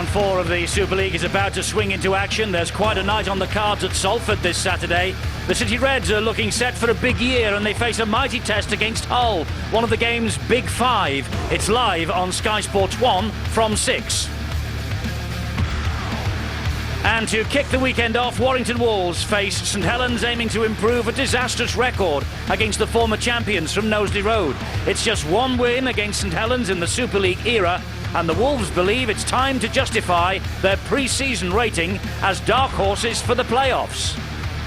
Round 4 of the Super League is about to swing into action. There's quite a night on the cards at Salford this Saturday. The City Reds are looking set for a big year, and they face a mighty test against Hull, one of the game's big five. It's live on Sky Sports 1 from 6. And to kick the weekend off, Warrington Wolves face St Helens, aiming to improve a disastrous record against the former champions from Knowsley Road. It's just one win against St Helens in the Super League era, and the Wolves believe it's time to justify their pre-season rating as dark horses for the playoffs.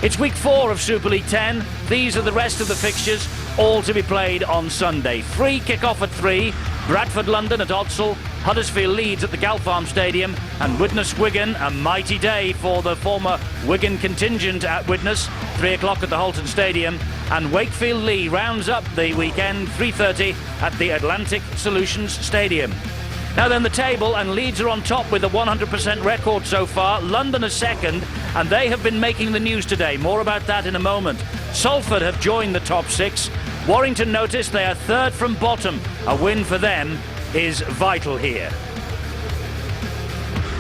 It's week 4 of Super League 10. These are the rest of the fixtures, all to be played on Sunday. Free kick-off at 3, Bradford London at Odsal, Huddersfield Leeds at the Galfarm Stadium, and Widnes Wigan, a mighty day for the former Wigan contingent at Widnes, 3 o'clock at the Holton Stadium, and Wakefield Lee rounds up the weekend, 3:30 at the Atlantic Solutions Stadium. Now then, the table, and Leeds are on top with a 100% record so far. London is second, and they have been making the news today. More about that in a moment. Salford have joined the top 6. Warrington, notice, they are third from bottom. A win for them is vital here.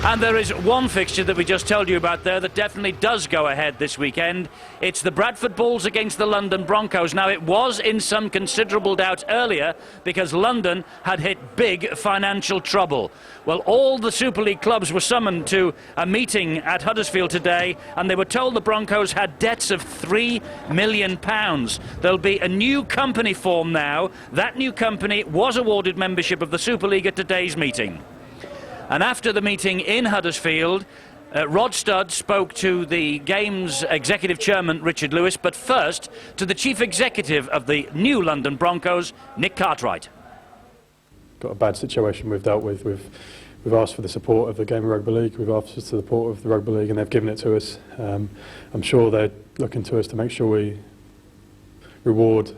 And there is one fixture that we just told you about there that definitely does go ahead this weekend. It's the Bradford Bulls against the London Broncos. Now, it was in some considerable doubt earlier because London had hit big financial trouble. Well, all the Super League clubs were summoned to a meeting at Huddersfield today, and they were told the Broncos had debts of £3 million. There'll be a new company formed now. That new company was awarded membership of the Super League at today's meeting. And after the meeting in Huddersfield, Rod Studd spoke to the game's executive chairman, Richard Lewis, but first to the chief executive of the new London Broncos, Nick Cartwright. Got a bad situation we've dealt with. We've asked for the support of the game of rugby league, we've asked for the support of the rugby league, and they've given it to us. I'm sure they're looking to us to make sure we reward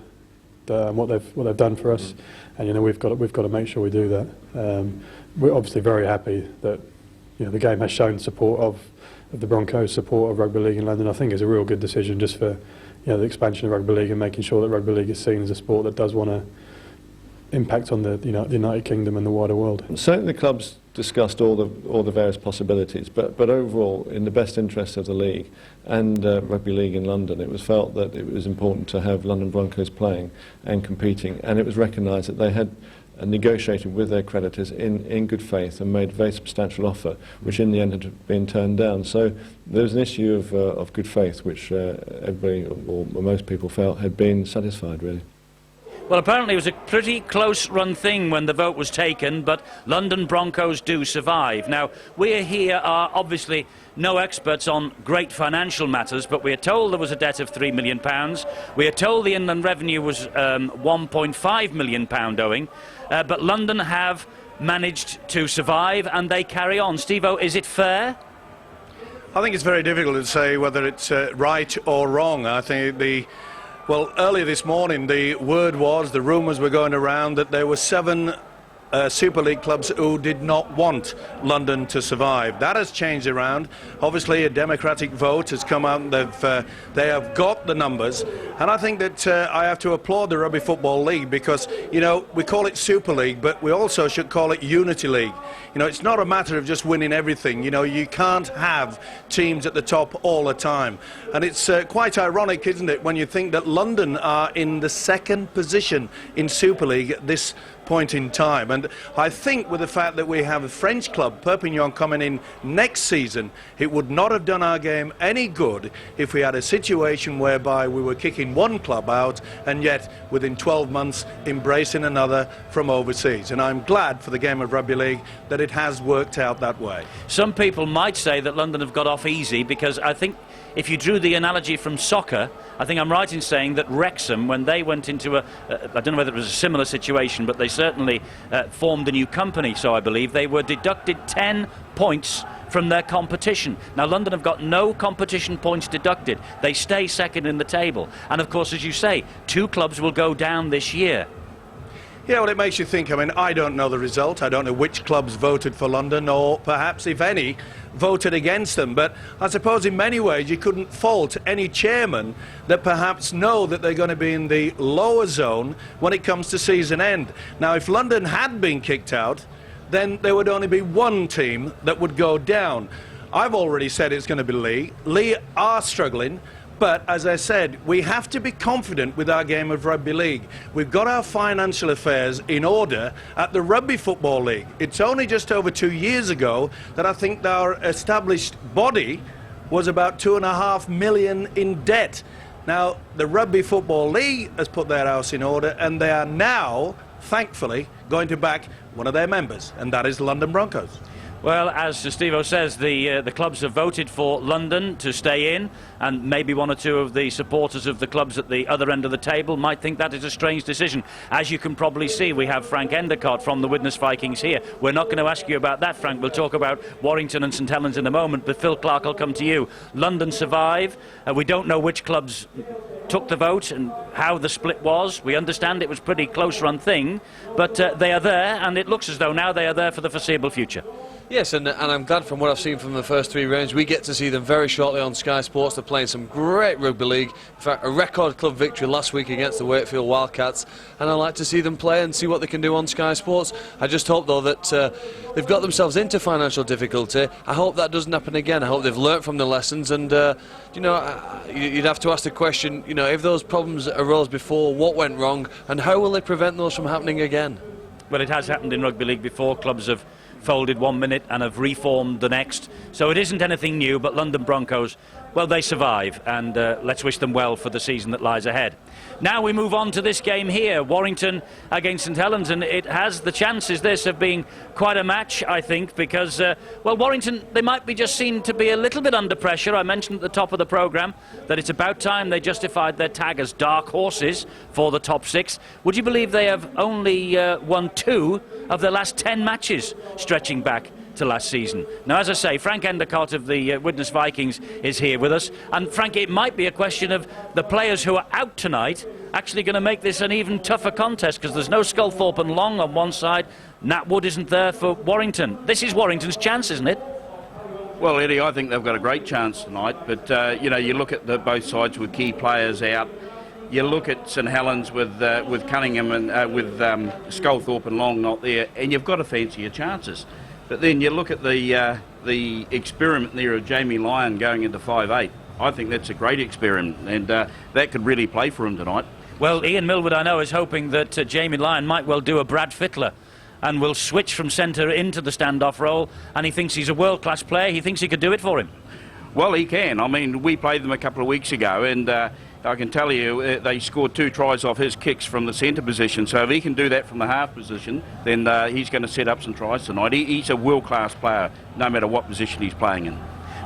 what they've done for us, and we've got to make sure we do that. We're obviously very happy that the game has shown support of the Broncos, support of rugby league in London. I think it's a real good decision just for the expansion of rugby league and making sure that rugby league is seen as a sport that does want to impact on the United Kingdom and the wider world. Certainly the clubs discussed all the various possibilities, but overall, in the best interest of the league and rugby league in London, it was felt that it was important to have London Broncos playing and competing, and it was recognised that they had negotiated with their creditors in good faith and made a very substantial offer, which in the end had been turned down. So there was an issue of good faith, which everybody, or most people, felt had been satisfied, really. Well, apparently it was a pretty close-run thing when the vote was taken, but London Broncos do survive. Now, we here are obviously no experts on great financial matters, but we are told there was a debt of £3 million. We are told the inland revenue was £1.5 million owing, but London have managed to survive and they carry on. Steve-O, is it fair? I think it's very difficult to say whether it's right or wrong. I think well, earlier this morning, the rumours were going around that there were 7 Super League clubs who did not want London to survive. That has changed around. Obviously, a democratic vote has come out, and they have got the numbers. And I think that I have to applaud the Rugby Football League because, we call it Super League, but we also should call it Unity League. It's not a matter of just winning everything. You can't have teams at the top all the time. And it's quite ironic, isn't it, when you think that London are in the 2nd position in Super League at this point in time. And I think with the fact that we have a French club, Perpignan, coming in next season, it would not have done our game any good if we had a situation whereby we were kicking one club out and yet within 12 months embracing another from overseas. And I'm glad for the game of rugby league that it has worked out that way. Some people might say that London have got off easy because I think if you drew the analogy from soccer, I think I'm right in saying that Wrexham, when they went into I don't know whether it was a similar situation, but they certainly formed a new company, so I believe, they were deducted 10 points from their competition. Now, London have got no competition points deducted. They stay second in the table. And, of course, as you say, 2 clubs will go down this year. Yeah, well, it makes you think. I don't know the result. I don't know which clubs voted for London or perhaps, if any, voted against them. But I suppose in many ways you couldn't fault any chairman that perhaps know that they're going to be in the lower zone when it comes to season end. Now, if London had been kicked out, then there would only be one team that would go down. I've already said it's going to be Lee. Lee are struggling, but as I said, we have to be confident with our game of rugby league. We've got our financial affairs in order at the Rugby Football League. It's only just over 2 years ago that I think our established body was about $2.5 million in debt. Now, the Rugby Football League has put their house in order, and they are now, thankfully, going to back one of their members, and that is the London Broncos. Well, as Steve-O says, the clubs have voted for London to stay in, and maybe one or two of the supporters of the clubs at the other end of the table might think that is a strange decision. As you can probably see, we have Frank Endicott from the Widnes Vikings here. We're not going to ask you about that, Frank. We'll talk about Warrington and St Helens in a moment, but Phil Clark, I'll come to you. London survive. We don't know which clubs took the vote and how the split was. We understand it was a pretty close-run thing, but they are there, and it looks as though now they are there for the foreseeable future. Yes, and I'm glad from what I've seen from the first 3 rounds, we get to see them very shortly on Sky Sports. They're playing some great rugby league. In fact, a record club victory last week against the Wakefield Wildcats, and I like to see them play and see what they can do on Sky Sports. I just hope, though, that they've got themselves into financial difficulty. I hope that doesn't happen again. I hope they've learnt from the lessons, and you know, you'd have to ask the question, you know, if those problems arose before, what went wrong, and how will they prevent those from happening again? Well, it has happened in rugby league before. Clubs have folded 1 minute and have reformed the next, so it isn't anything new. But London Broncos, well, they survive, and let's wish them well for the season that lies ahead. Now we move on to this game here, Warrington against St Helens, and it has the chances, this, of being quite a match, I think, because, well, Warrington, they might be just seen to be a little bit under pressure. I mentioned at the top of the programme that it's about time they justified their tag as dark horses for the top 6. Would you believe they have only won 2 of their last 10 matches, stretching back to last season? Now, as I say, Frank Endicott of the Widnes Vikings is here with us, and Frank, it might be a question of the players who are out tonight actually going to make this an even tougher contest, because there's no Sculthorpe and Long on one side. Nat Wood isn't there for Warrington. This is Warrington's chance, isn't it? Well, Eddie, I think they've got a great chance tonight, but you know, you look at both sides with key players out. You look at St Helens with Cunningham and with Sculthorpe and Long not there, and you've got to fancy your chances. But then you look at the experiment there of Jamie Lyon going into 5'8". I think that's a great experiment, and that could really play for him tonight. Well, Ian Millwood, I know, is hoping that Jamie Lyon might well do a Brad Fittler and will switch from centre into the standoff role, and he thinks he's a world-class player. He thinks he could do it for him. Well, he can. I mean, we played them a couple of weeks ago, and I can tell you they scored 2 tries off his kicks from the centre position. So if he can do that from the half position, then he's going to set up some tries tonight. He's a world-class player, no matter what position he's playing in.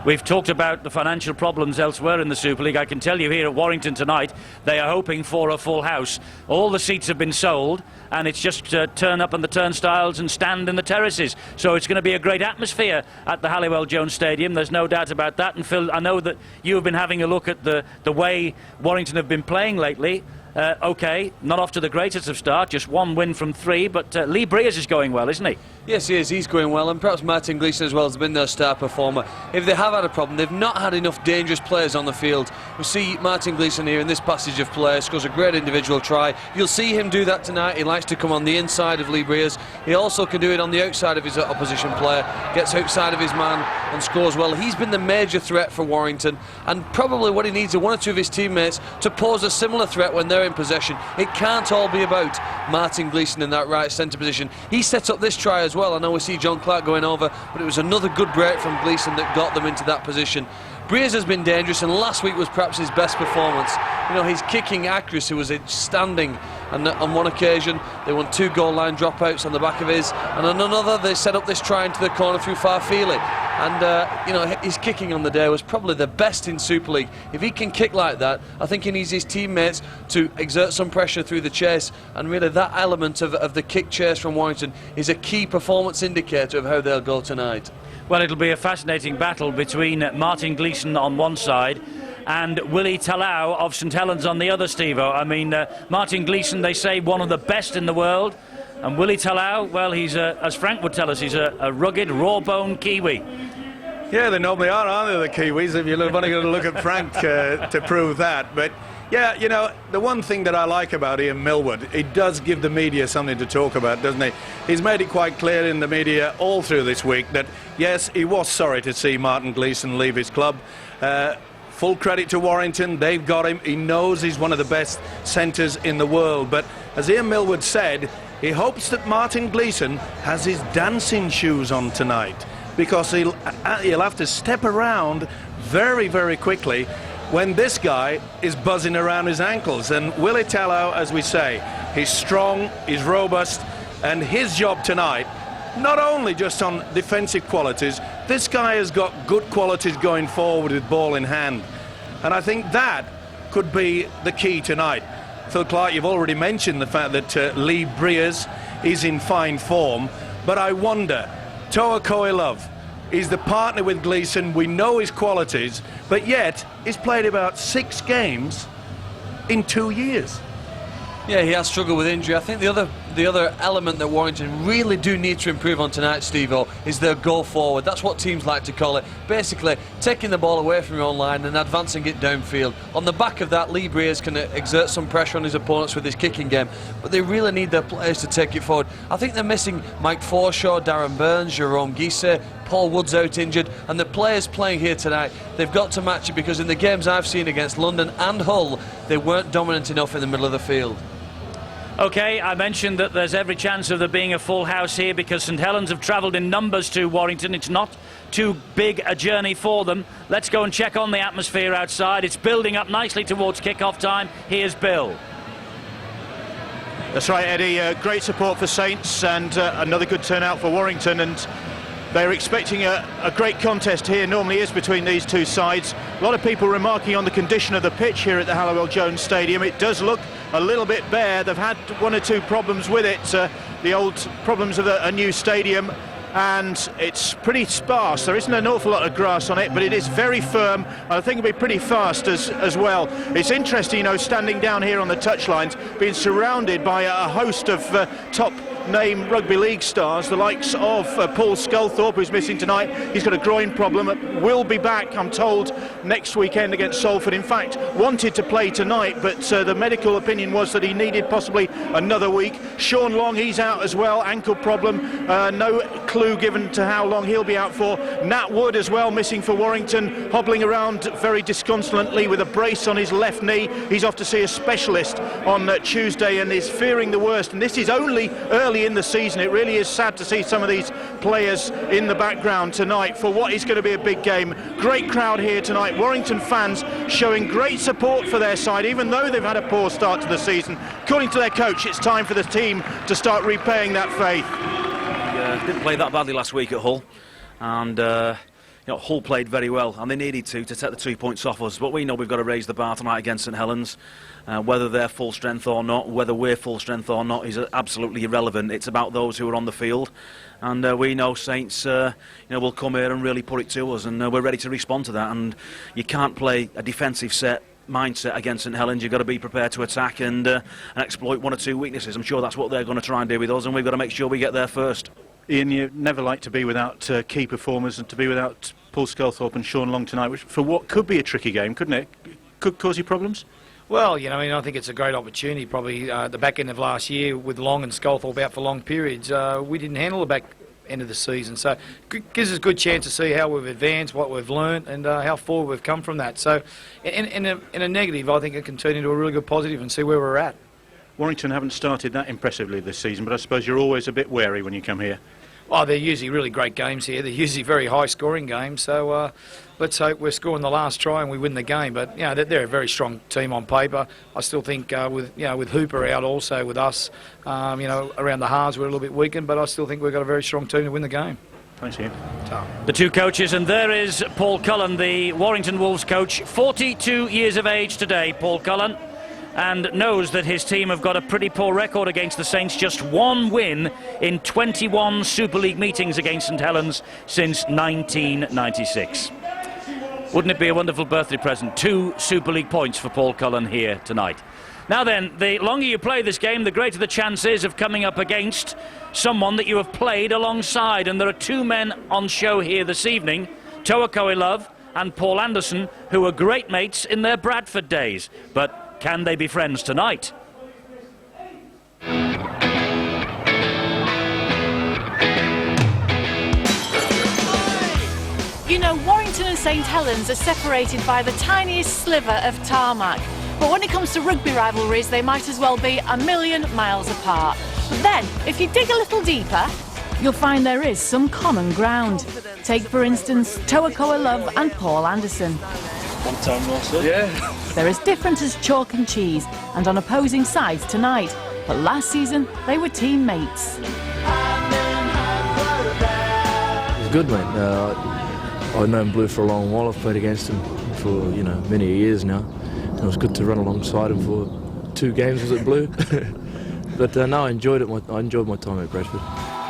We've talked about the financial problems elsewhere in the Super League. I can tell you here at Warrington tonight, they are hoping for a full house. All the seats have been sold, and it's just turn up on the turnstiles and stand in the terraces. So it's going to be a great atmosphere at the Halliwell-Jones Stadium. There's no doubt about that. And Phil, I know that you have been having a look at the way Warrington have been playing lately. OK, not off to the greatest of start, just 1 win from 3, but Lee Breers is going well, isn't he? Yes, he is. He's going well, and perhaps Martin Gleeson as well has been their star performer. If they have had a problem, they've not had enough dangerous players on the field. We see Martin Gleeson here in this passage of play, scores a great individual try. You'll see him do that tonight. He likes to come on the inside of Lee Breers. He also can do it on the outside of his opposition player, gets outside of his man and scores well. He's been the major threat for Warrington, and probably what he needs are 1 or 2 of his teammates to pose a similar threat when they're in possession. It can't all be about Martin Gleeson in that right centre position. He set up this try as well. I know we see John Clark going over, but it was another good break from Gleeson that got them into that position. Breers has been dangerous, and last week was perhaps his best performance. You know, his kicking accuracy was outstanding, and on one occasion they won 2 goal line dropouts on the back of his, and on another they set up this try into the corner through Farfili. And you know, his kicking on the day was probably the best in Super League. If he can kick like that, I think he needs his teammates to exert some pressure through the chase, and really that element of the kick chase from Warrington is a key performance indicator of how they'll go tonight. Well, it'll be a fascinating battle between Martin Gleeson on one side and Willie Talau of St Helens on the other, Steve-O. I mean, Martin Gleeson, they say, one of the best in the world, and Willie Talau, well, he's, as Frank would tell us, he's a rugged, raw-boned Kiwi. Yeah, they normally are, aren't they, the Kiwis? If you're only going to look at Frank to prove that. But yeah, you know, the one thing that I like about Ian Millward, he does give the media something to talk about, doesn't he? He's made it quite clear in the media all through this week that, yes, he was sorry to see Martin Gleeson leave his club. Full credit to Warrington, they've got him. He knows he's one of the best centres in the world. But as Ian Millward said, he hopes that Martin Gleeson has his dancing shoes on tonight, because he'll have to step around very, very quickly when this guy is buzzing around his ankles. And Willie Tallow, as we say, he's strong, he's robust, and his job tonight, not only just on defensive qualities, this guy has got good qualities going forward with ball in hand. And I think that could be the key tonight. Phil Clark, you've already mentioned the fact that Lee Briers is in fine form, but I wonder, Toa Koilov, he's the partner with Gleeson, we know his qualities, but yet he's played about 6 games in 2 years. Yeah, he has struggled with injury. I think the other element that Warrington really do need to improve on tonight, Steve-O, is their go forward. That's what teams like to call it. Basically, taking the ball away from your own line and advancing it downfield. On the back of that, Lee Briers can exert some pressure on his opponents with his kicking game, but they really need their players to take it forward. I think they're missing Mike Forshaw, Darren Burns, Jerome Guisset, Paul Wood's out injured, and the players playing here tonight, they've got to match it, because in the games I've seen against London and Hull, they weren't dominant enough in the middle of the field. OK, I mentioned that there's every chance of there being a full house here because St Helens have travelled in numbers to Warrington. It's not too big a journey for them. Let's go and check on the atmosphere outside. It's building up nicely towards kick-off time. Here's Bill. That's right, Eddie. Great support for Saints and another good turnout for Warrington, and they're expecting a great contest here. Normally is between these two sides. A lot of people remarking on the condition of the pitch here at the Hallowell Jones Stadium. It does look a little bit bare. They've had 1 or 2 problems with it, the old problems of a new stadium, and it's pretty sparse. There isn't an awful lot of grass on it, but it is very firm. I think it'll be pretty fast as well. It's interesting, you know, standing down here on the touchlines, being surrounded by a host of top name rugby league stars, the likes of Paul Sculthorpe, who's missing tonight. He's got a groin problem, will be back, I'm told, next weekend against Salford. In fact, wanted to play tonight, but the medical opinion was that he needed possibly another week. Sean Long, he's out as well, ankle problem, no clue given to how long he'll be out for. Nat Wood as well, missing for Warrington, hobbling around very disconsolately with a brace on his left knee. He's off to see a specialist on Tuesday and is fearing the worst, and this is only early in the season. It really is sad to see some of these players in the background tonight for what is going to be a big game. Great crowd here tonight. Warrington fans showing great support for their side, even though they've had a poor start to the season. According to their coach, it's time for the team to start repaying that faith. Didn't play that badly last week at Hull, and you know, Hull played very well, and they needed to take the 2 points off us, but we know we've got to raise the bar tonight against St Helens. Whether they're full strength or not, whether we're full strength or not, is absolutely irrelevant. It's about those who are on the field, and we know Saints will come here and really put it to us, and we're ready to respond to that. And you can't play a defensive mindset against St Helens. You've got to be prepared to attack and exploit 1 or 2 weaknesses. I'm sure that's what they're going to try and do with us, and we've got to make sure we get there first. Ian, you never like to be without key performers, and to be without Paul Sculthorpe and Sean Long tonight, which for what could be a tricky game, couldn't it? Could cause you problems? Well, you know, I think it's a great opportunity. Probably the back end of last year with Long and Sculthorpe out for long periods, we didn't handle the back end of the season. So it gives us a good chance to see how we've advanced, what we've learnt, and how forward we've come from that. So in a negative, I think it can turn into a really good positive and see where we're at. Warrington haven't started that impressively this season, but I suppose you're always a bit wary when you come here. Oh, they're usually really great games here. They're usually very high-scoring games. So let's hope we're scoring the last try and we win the game. But you know, they're a very strong team on paper. I still think with Hooper out also with us, around the halves we're a little bit weakened. But I still think we've got a very strong team to win the game. Thanks, Ian. The 2 coaches, and there is Paul Cullen, the Warrington Wolves coach, 42 years of age today, Paul Cullen, and knows that his team have got a pretty poor record against the Saints. Just 1 win in 21 Super League meetings against St Helens since 1996. Wouldn't it be a wonderful birthday present? 2 Super League points for Paul Cullen here tonight. Now then, the longer you play this game, the greater the chance is of coming up against someone that you have played alongside, and there are 2 men on show here this evening Toa Koilov and Paul Anderson, who were great mates in their Bradford days. But can they be friends tonight? You know, Warrington and St Helens are separated by the tiniest sliver of tarmac. But when it comes to rugby rivalries, they might as well be a million miles apart. But then, if you dig a little deeper, you'll find there is some common ground. Take, for instance, Toa Koilov and Paul Anderson. One time no, sir. Yeah. They're as different as chalk and cheese, and on opposing sides tonight. But last season, they were teammates. It's good, mate. I've known Blue for a long while. I've played against him for, you know, many years now. And it was good to run alongside him for 2 games, was it, Blue? But no, I enjoyed it. I enjoyed my time at Bradford.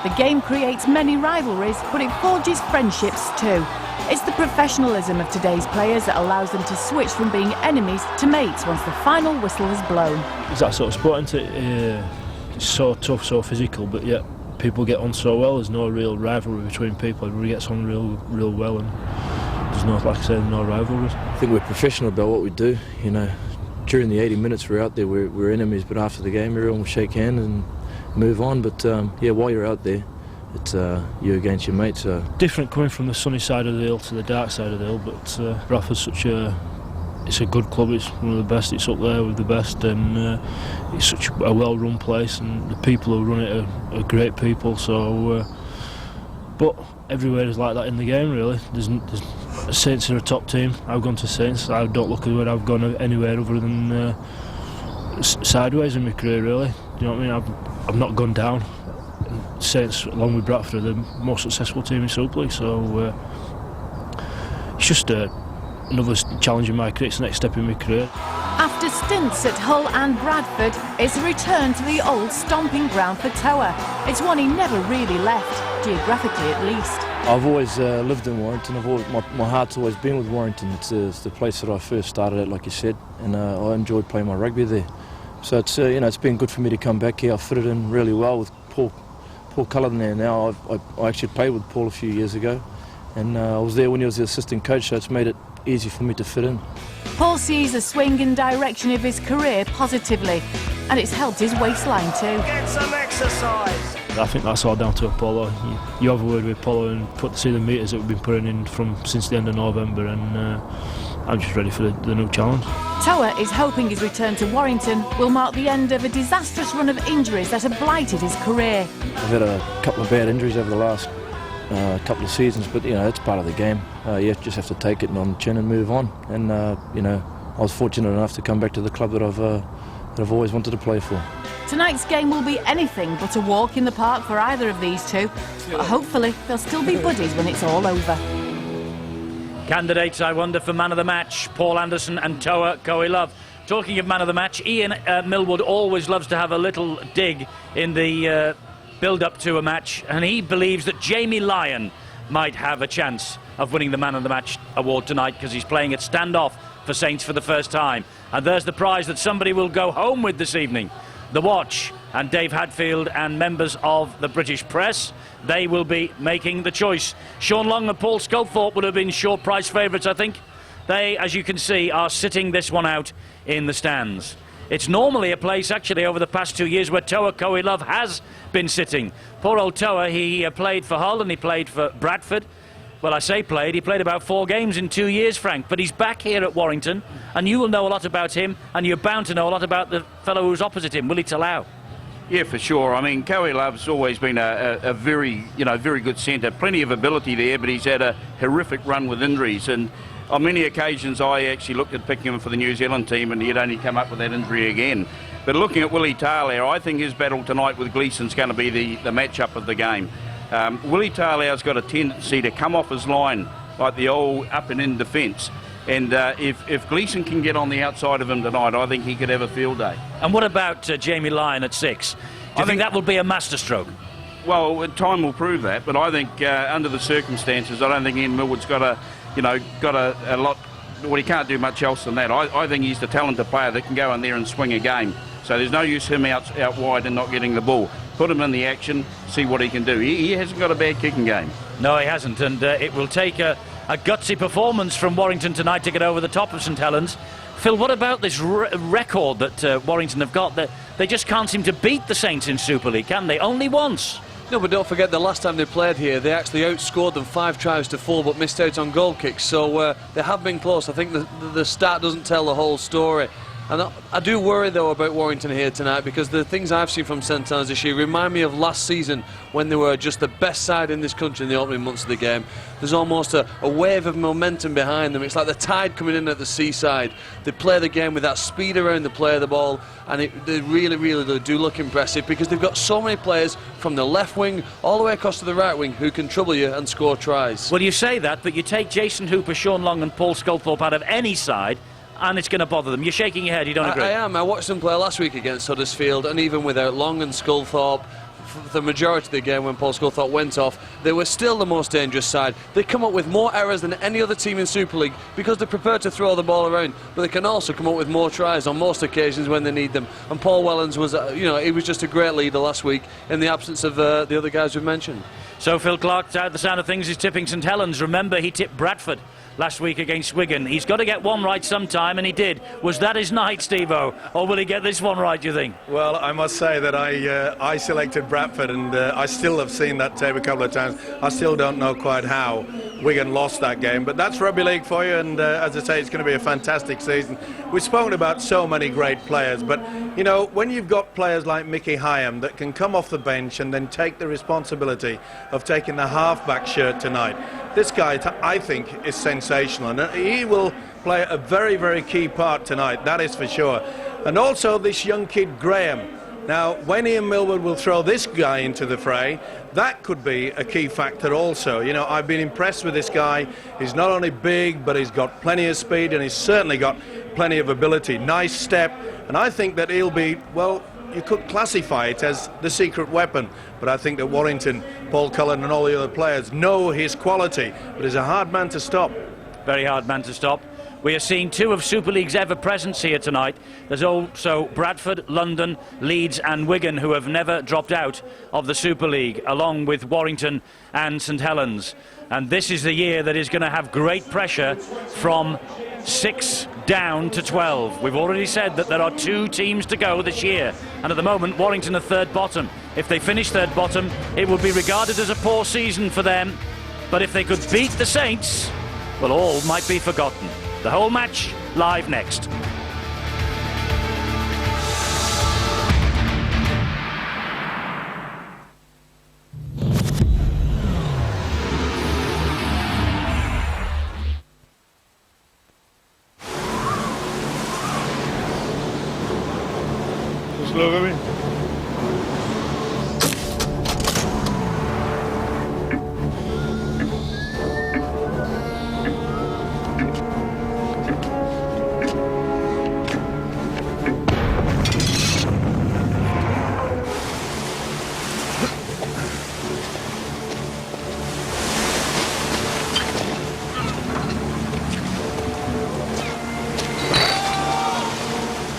The game creates many rivalries, but it forges friendships too. It's the professionalism of today's players that allows them to switch from being enemies to mates once the final whistle has blown. It's that sort of sport, isn't it? It's so tough, so physical, but yet people get on so well. There's no real rivalry between people. Everybody gets on real well, and there's no, like I said, no rivalries. I think we're professional about what we do. You know, during the 80 minutes we're out there, we're enemies, but after the game everyone will shake hands and move on. But yeah, while you're out there, it's you against your mates. Different coming from the sunny side of the hill to the dark side of the hill, but Bradford's it's a good club. It's one of the best. It's up there with the best, and it's such a well-run place, and the people who run it are great people. So, but everywhere is like that in the game, really. There's Saints are a top team. I've gone to Saints. I don't look at where I've gone anywhere other than sideways in my career, really. You know what I mean? I've not gone down. Saints, along with Bradford, are the most successful team in Super League. So it's just another challenge in my career. It's the next step in my career. After stints at Hull and Bradford, it's a return to the old stomping ground for Toa. It's one he never really left, geographically at least. I've always lived in Warrington. My heart's always been with Warrington. It's the place that I first started at, like you said, and I enjoyed playing my rugby there. So it's you know, it's been good for me to come back here. I fitted in really well with Paul Cullen there. Now I actually played with Paul a few years ago, and I was there when he was the assistant coach, so it's made it easy for me to fit in. Paul sees the swing and direction of his career positively, and it's helped his waistline too. Get some exercise. I think that's all down to Apollo. You have a word with Apollo and see the meters that we've been putting in since the end of November, and I'm just ready for the new challenge. Toa is hoping his return to Warrington will mark the end of a disastrous run of injuries that have blighted his career. I've had a couple of bad injuries over the last couple of seasons, but you know, it's part of the game. You just have to take it on the chin and move on. And you know, I was fortunate enough to come back to the club that I've always wanted to play for. Tonight's game will be anything but a walk in the park for either of these two, but hopefully they'll still be buddies when it's all over. Candidates, I wonder, for man of the match, Paul Anderson and Toa Koilov. Talking of man of the match, Ian Millwood always loves to have a little dig in the build-up to a match, and he believes that Jamie Lyon might have a chance of winning the man of the match award tonight because he's playing at standoff for Saints for the first time. And there's the prize that somebody will go home with this evening. The Watch and Dave Hadfield and members of the British press, they will be making the choice. Sean Long and Paul Sculthorpe would have been short price favourites, I think. They, as you can see, are sitting this one out in the stands. It's normally a place, actually, over the past 2 years where Toa Koilov has been sitting. Poor old Toa, he played for Hull and he played for Bradford. Well, I say played, he played about 4 games in 2 years, Frank, but he's back here at Warrington, and you will know a lot about him, and you're bound to know a lot about the fellow who's opposite him, Willie Talau. Yeah, for sure. I mean, Koilov's always been a very, very good centre. Plenty of ability there, but he's had a horrific run with injuries, and on many occasions I actually looked at picking him for the New Zealand team, and he'd only come up with that injury again. But looking at Willie Talau, I think his battle tonight with Gleeson's going to be the match-up of the game. Willie Talau's got a tendency to come off his line like the old up and in defence, and if Gleeson can get on the outside of him tonight, I think he could have a field day. And what about Jamie Lyon at 6? Do you think that will be a masterstroke? Well, time will prove that, but I think under the circumstances, I don't think Ian Millwood's got a lot. Well, he can't do much else than that. I think he's the talented player that can go in there and swing a game. So there's no use him out wide and not getting the ball. Put him in the action, see what he can do. He hasn't got a bad kicking game. No, he hasn't, and it will take a A gutsy performance from Warrington tonight to get over the top of St Helens. Phil, what about this record that Warrington have got? That they just can't seem to beat the Saints in Super League, can they? Only once. No, but don't forget the last time they played here, they actually outscored them 5-4 but missed out on goal kicks. So they have been close. I think the stat doesn't tell the whole story. And I do worry, though, about Warrington here tonight, because the things I've seen from St Helens this year remind me of last season when they were just the best side in this country in the opening months of the game. There's almost a wave of momentum behind them. It's like the tide coming in at the seaside. They play the game with that speed around the play of the ball, and they really do look impressive, because they've got so many players from the left wing all the way across to the right wing who can trouble you and score tries. Well, you say that, but you take Jason Hooper, Sean Long and Paul Sculthorpe out of any side, and it's going to bother them. You're shaking your head, you don't agree? I am. I watched them play last week against Huddersfield, and even without Long and Sculthorpe, for the majority of the game when Paul Sculthorpe went off, they were still the most dangerous side. They come up with more errors than any other team in Super League because they're prepared to throw the ball around, but they can also come up with more tries on most occasions when they need them. And Paul Wellens was, he was just a great leader last week in the absence of the other guys we've mentioned. So Phil Clark, the sound of things, is tipping St Helens. Remember, he tipped Bradford last week against Wigan. He's got to get one right sometime, and he did. Was that his night, Steve-O? Or will he get this one right, do you think? Well, I must say that I selected Bradford, and I still have seen that tape a couple of times. I still don't know quite how Wigan lost that game, but that's rugby league for you, and as I say, it's going to be a fantastic season. We've spoken about so many great players, but, you know, when you've got players like Mickey Hyam that can come off the bench and then take the responsibility of taking the half-back shirt tonight, this guy, I think, is sensational, and he will play a very key part tonight, that is for sure. And also this young kid, Graham. Now, when Ian Millward will throw this guy into the fray, that could be a key factor also. You know, I've been impressed with this guy. He's not only big, but he's got plenty of speed, and he's certainly got plenty of ability. Nice step, and I think that he'll be, well, you could classify it as the secret weapon, but I think that Warrington, Paul Cullen and all the other players know his quality, but he's a hard man to stop. Very hard man to stop. We are seeing two of Super League's ever presence here tonight. There's also Bradford, London, Leeds and Wigan, who have never dropped out of the Super League, along with Warrington and St Helens. And this is the year that is going to have great pressure from 6 down to 12. We've already said that there are 2 teams to go this year, and at the moment Warrington are third bottom. If they finish third bottom, it would be regarded as a poor season for them, but if they could beat the Saints, well, all might be forgotten. The whole match live next. Just look at me.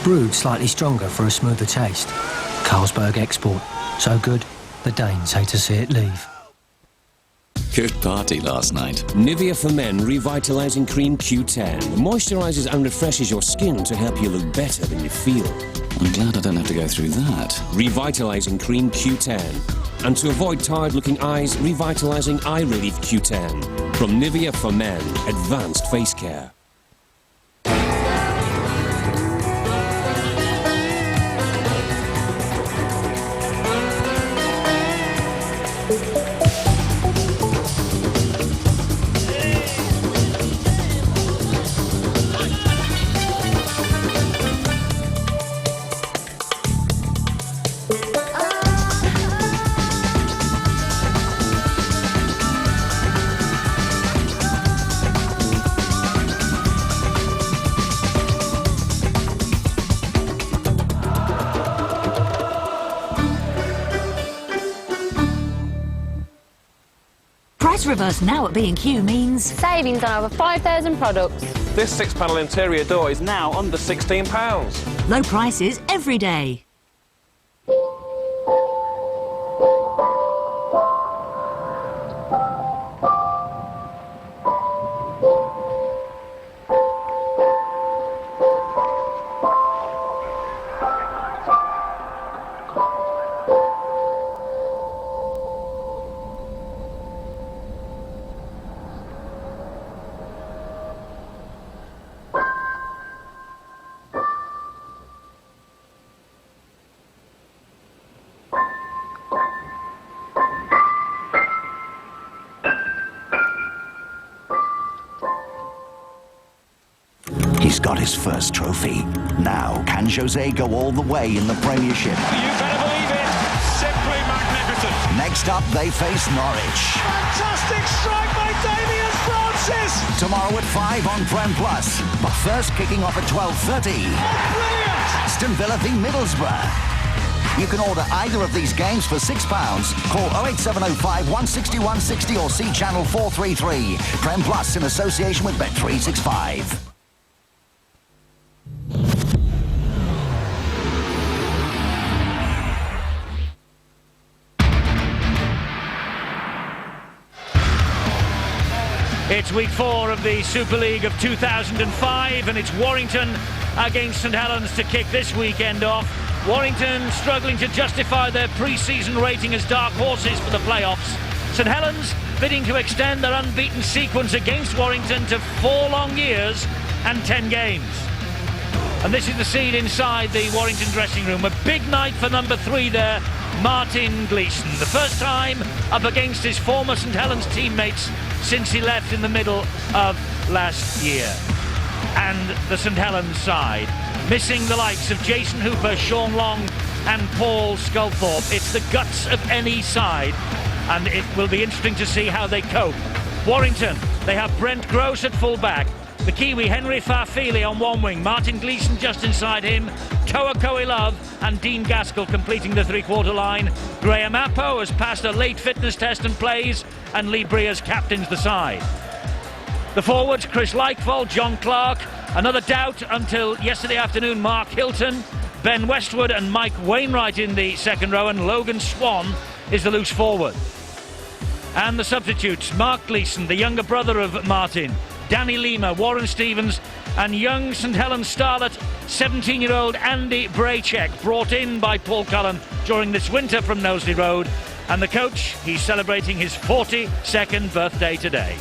Brewed slightly stronger for a smoother taste. Carlsberg Export. So good, the Danes hate to see it leave. Good party last night. Nivea for Men Revitalizing Cream Q10 moisturizes and refreshes your skin to help you look better than you feel. I'm glad I don't have to go through that. Revitalizing Cream Q10. And to avoid tired-looking eyes, Revitalizing Eye Relief Q10. From Nivea for Men, advanced face care. Price reverse now at B&Q means savings on over 5,000 products. This 6-panel interior door is now under £16. low prices every day. got his first trophy. Now, can Jose go all the way in the Premiership? You better believe it. Simply magnificent. Next up, they face Norwich. Fantastic strike by Damian Francis. Tomorrow at 5 on Prem Plus. But first, kicking off at 12:30. Oh, brilliant. Aston Villa v Middlesbrough. You can order either of these games for £6. Call 08705 160 160 or see Channel 433. Prem Plus in association with Bet365. It's week 4 of the Super League of 2005, and it's Warrington against St Helens to kick this weekend off. Warrington struggling to justify their pre-season rating as dark horses for the playoffs. St Helens bidding to extend their unbeaten sequence against Warrington to 4 long years and 10 games. And this is the scene inside the Warrington dressing room. A big night for number 3 there, Martin Gleeson. The first time up against his former St Helens teammates since he left in the middle of last year. And the St Helens side, missing the likes of Jason Hooper, Sean Long and Paul Sculthorpe. It's the guts of any side, and it will be interesting to see how they cope. Warrington, they have Brent Gross at full-back, the Kiwi Henry Farfili on one wing, Martin Gleeson just inside him, Toa Koe-Love and Dean Gaskell completing the three-quarter line. Graham Appo has passed a late fitness test and plays, and Lee Breers captains the side. The forwards, Chris Leichvold, John Clark, another doubt until yesterday afternoon, Mark Hilton, Ben Westwood and Mike Wainwright in the second row, and Logan Swan is the loose forward. And the substitutes, Mark Gleeson, the younger brother of Martin, Danny Lima, Warren Stevens and young St Helens starlet 17-year-old Andy Braychek, brought in by Paul Cullen during this winter from Knowsley Road. And the coach, he's celebrating his 42nd birthday today.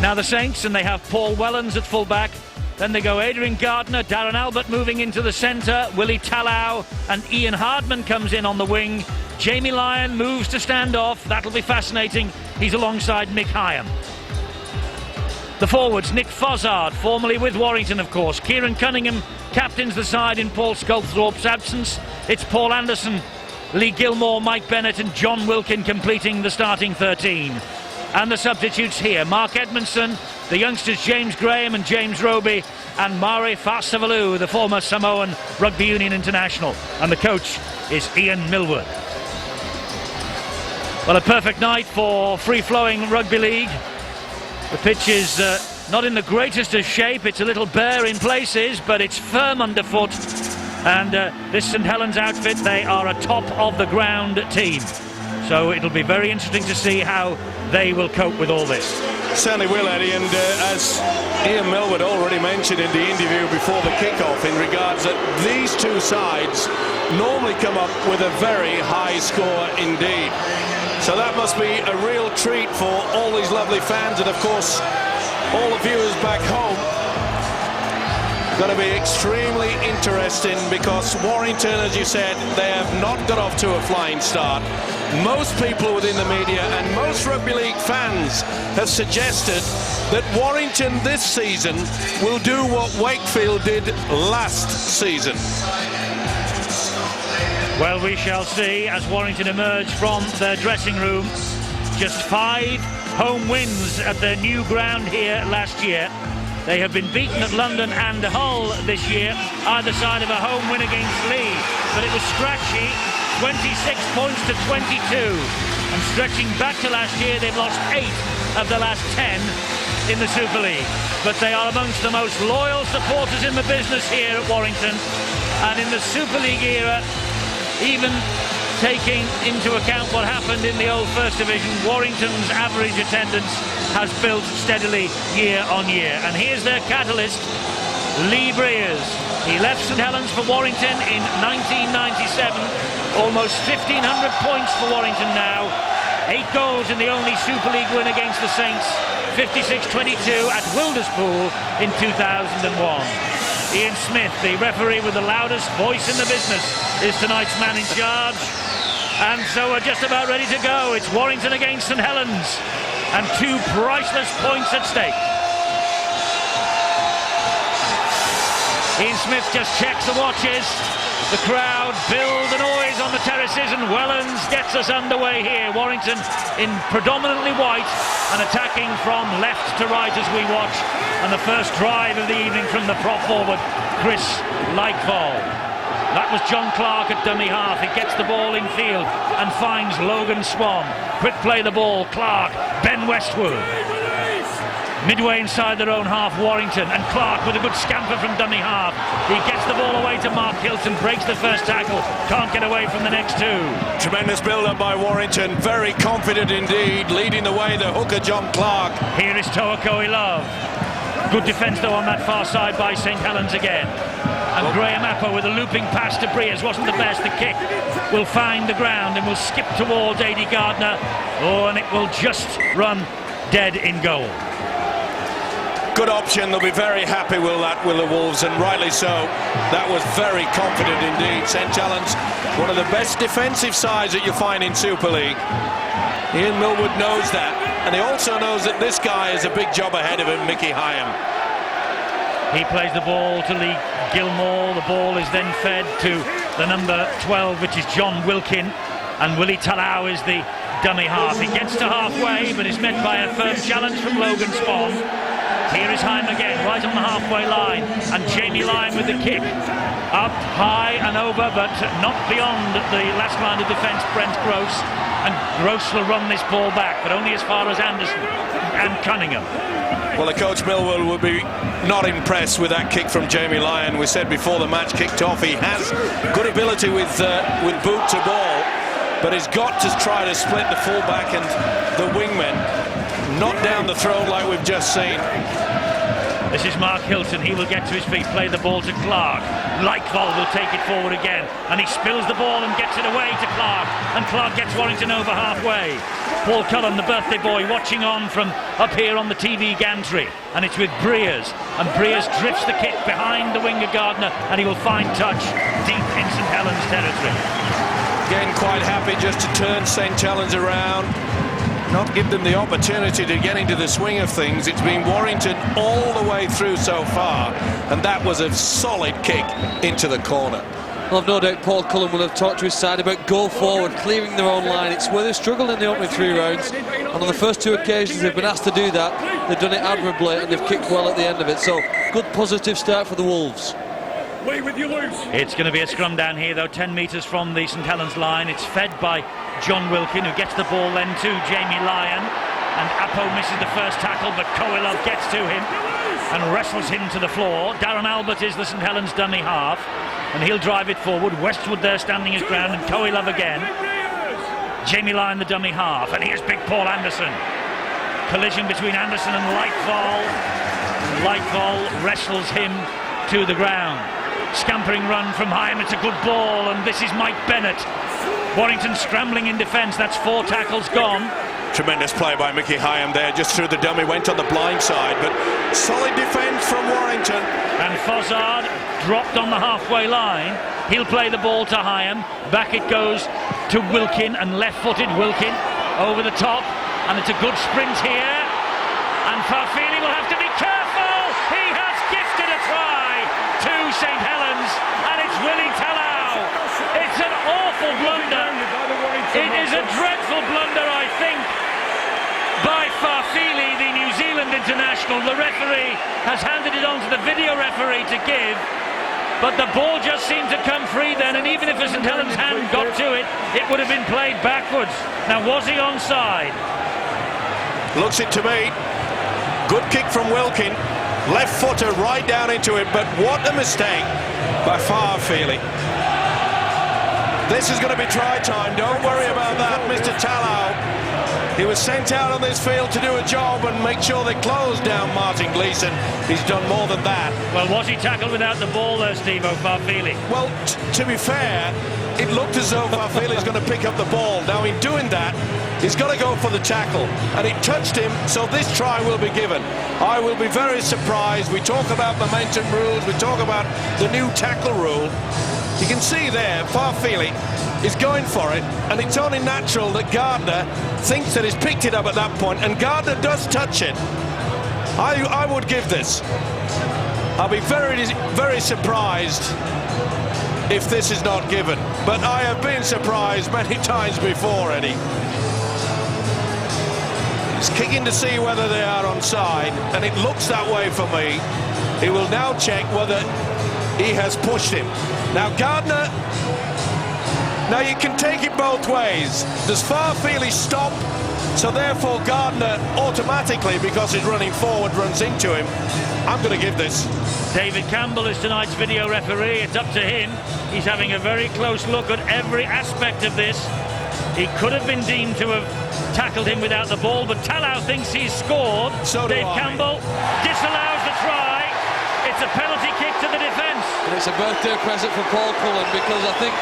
Now the Saints, and they have Paul Wellens at full-back. Then they go Adrian Gardner, Darren Albert moving into the centre, Willie Tallau and Ian Hardman comes in on the wing. Jamie Lyon moves to stand off. That'll be fascinating. He's alongside Mick Hyam. The forwards, Nick Fozzard, formerly with Warrington, of course. Kieran Cunningham captains the side in Paul Sculthorpe's absence. It's Paul Anderson, Lee Gilmore, Mike Bennett and John Wilkin completing the starting 13. And the substitutes here, Mark Edmondson, the youngsters James Graham and James Roby, and Mari Farsavalu, the former Samoan Rugby Union international. And the coach is Ian Millward. Well, a perfect night for free-flowing rugby league. The pitch is not in the greatest of shape. It's a little bare in places, but it's firm underfoot. And this St Helens outfit, they are a top-of-the-ground team. So it'll be very interesting to see how they will cope with all this. Certainly will, Eddie, and as Ian Millward already mentioned in the interview before the kick-off in regards that these two sides normally come up with a very high score indeed. So that must be a real treat for all these lovely fans and, of course, all the viewers back home. Going to be extremely interesting because Warrington, as you said, they have not got off to a flying start. Most people within the media and most rugby league fans have suggested that Warrington this season will do what Wakefield did last season. Well, we shall see as Warrington emerge from their dressing room. Just 5 home wins at their new ground here last year. They have been beaten at London and Hull this year, either side of a home win against Leigh. But it was scratchy, 26 points to 22. And stretching back to last year, they've lost 8 of the last 10 in the Super League. But they are amongst the most loyal supporters in the business here at Warrington. And in the Super League era, even taking into account what happened in the old First Division, Warrington's average attendance has built steadily year on year. And here's their catalyst, Lee Breers. He left St Helens for Warrington in 1997. Almost 1,500 points for Warrington now. 8 goals in the only Super League win against the Saints, 56-22 at Wilderspool in 2001. Ian Smith, the referee with the loudest voice in the business, is tonight's man in charge. And so we're just about ready to go. It's Warrington against St Helens, and 2 priceless points at stake. Ian Smith just checks the watches. The crowd build a noise on the terraces, and Wellens gets us underway here. Warrington in predominantly white and attacking from left to right as we watch. And the first drive of the evening from the prop forward, Chris Lightfall. That was John Clark at dummy half. He gets the ball in field and finds Logan Swan. Quick play the ball, Clark, Ben Westwood. Midway inside their own half, Warrington, and Clark with a good scamper from dummy half. He gets the ball away to Mark Hilton, breaks the first tackle, can't get away from the next two. Tremendous build-up by Warrington, very confident indeed, leading the way, the hooker John Clark. Here is Toa Love. Good defence though on that far side by St Helens again. And Graham Appo with a looping pass to Breers wasn't the best. The kick will find the ground and will skip towards Adi Gardner. Oh, and it will just run dead in goal. Good option, they'll be very happy with that, will the Wolves, and rightly so. That was very confident indeed. St Helens, one of the best defensive sides that you find in Super League. Ian Millwood knows that, and he also knows that this guy has a big job ahead of him, Mickey Hyam. He plays the ball to Lee Gilmore. The ball is then fed to the number 12, which is John Wilkin, and Willie Talau is the dummy half. He gets to halfway, but is met by a firm challenge from Logan Swan. Here is Hyam again, right on the halfway line, and Jamie Lyon with the kick. Up, high and over, but not beyond the last line of defence, Brent Gross. And Gross will run this ball back, but only as far as Anderson and Cunningham. Well, the coach Millwall would be not impressed with that kick from Jamie Lyon. We said before the match kicked off, he has good ability with boot to ball, but he's got to try to split the fullback and the wingmen. Not down the throat like we've just seen. This is Mark Hilton. He will get to his feet, play the ball to Clark. Lightfall will take it forward again, and he spills the ball and gets it away to Clark, and Clark gets Warrington over halfway. Paul Cullen, the birthday boy, watching on from up here on the TV gantry, and it's with Breers, and Breers drifts the kick behind the winger Gardner, and he will find touch deep in St Helens territory. Again, quite happy just to turn St Helens around, not give them the opportunity to get into the swing of things. It's been Warrington all the way through so far, and that was a solid kick into the corner. Well, I've no doubt Paul Cullen will have talked to his side about go forward, clearing their own line. It's where they've struggled in the opening 3 rounds, and on the first 2 occasions they've been asked to do that. They've done it admirably, and they've kicked well at the end of it. So, good positive start for the Wolves. It's going to be a scrum down here though, 10 metres from the St Helens line. It's fed by John Wilkin, who gets the ball then to Jamie Lyon, and Appo misses the first tackle, but Coelov gets to him and wrestles him to the floor. Darren Albert is the St Helens dummy half, and he'll drive it forward. Westwood there standing his ground, and Coelov again. Jamie Lyon the dummy half, and here's big Paul Anderson. Collision between Anderson and Lightfall. Lightfall wrestles him to the ground. Scampering run from Hyam, it's a good ball, and this is Mike Bennett. Warrington scrambling in defence, that's 4 tackles gone. Tremendous play by Mickey Hyam there, just through the dummy, went on the blind side, but solid defence from Warrington. And Fossard dropped on the halfway line. He'll play the ball to Hyam, back it goes to Wilkin, and left-footed Wilkin over the top, and it's a good sprint here, and Farfili will have to be careful. He has gifted a try to St Helens, and it's Willie Talau. It's an awful blunder. It is a dreadful blunder, I think, by Farfili, the New Zealand international. The referee has handed it on to the video referee to give, but the ball just seemed to come free then, and even if a St Helens hand got to it, it would have been played backwards. Now, was he onside? Looks it to me. Good kick from Wilkin. Left footer right down into it, but what a mistake by Farfili. This is going to be try time, don't worry about that, Mr. Talau. He was sent out on this field to do a job and make sure they close down Martin Gleeson. He's done more than that. Well, was he tackled without the ball there, Steve-O, Farfili? Well, to be fair, it looked as though Farfili's going to pick up the ball. Now, in doing that, he's got to go for the tackle, and it touched him, so this try will be given. I will be very surprised. We talk about momentum rules, we talk about the new tackle rule. You can see there, Farfili is going for it, and it's only natural that Gardner thinks that he's picked it up at that point, and Gardner does touch it. I would give this. I'll be very, very surprised if this is not given. But I have been surprised many times before, Eddie. He's kicking to see whether they are onside, and it looks that way for me. He will now check whether he has pushed him. Now Gardner, now you can take it both ways. Does Farr feel he stopped? So therefore Gardner automatically, because he's running forward, runs into him. I'm going to give this. David Campbell is tonight's video referee. It's up to him. He's having a very close look at every aspect of this. He could have been deemed to have tackled him without the ball, but Talau thinks he's scored. So do Dave I. Campbell disallows the try. It's a penalty kick to the defence. And it's a birthday present for Paul Cullen, because I think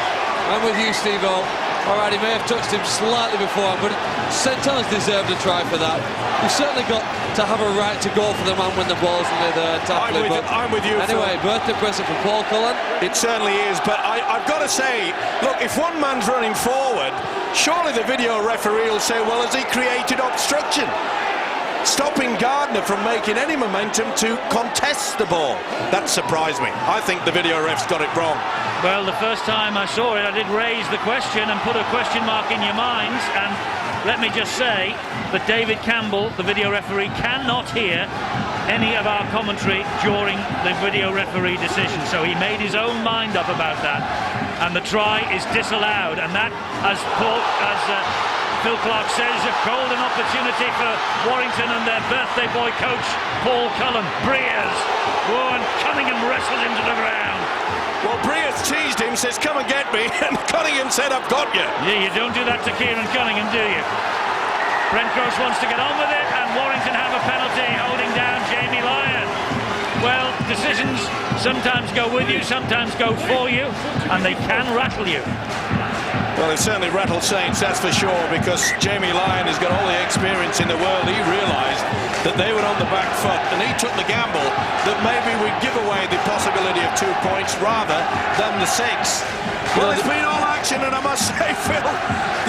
I'm with you, Steve-O. All right, he may have touched him slightly before, but St Helens deserved a try for that. You've certainly got to have a right to go for the man when the ball's in the tackling. I'm with you. Anyway, birthday present for Paul Cullen. It certainly is, but I've got to say, look, if one man's running forward, surely the video referee will say, well, has he created obstruction? Stopping Gardner from making any momentum to contest the ball. That surprised me. I think the video ref's got it wrong. Well, the first time I saw it, I did raise the question and put a question mark in your minds, and let me just say that David Campbell, the video referee, cannot hear any of our commentary during the video referee decision, so he made his own mind up about that, and the try is disallowed, and that, as Phil Clark says, a golden opportunity for Warrington and their birthday boy coach Paul Cullen. Breers, and Cunningham wrestled him to the ground. Well, Breers teased him, says, come and get me, and Cunningham said, I've got you. Yeah, you don't do that to Kieran Cunningham, do you? Brent Gross wants to get on with it, and Warrington have a penalty holding down Jamie Lyon. Well, decisions sometimes go with you, sometimes go for you, and they can rattle you. Well, it certainly rattled Saints, that's for sure, because Jamie Lyon has got all the experience in the world. He realised that they were on the back foot, and he took the gamble that maybe we'd give away the possibility of 2 points rather than the 6. Well, it's been all action, and I must say, Phil,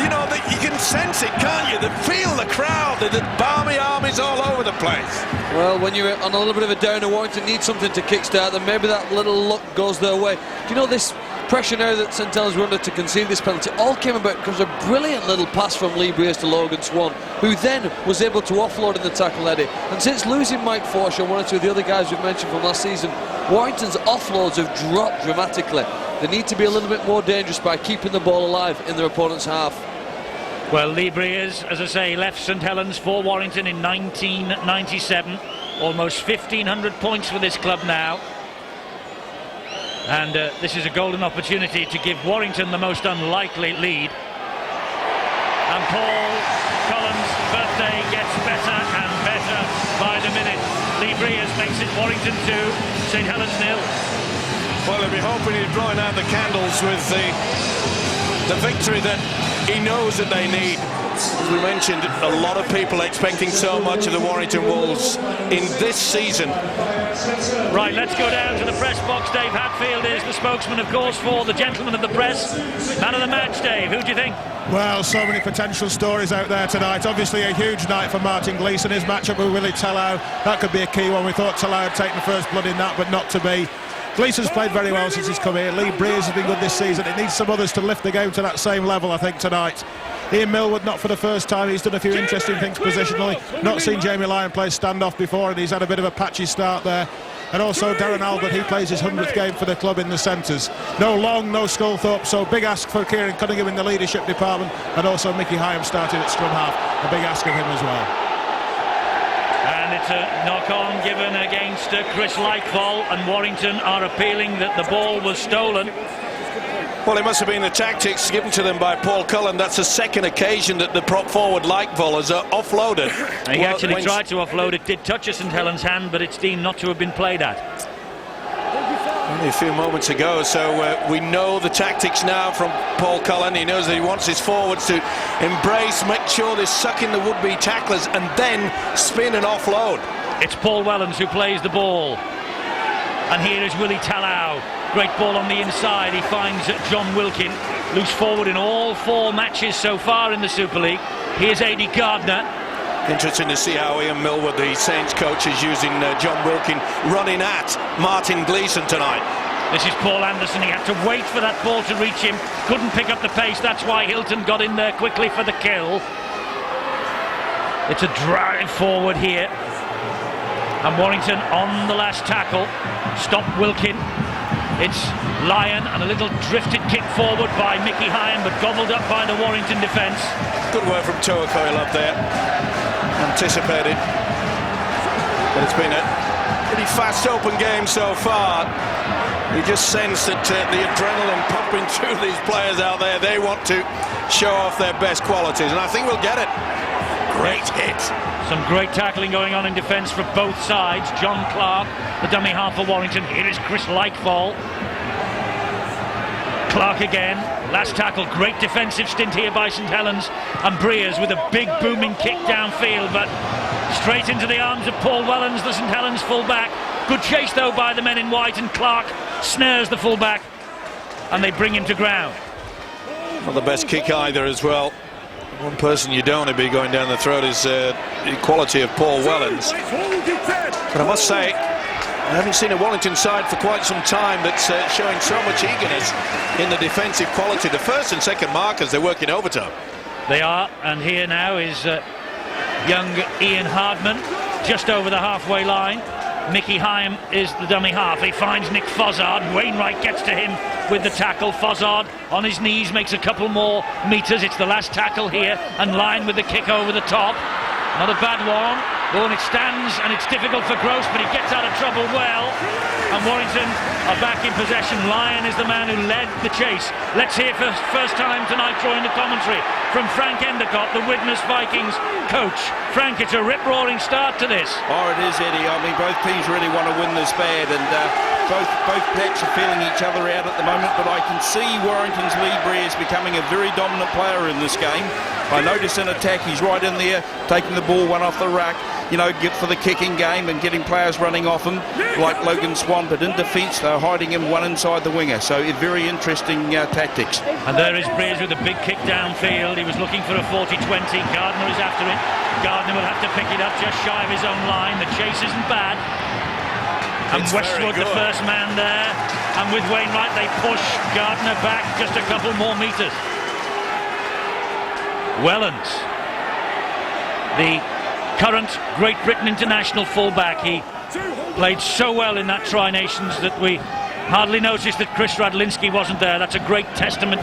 you know, that you can sense it, can't you? Feel the crowd, the Barmy armies all over the place. Well, when you're on a little bit of a downer, Warrington needs something to kickstart them. Maybe that little luck goes their way. Do you know this pressure now that St Helens were under to concede this penalty all came about because of a brilliant little pass from Lee Breers to Logan Swan, who then was able to offload in the tackle, Eddie. And since losing Mike Forshaw and one or two of the other guys we've mentioned from last season, Warrington's offloads have dropped dramatically. They need to be a little bit more dangerous by keeping the ball alive in their opponent's half. Well, Lee Breers, as I say, left St Helens for Warrington in 1997. Almost 1,500 points for this club now. And this is a golden opportunity to give Warrington the most unlikely lead. And Paul Cullen's birthday gets better and better by the minute. Lee Breers makes it Warrington 2, St Helens 0. Well, he'll be hoping he's blowing out the candles with the victory that he knows that they need. As we mentioned, a lot of people expecting so much of the Warrington Wolves in this season. Right, let's go down to the press box. Dave Hatfield is the spokesman, of course, for the gentlemen of the press. Man of the match, Dave, who do you think? Well, so many potential stories out there tonight. Obviously a huge night for Martin Gleeson. His matchup with Willie Talau, that could be a key one. We thought Talau had taken first blood in that, but not to be. Gleeson's played very well since he's come here. Lee Breers has been good this season. It needs some others to lift the game to that same level, I think, tonight. Ian Millwood, not for the first time. He's done a few interesting things positionally. Not seen Jamie Lyon play standoff before, and he's had a bit of a patchy start there. And also Darren Albert, he plays his 100th game for the club in the centres. No Long, no Sculthorpe, so big ask for Kieran Cunningham in the leadership department, and also Mickey Hyam starting at scrum half. A big ask of him as well. And it's a knock-on given against Chris Lightfall, and Warrington are appealing that the ball was stolen. Well, it must have been the tactics given to them by Paul Cullen. That's the second occasion that the prop forward Lightfall has offloaded. He actually tried to offload it, did touch a St Helens hand, but it's deemed not to have been played at. Only a few moments ago, so we know the tactics now from Paul Cullen. He knows that he wants his forwards to embrace, make sure they're sucking the would-be tacklers, and then spin and offload. It's Paul Wellens who plays the ball. And here is Willie Talau. Great ball on the inside. He finds John Wilkin, loose forward in all 4 matches so far in the Super League. Here's Aidy Gardner. Interesting to see how Ian Millward, the Saints coach, is using John Wilkin running at Martin Gleeson tonight. This is Paul Anderson. He had to wait for that ball to reach him. Couldn't pick up the pace. That's why Hilton got in there quickly for the kill. It's a drive forward here. And Warrington on the last tackle. Stopped Wilkin. It's Lyon and a little drifted kick forward by Mickey Hyam, but gobbled up by the Warrington defence. Good work from Toa Coelho there. Anticipated. But it's been a pretty fast open game so far. You just sense that the adrenaline pumping through these players out there. They want to show off their best qualities, and I think we'll get it. Great hit. Some great tackling going on in defence for both sides. John Clark, the dummy half for Warrington. Here is Chris Likefall. Clark again. Last tackle. Great defensive stint here by St Helens. And Breers with a big booming kick downfield, but straight into the arms of Paul Wellens, the St Helens fullback. Good chase though by the men in white, and Clark snares the fullback and they bring him to ground. Not the best kick either as well. One person you don't want to be going down the throat is the quality of Paul Wellens. But I must say, I haven't seen a Warrington side for quite some time that's showing so much eagerness in the defensive quality. The first and second markers, they're working overtime. They are, and here now is young Ian Hardman, just over the halfway line. Mickey Hyam is the dummy half. He finds Nick Fozzard. Wainwright gets to him with the tackle. Fozzard on his knees makes a couple more metres. It's the last tackle here, and Lyon with the kick over the top. Not a bad one. Oh, and it stands, and it's difficult for Gross, but he gets out of trouble well. And Warrington are back in possession. Lyon is the man who led the chase. Let's hear for the first time tonight, drawing the commentary, from Frank Endicott, the Widnes Vikings coach. Frank, it's a rip-roaring start to this. Oh, it is, Eddie. I mean, both teams really want to win this bad, and both packs are feeling each other out at the moment, but I can see Warrington's Lee Breers becoming a very dominant player in this game. I notice in attack he's right in there, taking the ball one off the rack, you know, get for the kicking game and getting players running off him, like Logan Swan, but in defence they're hiding him one inside the winger, so very interesting tactics. And there is Breers with a big kick downfield. He was looking for a 40-20. Gardner is after it. Gardner will have to pick it up just shy of his own line. The chase isn't bad. And It's Westwood, the first man there, and with Wainwright they push Gardner back just a couple more metres. Wellens, the current Great Britain international fullback. He played so well in that Tri-Nations that we hardly noticed that Chris Radlinski wasn't there. That's a great testament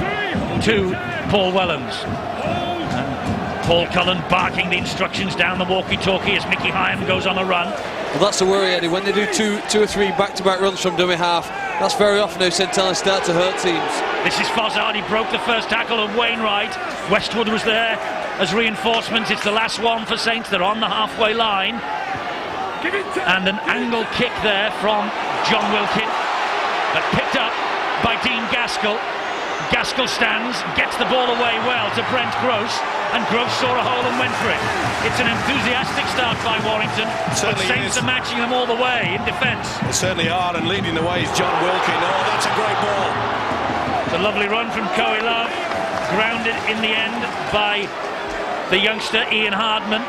to Paul Wellens. And Paul Cullen barking the instructions down the walkie-talkie as Mickey Hyam goes on a run. Well, that's a worry, Eddie. When they do two or three back-to-back runs from dummy half, that's very often how St Helens start to hurt teams. This is Fozzard. He broke the first tackle of Wainwright. Westwood was there as reinforcements. It's the last one for Saints. They're on the halfway line. And an angle kick there from John Wilkin, but picked up by Dean Gaskell. Gaskell stands, gets the ball away well to Brent Gross, and Gross saw a hole and went for it. It's an enthusiastic start by Warrington, but Saints are matching them all the way in defence. They certainly are, and leading the way is John Wilkin. Oh, that's a great ball. It's a lovely run from Coelho, grounded in the end by the youngster Ian Hardman.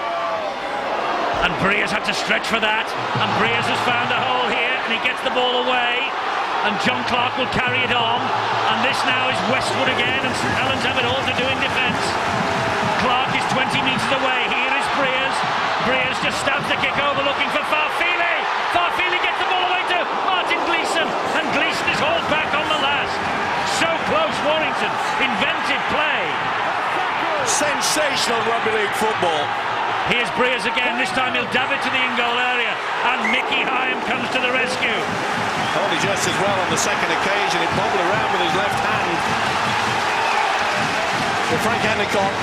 And Breers had to stretch for that, and Breers has found a hole here, and he gets the ball away, and John Clark will carry it on, and this now is Westwood again, and St Helens have it all to do in defence. Clark is 20 metres away. Here is Breers. Breers just stabs the kick over, looking for Farfili. Farfili gets the ball away to Martin Gleeson, and Gleeson is hauled back on the last. So close, Warrington. Inventive play. Sensational rugby league football. Here's Breers again. This time he'll dab it to the in-goal area, and Mickey Hyam comes to the rescue. Only just as well on the second occasion. It bobbled around with his left hand. Well, Frank Endicott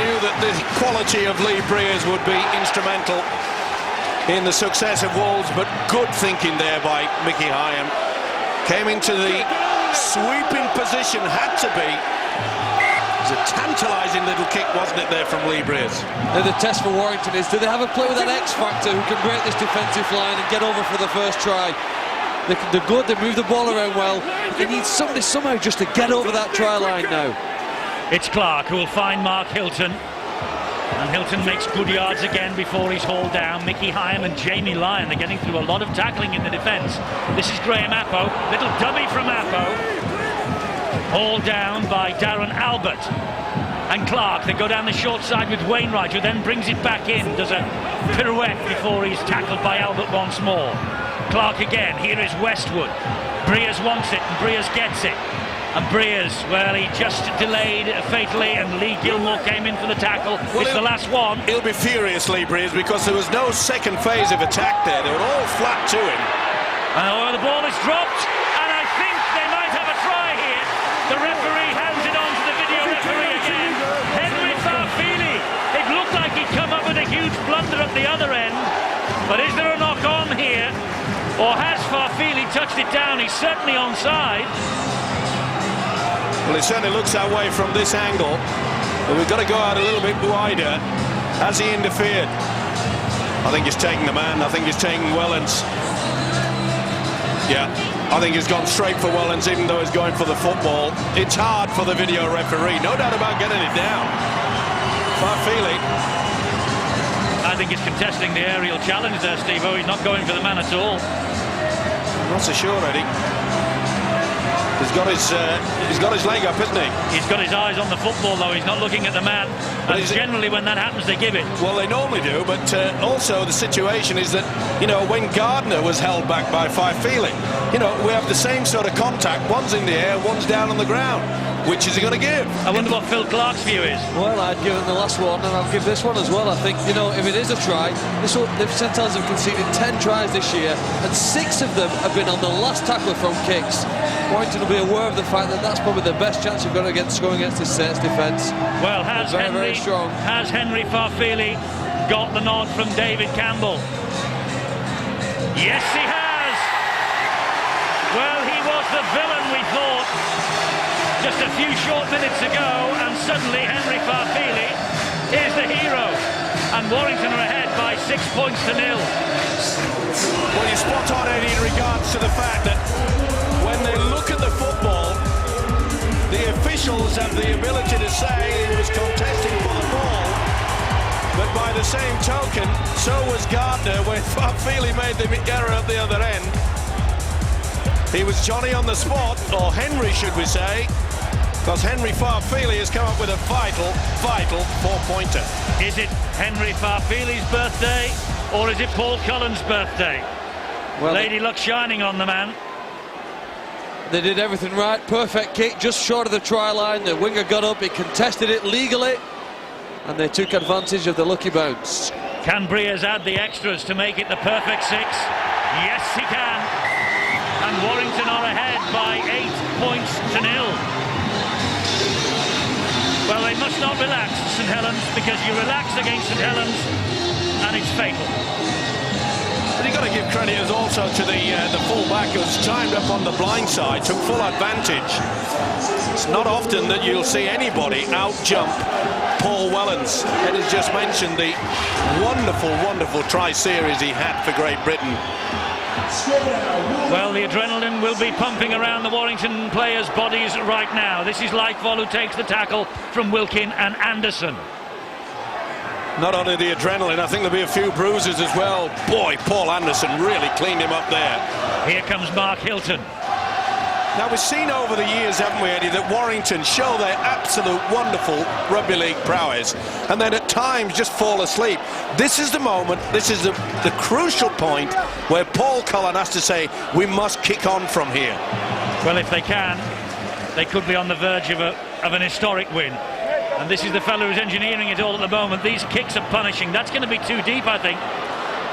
knew that the quality of Lee Breers would be instrumental in the success of Wolves, but good thinking there by Mickey Hyam. Came into the sweeping position, had to be. It was a tantalising little kick, wasn't it, there from Lee Breers? Now the test for Warrington is, do they have a player with that X-factor who can break this defensive line and get over for the first try? They're good, they move the ball around well, but they need somebody somehow just to get over that try line now. It's Clark who will find Mark Hilton. And Hilton makes good yards again before he's hauled down. Mickey Hyam and Jamie Lyon are getting through a lot of tackling in the defence. This is Graham Appo. Little dummy from Appo. Hauled down by Darren Albert. And Clark, they go down the short side with Wainwright, who then brings it back in. Does a pirouette before he's tackled by Albert once more. Clark again. Here is Westwood. Breers wants it, and Breers gets it. And Breers, well, he just delayed fatally, and Lee Gilmore came in for the tackle. Well, it's the last one. He'll be furious, Lee Breers, because there was no second phase of attack there. They were all flat to him. Oh, the ball is dropped, and I think they might have a try here. The referee hands it on to the video referee again. Henry Farfili. It looked like he'd come up with a huge blunder at the other end. But is there a knock on here? Or has Farfili touched it down? He's certainly onside. Well, it certainly looks that way from this angle. But we've got to go out a little bit wider. Has he interfered? I think he's taking the man. I think he's taking Wellens. Yeah, I think he's gone straight for Wellens, even though he's going for the football. It's hard for the video referee. No doubt about getting it down. Farfili. I think he's contesting the aerial challenge there, Steve-O. He's not going for the man at all. I'm not so sure, Eddie. He's got his leg up, isn't he? He's got his eyes on the football, though. He's not looking at the man. And generally, when that happens, they give it. Well, they normally do, but also the situation is that, you know, when Gardner was held back by Farfili, you know, we have the same sort of contact. One's in the air, one's down on the ground. Which is he going to give? I wonder what Phil Clark's view is. Well, I'd give him the last one, and I'll give this one as well. I think, you know, if it is a try, the St Helens have conceded 10 tries this year, and 6 of them have been on the last tackle from kicks. Warrington will be aware of the fact that that's probably the best chance you've got against scoring against this Saints defence. Well, has very strong. Has Henry Farfili got the nod from David Campbell? Yes, he has. Well, he was the villain, we thought, just a few short minutes ago, and suddenly Henry Farfili is the hero, and Warrington are ahead by 6 points to 0. Well, you're spot on, Eddie, in regards to the fact that when they look at the football, the officials have the ability to say he was contesting for the ball, but by the same token, so was Gardner when Farfili made the error at the other end. He was Johnny on the spot, or Henry, should we say, because Henry Farfili has come up with a vital 4-pointer. Is it Henry Farfili's birthday, or is it Paul Cullen's birthday? Well, Lady Luck shining on the man. They did everything right. Perfect kick, just short of the try line. The winger got up, he contested it legally, and they took advantage of the lucky bounce. Can Breers add the extras to make it the perfect 6? Yes, he can. And Warrington are ahead by 8 points to 0. Well, they must not relax, St Helens, because you relax against St Helens and it's fatal. But you've got to give credit as also to the full-back who's timed up on the blind side, took full advantage. It's not often that you'll see anybody out-jump Paul Wellens. Ed has just mentioned the wonderful tri-series he had for Great Britain. Well, the adrenaline will be pumping around the Warrington players' bodies right now. This is Lightfall, who takes the tackle from Wilkin and Anderson. Not only the adrenaline, I think there'll be a few bruises as well. Boy, Paul Anderson really cleaned him up there. Here comes Mark Hilton. Now, we've seen over the years, haven't we, Eddie, that Warrington show their absolute wonderful rugby league prowess and then at times just fall asleep. This is the moment, this is the crucial point where Paul Cullen has to say, we must kick on from here. Well, if they can, they could be on the verge of an historic win. And this is the fellow who's engineering it all at the moment. These kicks are punishing. That's going to be too deep, I think.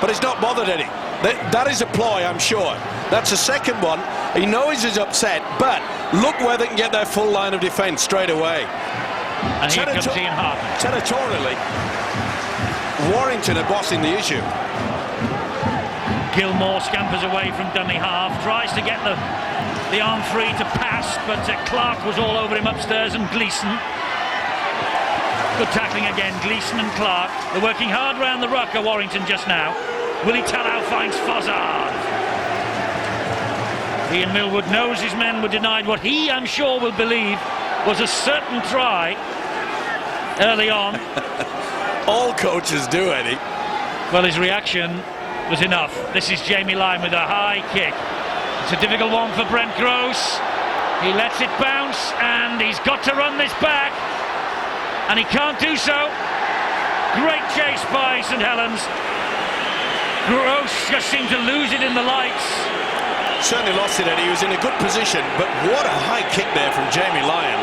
But he's not bothered, Eddie. That is a ploy, I'm sure. That's the second one. He knows he's upset, but look where they can get their full line of defence straight away. And here comes Ian Hartman. Territorially, Warrington are bossing the issue. Gilmore scampers away from dummy half, tries to get the arm free to pass, but Clark was all over him upstairs, and Gleeson. Good tackling again, Gleeson and Clark. They're working hard round the ruck at Warrington just now. Willie Tallow finds Fozzard. Ian Millwood knows his men were denied what he, I'm sure, will believe was a certain try early on. all coaches do, Eddie. Well, his reaction was enough. This is Jamie Lyon with a high kick. It's a difficult one for Brent Gross. He lets it bounce, and he's got to run this back, and he can't do so. Great chase by St Helens. Gross just seemed to lose it in the lights. Certainly lost it, Eddie. He was in a good position, but what a high kick there from Jamie Lyon.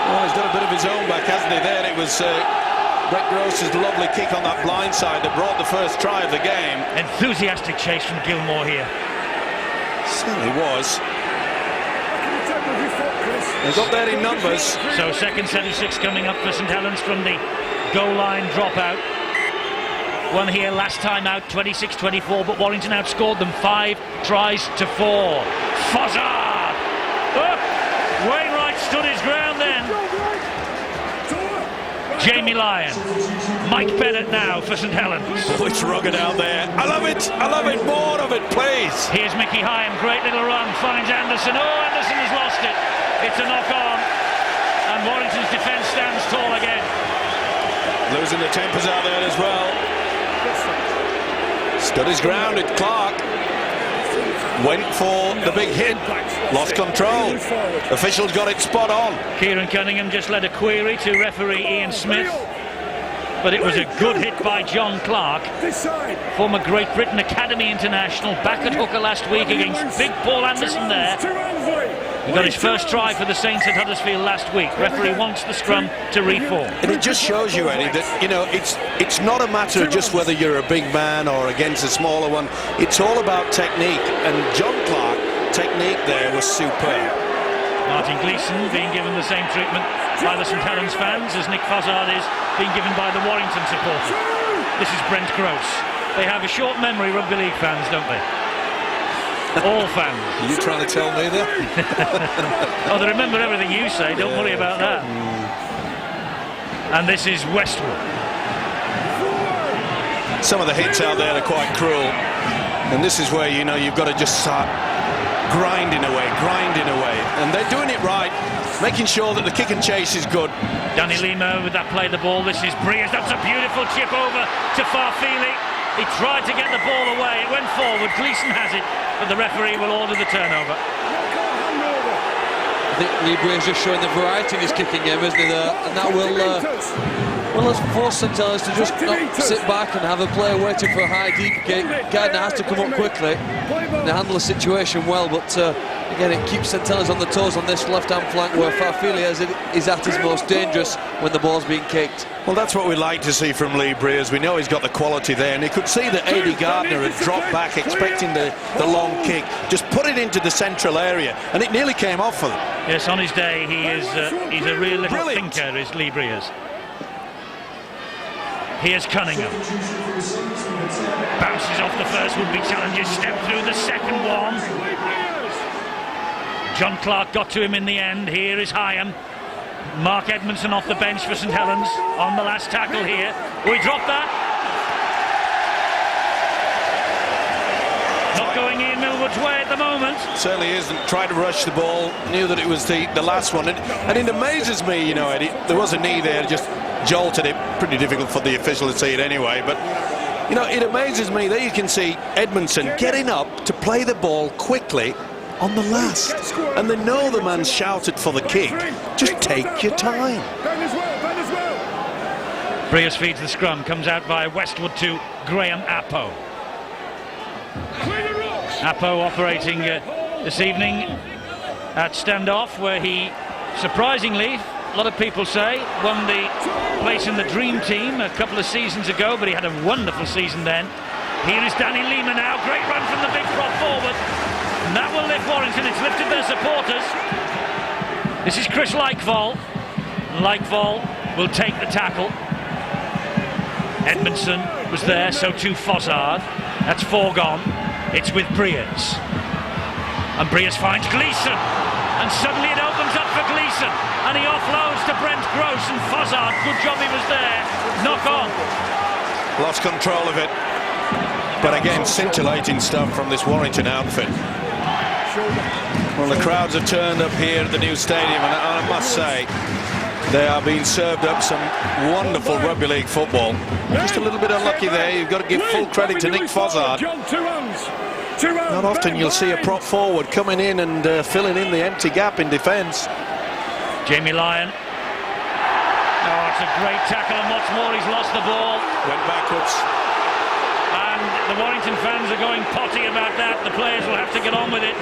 Oh, he's got a bit of his own back, hasn't he? There it was Brett Gross's lovely kick on that blind side that brought the first try of the game. Enthusiastic chase from Gilmore here. Certainly was. They got there in numbers. So second set of 6 coming up for St Helens from the goal line dropout. One here last time out, 26-24, but Warrington outscored them 5 tries to 4. Fozzard! Oh, Wainwright stood his ground then. Jamie Lyon. Mike Bennett now for St Helens. Oh, it's rugged out there. I love it. I love it. More of it, please. Here's Mickey Hyam. Great little run. Finds Anderson. Oh, Anderson has lost it. It's a knock on. And Warrington's defence stands tall again. Losing the tempers out there as well. Stood his ground at Clark. Went for the big hit. Lost control. Officials got it spot on. Kieran Cunningham just led a query to referee Ian Smith. But it was a good hit by John Clark, former Great Britain Academy international, back at hooker last week against big Paul Anderson there. He got his first try for the Saints at Huddersfield last week. Referee wants the scrum to reform. And it just shows you, Eddie, that, you know, it's not a matter of just whether you're a big man or against a smaller one. It's all about technique, and John Clark, technique there was superb. Martin Gleeson being given the same treatment by the St Helens fans as Nick Fozzard is being given by the Warrington supporters. This is Brent Gross. They have a short memory, rugby league fans, don't they? All fans. Are you trying to tell me that? Oh, they remember everything you say, don't worry about that. And this is Westwood. Some of the hits out there are quite cruel, and this is where, you know, you've got to just start grinding away, and they're doing it right, making sure that the kick and chase is good. Danny Lima with that play the ball. This is Breers. That's a beautiful chip over to Farfili. He tried to get the ball away. It went forward. Gleeson has it, but the referee will order the turnover. I think Lee Breers just showing the variety in his kicking game, isn't he? And that will force St Helens to just not sit back and have a player waiting for a high deep kick. Gardner has to come up quickly and handle the situation well, but again, it keeps St Helens on the toes on this left-hand flank where Farfili is at his most dangerous when the ball's being kicked. Well, that's what we like to see from Lee Breers. We know he's got the quality there, and he could see that Eddie Gardner had dropped back expecting the long kick, just put it into the central area, and it nearly came off for them. Yes, on his day he's a real little thinker, is Lee Breers. Here's Cunningham. Bounces off the first would-be challenger, step through the second one. John Clark got to him in the end. Here is Hyam. Mark Edmondson off the bench for St Helens on the last tackle here. Will he drop that? Not going Ian Millwood's way at the moment. Certainly isn't. Tried to rush the ball, knew that it was the last one, and it amazes me, you know, Eddie, there was a knee there, just jolted it. Pretty difficult for the official to see it anyway, but you know, it amazes me. There you can see Edmondson getting up to play the ball quickly on the last, and they know the man shouted for the kick. Just take your time. Breers feeds the scrum, comes out by Westwood to Graham Appo. Appo operating this evening at standoff, where he surprisingly, a lot of people say, won the place in the dream team a couple of seasons ago, but he had a wonderful season then. Here is Danny Lima now. Great run from the big prop forward. And that will lift Warrington. It's lifted their supporters. This is Chris Likevall. Likevall will take the tackle. Edmondson was there, so too Fozzard. That's 4 gone. It's with Breers. And Breers finds Gleeson. And suddenly it opens up for Gleeson. And he offloads to Brent Gross, and Fozzard, good job he was there. Knock on. Lost control of it. But again, scintillating stuff from this Warrington outfit. Well, the crowds have turned up here at the new stadium, and I must say, They are being served up some wonderful rugby league football. Just a little bit unlucky there. You've got to give full credit to Nick Fozzard. Not often you'll see a prop forward coming in and filling in the empty gap in defence. Jamie Lyon. Oh, it's a great tackle, and what's more, he's lost the ball. Went backwards. And the Warrington fans are going potty about that. The players will have to get on with it.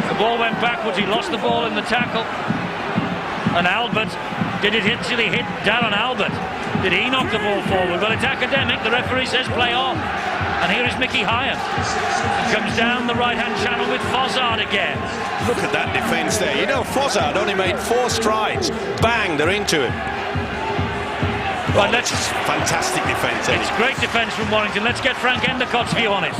The ball went backwards, he lost the ball in the tackle. And Albert, did it actually hit Darren Albert? Did he knock the ball forward? Well, it's academic. The referee says play on. And here is Mickey Hyatt. He comes down the right-hand channel with Fozzard again. Look at that defence there. You know, Fozzard only made 4 strides. Bang, they're into him. Well, that's fantastic defence, Eddie. It's great defence from Warrington. Let's get Frank Endicott's view on it.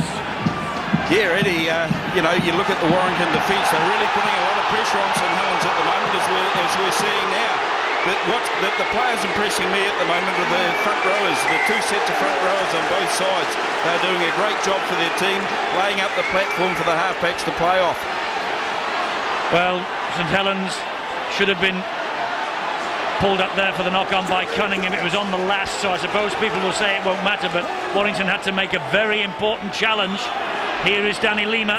Yeah, Eddie, you know, you look at the Warrington defence, they're really putting a lot of pressure on St Helens at the moment, as we're seeing now. But the players impressing me at the moment are the front rowers, the 2 sets of front rowers on both sides. They're doing a great job for their team, laying up the platform for the halfbacks to play off. Well, St Helens should have been pulled up there for the knock-on by Cunningham. It was on the last, so I suppose people will say it won't matter, but Warrington had to make a very important challenge. Here is Danny Lima.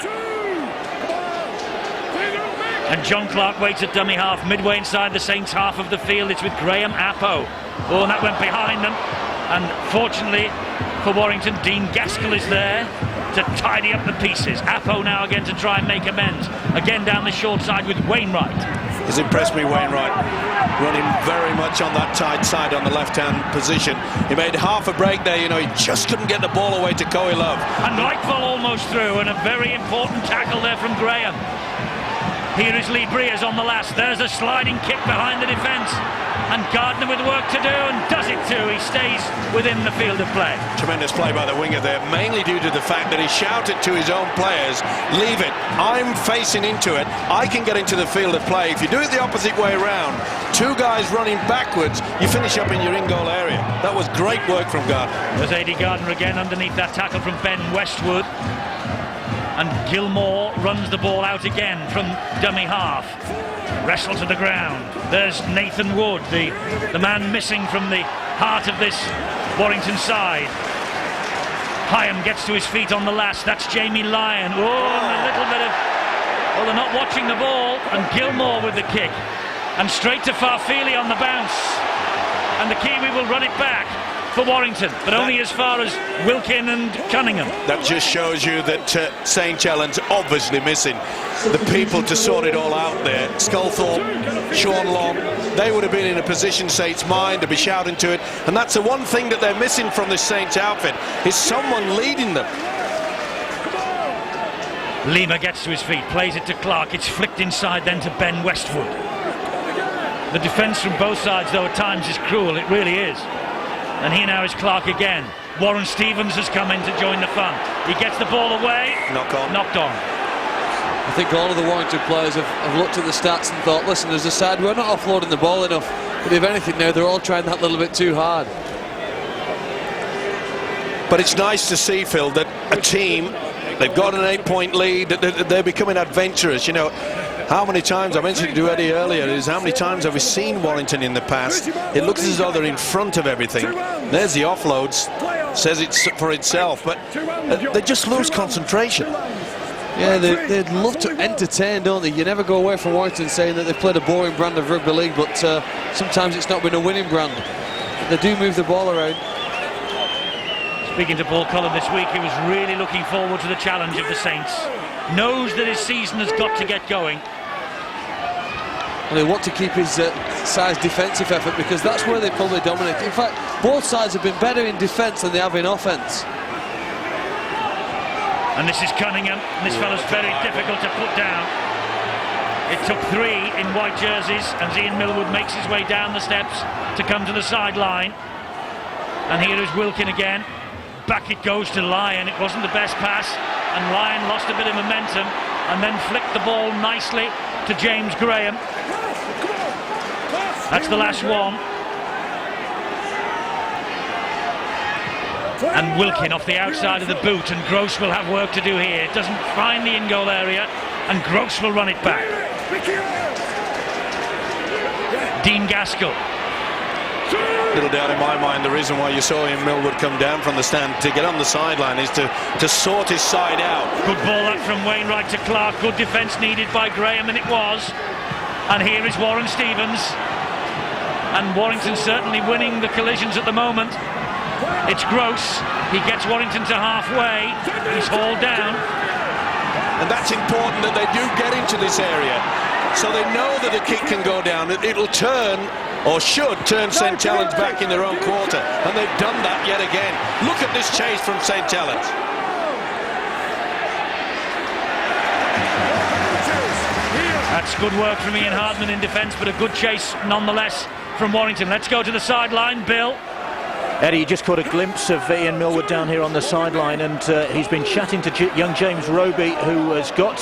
And John Clark waits at dummy half, midway inside the Saints' half of the field. It's with Graham Appo. Oh, and that went behind them. And fortunately for Warrington, Dean Gaskell is there to tidy up the pieces. Appo now again to try and make amends. Again down the short side with Wainwright. Has impressed me, Wainwright. Running very much on that tight side on the left-hand position. He made half a break there, you know, he just couldn't get the ball away to Coe Love. And Lightfall almost through, and a very important tackle there from Graham. Here is Lee Breers on the last. There's a sliding kick behind the defence. And Gardner with work to do, and does it too. He stays within the field of play. Tremendous play by the winger there, mainly due to the fact that he shouted to his own players, leave it, I'm facing into it, I can get into the field of play. If you do it the opposite way around, 2 guys running backwards, you finish up in your in-goal area. That was great work from Gardner. There's A.D. Gardner again underneath that tackle from Ben Westwood. And Gilmore runs the ball out again from dummy half. Wrestle to the ground. There's Nathan Wood, the man missing from the heart of this Warrington side. Hyam gets to his feet on the last. That's Jamie Lyon. Oh, and a little bit of... Well, they're not watching the ball. And Gilmore with the kick. And straight to Farfili on the bounce. And the Kiwi will run it back for Warrington, but only as far as Wilkin and Cunningham. That just shows you that St Helens obviously missing the people to sort it all out there. Sculthorpe, Sean Long, they would have been in a position, Saints' mind, to be shouting to it, and that's the one thing that they're missing from this Saints outfit, is someone leading them. Lima gets to his feet, plays it to Clark, it's flicked inside then to Ben Westwood. The defence from both sides, though, at times is cruel, it really is. And here now is Clark again. Warren Stevens has come in to join the fun. He gets the ball away. Knocked on. I think all of the Warrington players have looked at the stats and thought, listen, as a side, we're not offloading the ball enough. But if anything now, they're all trying that little bit too hard. But it's nice to see, Phil, that a team, they've got an 8-point lead, they're becoming adventurous. You know, how many times, I mentioned to Eddie earlier, is how many times have we seen Warrington in the past? It looks as though they're in front of everything. There's the offloads, says it's for itself, but they just lose concentration. Yeah, they'd love to entertain, don't they? You never go away from Warrington saying that they've played a boring brand of rugby league, but sometimes it's not been a winning brand. But they do move the ball around. Speaking to Paul Cullen this week, he was really looking forward to the challenge of the Saints. Knows that his season has got to get going. And they want to keep his side's defensive effort, because that's where they probably dominate. In fact, both sides have been better in defence than they have in offence. And this is Cunningham. This fellow's very difficult to put down. It took 3 in white jerseys, and Ian Millwood makes his way down the steps to come to the sideline. And here is Wilkin again. Back it goes to Lyon. It wasn't the best pass, and Lyon lost a bit of momentum and then flicked the ball nicely to James Graham. That's the last one. And Wilkin off the outside of the boot, and Gross will have work to do here. It doesn't find the in-goal area, and Gross will run it back. Dean Gaskell little doubt in my mind the reason why you saw him, Millwood, come down from the stand to get on the sideline is to sort his side out. Good ball that from Wainwright to Clark. Good defence needed by Graham, and it was. And here is Warren Stevens. And Warrington certainly winning the collisions at the moment. It's Gross. He gets Warrington to halfway. He's hauled down. And that's important that they do get into this area, so they know that a kick can go down. It'll turn, or should turn, St Helens back in their own quarter, and they've done that yet again. Look at this chase from St Helens. That's good work from Ian Hardman in defence, but a good chase nonetheless from Warrington. Let's go to the sideline, Bill. Eddie, just caught a glimpse of Ian Millwood down here on the sideline, and he's been chatting to young James Roby, who has got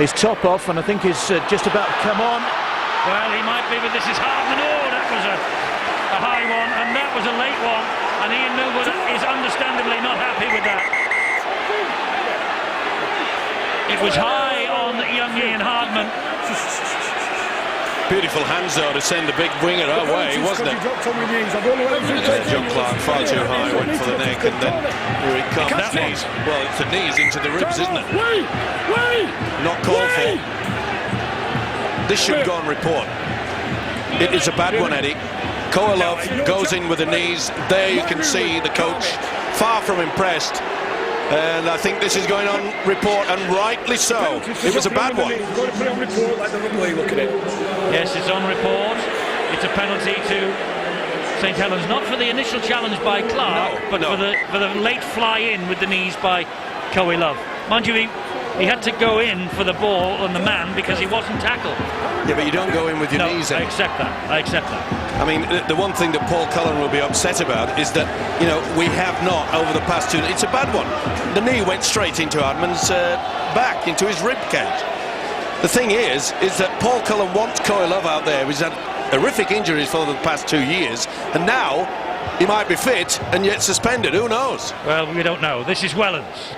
his top off and I think is just about to come on. Well, he might be, but this is Hardman. Oh, that was a high one, and that was a late one, and Ian Millwood is understandably not happy with that. It was high on young Ian Hardman. Beautiful hands though to send the big winger away, wasn't it? John Clark far too high, went for the neck, and then here it comes. Knees. Well, it's the knees into the ribs, isn't it? Not called for. This should go on report. It is a bad one, Eddie. Koilov goes in with the knees. There you can see the coach far from impressed. And I think this is going on report, and rightly so. It was a bad one. Yes, it's on report. It's a penalty to St Helens, not for the initial challenge by Clark, but for the late fly in with the knees by Koilov. Mind you, he had to go in for the ball and the man because he wasn't tackled. Yeah, but you don't go in with your knees in. I accept that. I accept that. I mean, the one thing that Paul Cullen will be upset about is that, you know, we have not over the past two. It's a bad one. The knee went straight into Hardman's back, into his rib cage. The thing is that Paul Cullen wants Koilov out there. He's had horrific injuries for the past 2 years, and now he might be fit and yet suspended. Who knows? Well, we don't know. This is Wellens.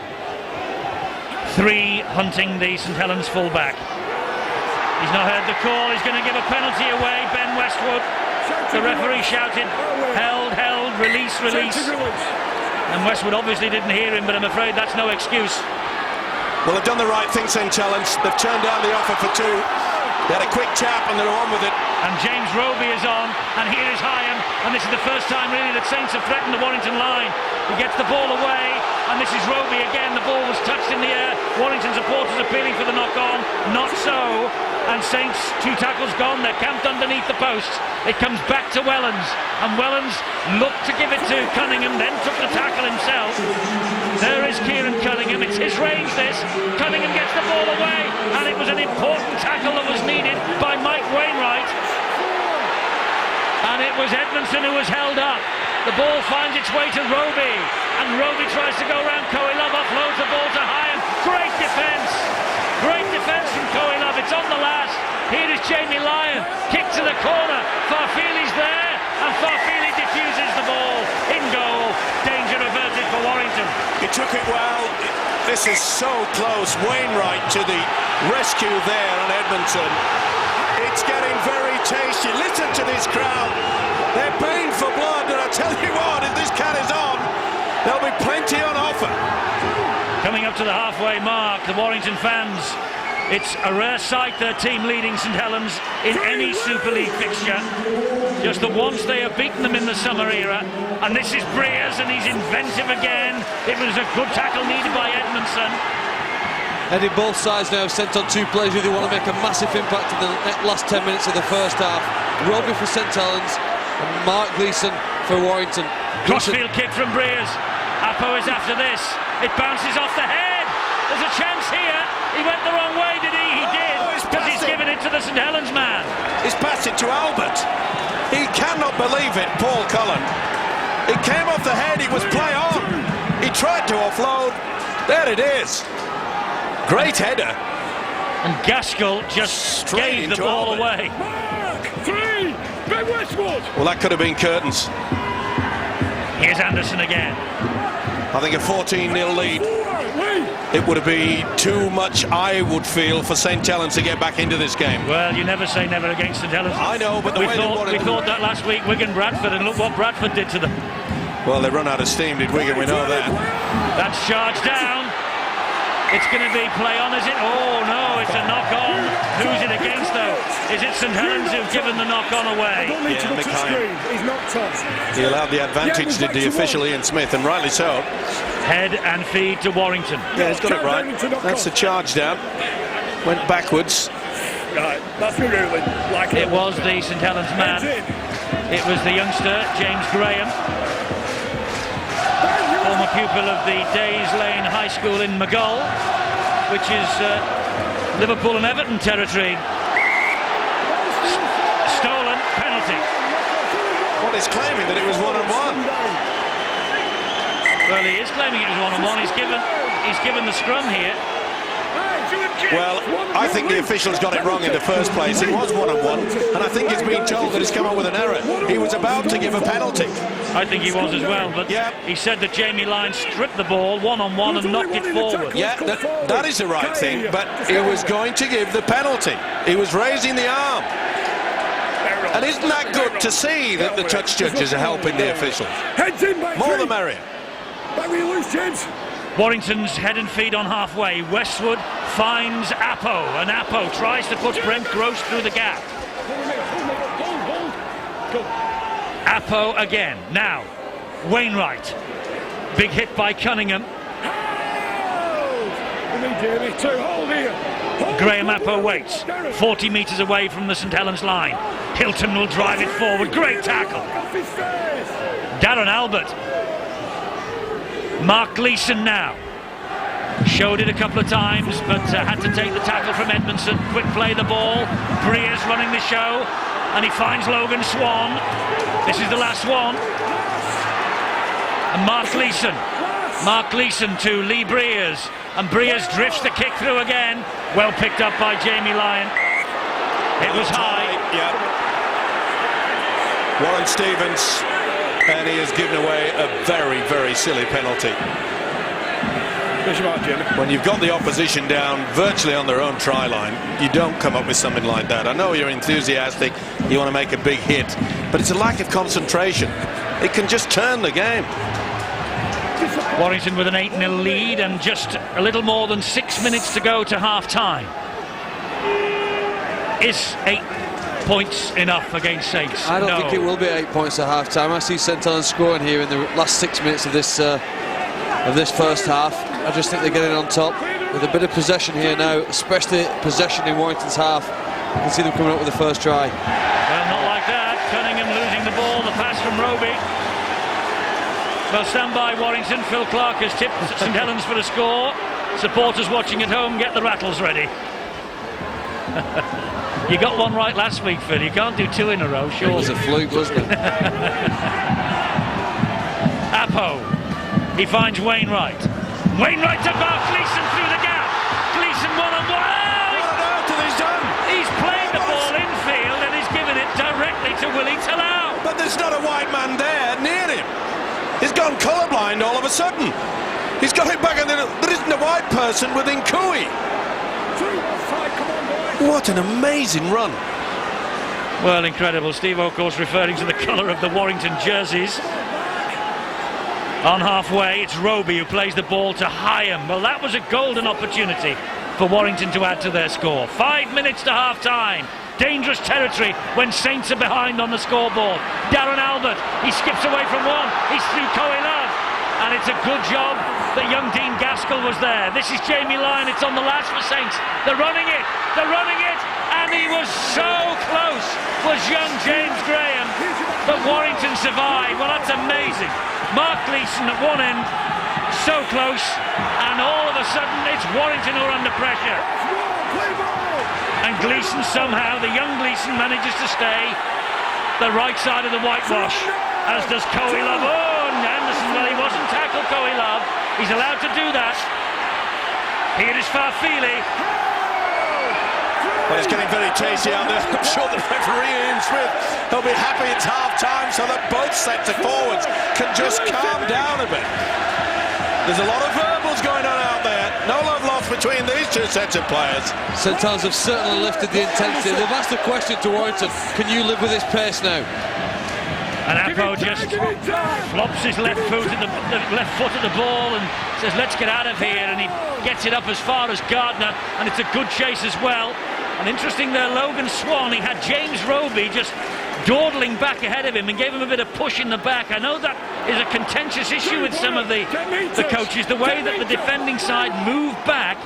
3 hunting the St Helens full-back. He's not heard the call. He's going to give a penalty away. Ben Westwood. The referee shouted, held, release. And Westwood obviously didn't hear him, but I'm afraid that's no excuse. Well, they've done the right thing, St Helens. They've turned down the offer for 2. They had a quick tap and they're on with it. And James Roby is on, and here is Hyam, and this is the first time really that Saints have threatened the Warrington line. He gets the ball away, and this is Roby again. The ball was touched in the air. Warrington supporters appealing for the knock-on. Not so. And Saints, 2 tackles gone. They're camped underneath the posts. It comes back to Wellens, and Wellens looked to give it to Cunningham, then took the tackle himself. There is Kieran Cunningham. It's his range, this. Cunningham gets the ball away, and it was an important tackle that was needed by Mike Wainwright. And it was Edmondson who was held up. The ball finds its way to Roby, and Roby tries to go around Koilov, offloads the ball to Hyam. Great defence. Great defence from Koilov. It's on the last. Here is Jamie Lyon. Kick to the corner. Farfili's there, and Farfili diffuses the ball. In goal. Danger averted for Warrington. He took it well. This is so close. Wainwright to the rescue there on Edmondson. It's getting very tasty. Listen to this crowd. They're paying for blood, and I tell you what, if this cat is on, there'll be plenty on offer. Coming up to the halfway mark, the Warrington fans. It's a rare sight, their team leading St Helens in any Super League fixture. Just that once they have beaten them in the summer era. And this is Breers, and he's inventive again. It was a good tackle needed by Edmondson. Heading both sides now, sent on 2 players who they want to make a massive impact in the last 10 minutes of the first half. Roby for St Helens and Mark Gleeson for Warrington. Crossfield kick from Breers. Apo is after this. It bounces off the head. There's a chance here. He went the wrong way, did he? He did. Because he's given it to the St Helens man. He's passed it to Albert. He cannot believe it, Paul Cullen. It came off the head. It was play on. He tried to offload. There it is. Great header. And Gaskell just gave the ball away. Mark 3, Ben Westwood. Well, that could have been curtains. Here's Anderson again. I think a 14-0 lead. it would be too much, I would feel, for St Helens to get back into this game. Well, you never say never against St Helens. I know, but we thought that last week, Wigan-Bradford, and look what Bradford did to them. Well, they run out of steam, did Wigan, we know that. That's charged down. It's going to be play on, is it? Oh, no, it's a knock-on. Who's it against, though? Is it St Helens who've given the knock-on away? Yeah, he allowed the advantage, did the official Ian Smith, and rightly so. Head and feed to Warrington. Yeah, he's got it right. That's the charge down. Went backwards. Right, that's your ruling. It was the St Helens man. It was the youngster, James Graham. Former pupil of the Days Lane High School in Maghull, which is Liverpool and Everton territory. Stolen penalty. Well, he's claiming that it was 1-on-1. Well, he is claiming it was 1-on-1. He's given the scrum here. Well, I think the officials got it wrong in the first place. It was 1-on-1, and I think he's been told that he's come up with an error. He was about to give a penalty. I think he was as well, but he said that Jamie Lyne stripped the ball 1-on-1 and knocked it forward. Yeah, that is the right thing, but he was going to give the penalty. He was raising the arm. And isn't that good to see that the touch judges are helping the officials? More the merrier. Warrington's head and feet on halfway. Westwood finds Appo, and Appo tries to put Brent Gross through the gap. Appo again. Now, Wainwright. Big hit by Cunningham. Graham Appo waits. 40 metres away from the St Helens line. Hilton will drive it forward. Great tackle. Darren Albert. Mark Gleeson now. Showed it a couple of times, but had to take the tackle from Edmondson. Quick play the ball. Breers running the show, and he finds Logan Swan. This is the last one. And Mark Gleeson. Mark Gleeson to Lee Breers, and Breers drifts the kick through again. Well picked up by Jamie Lyon. It was high. Yeah. Warren Stevens, and he has given away a very, very silly penalty. When you've got the opposition down virtually on their own try line, you don't come up with something like that. I know you're enthusiastic, you want to make a big hit, but it's a lack of concentration. It can just turn the game. Warrington with an 8-0 lead and just a little more than 6 minutes to go to half-time. Is 8 points enough against Saints? I don't think it will be 8 points at half-time. I see St Helens scoring here in the last 6 minutes of this first half. I just think they're getting on top with a bit of possession here now, especially possession in Warrington's half. You can see them coming up with the first try. Well, not like that. Cunningham losing the ball, the pass from Roby. Well, stand by, Warrington. Phil Clark has tipped St Helens for a score. Supporters watching at home, get the rattles ready. You got one right last week, Phil. You can't do two in a row, sure. It was a fluke, wasn't it? Appo. He finds Wainwright. Wainwright to Mark Gleeson through the gap. Gleeson one-on-one. What on earth have he done? He's played the ball infield and he's given it directly to Willie Tallau. But there's not a white man there near him. He's gone colourblind all of a sudden. He's got it back, and there isn't a white person within Cooey. What an amazing run. Well, incredible. Steve, of course, referring to the colour of the Warrington jerseys. On halfway, it's Roby who plays the ball to Hyam. Well, that was a golden opportunity for Warrington to add to their score. 5 minutes to half-time. Dangerous territory when Saints are behind on the scoreboard. Darren Albert, he skips away from one. He's through Coe Love. And it's a good job that young Dean Gaskell was there. This is Jamie Lyon. It's on the last for Saints. They're running it. They're running it. And he was so close, was young James Graham. But Warrington survived. Well, that's amazing. Mark Gleeson at one end, so close. And all of a sudden, it's Warrington who are under pressure. And Gleeson somehow, the young Gleeson, manages to stay the right side of the whitewash, as does Coe Love. Oh, and Anderson, well, he wasn't tackled, Coe Love. He's allowed to do that. Here is Farfili. Well, it's getting very tasty out there. I'm sure the referee, Ian Smith, will be happy it's half-time so that both sets of forwards can just calm down a bit. There's a lot of verbals going on out there. No between these two sets of players. St Helens have certainly lifted the intensity. They've asked the question to Warrington, can you live with this pace now? And Apo just flops his left foot at the ball and says, let's get out of here, and he gets it up as far as Gardner, and it's a good chase as well. And interesting there, Logan Swan, he had James Roby just dawdling back ahead of him and gave him a bit of push in the back. I know that is a contentious issue with some of the coaches, the way that the defending side move back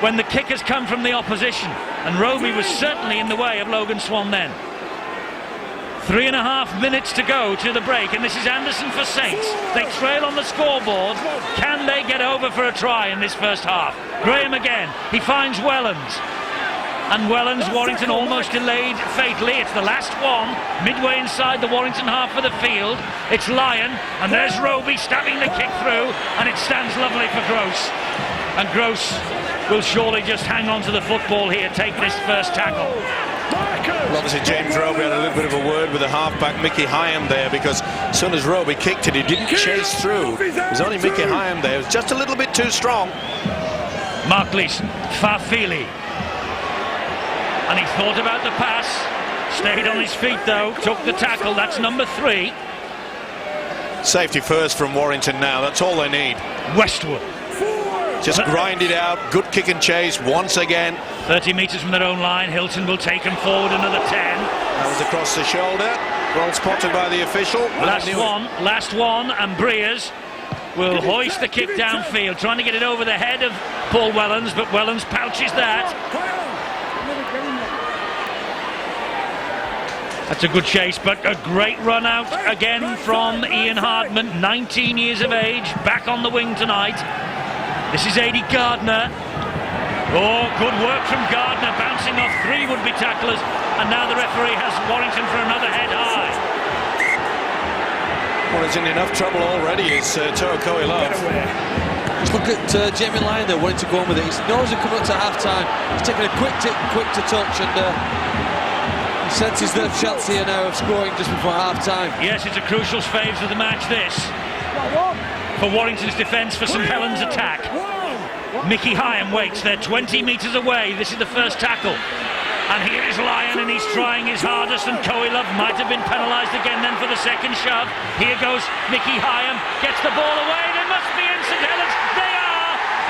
when the kickers come from the opposition, and Roby was certainly in the way of Logan Swan then. 3.5 minutes to go to the break, and this is Anderson for Saints. They trail on the scoreboard. Can they get over for a try in this first half? Graham again, he finds Wellens. And Wellens, Warrington almost delayed fatally. It's the last one, midway inside the Warrington half of the field. It's Lyon, and there's Roby stabbing the kick through, and it stands lovely for Gross. And Gross will surely just hang on to the football here, take this first tackle. Well, obviously James Roby had a little bit of a word with the halfback Mickey Hyam there, because as soon as Roby kicked it, he didn't chase through. It was only Mickey Hyam there. It was just a little bit too strong. Mark Gleeson, Farfili. And he thought about the pass, stayed on his feet though, took the tackle. That's number 3. Safety first from Warrington now, that's all they need. Westwood. Just grind it out, good kick and chase once again. 30 metres from their own line, Hilton will take him forward another 10. That was across the shoulder, well spotted by the official. Last one, and Breers will hoist the kick downfield, trying to get it over the head of Paul Wellens, but Wellens pouches that. That's a good chase, but a great run out again from Ian Hardman, 19 years of age, back on the wing tonight. This is Adi Gardner. Oh, good work from Gardner, bouncing off 3 would-be tacklers, and now the referee has Warrington for another head high. Well, he's in enough trouble already, is Toa Koilov. Just look at Jamie Lyon there, wanting to go on with it. He knows he's coming up to half-time. He's taking a quick to touch, and he senses the chance here now of scoring just before half-time. Yes, it's a crucial phase of the match, this. For Warrington's defence, for St Helens' attack. Mickey Hyam waits, they're 20 metres away. This is the first tackle. And here is Lyon, and he's trying his hardest, and Koilov might have been penalised again then for the second shove. Here goes Mickey Hyam, gets the ball away. They must be in St Helens.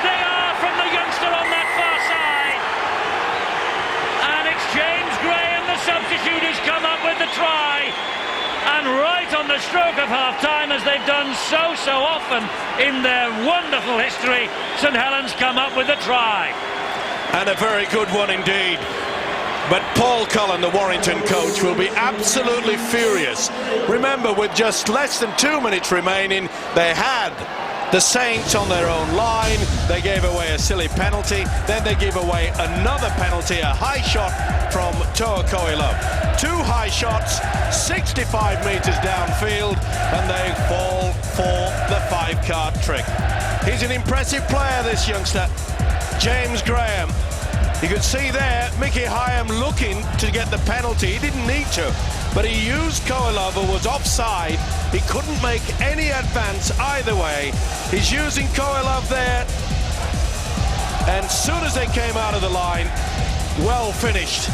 They are from the youngster on that far side. And it's James Graham, the substitute, who's come up with the try. And right on the stroke of half-time, as they've done so often in their wonderful history, St Helens come up with a try. And a very good one indeed. But Paul Cullen, the Warrington coach, will be absolutely furious. Remember, with just less than 2 minutes remaining, they had the Saints on their own line. They gave away a silly penalty. Then they give away another penalty, a high shot from Toa Koilov. 2 high shots, 65 metres downfield, and they fall for the 5-card trick. He's an impressive player, this youngster, James Graham. You could see there, Mickey Hyam looking to get the penalty. He didn't need to, but he used Koilov, who was offside. He couldn't make any advance either way. He's using Koilov there, and as soon as they came out of the line, well finished.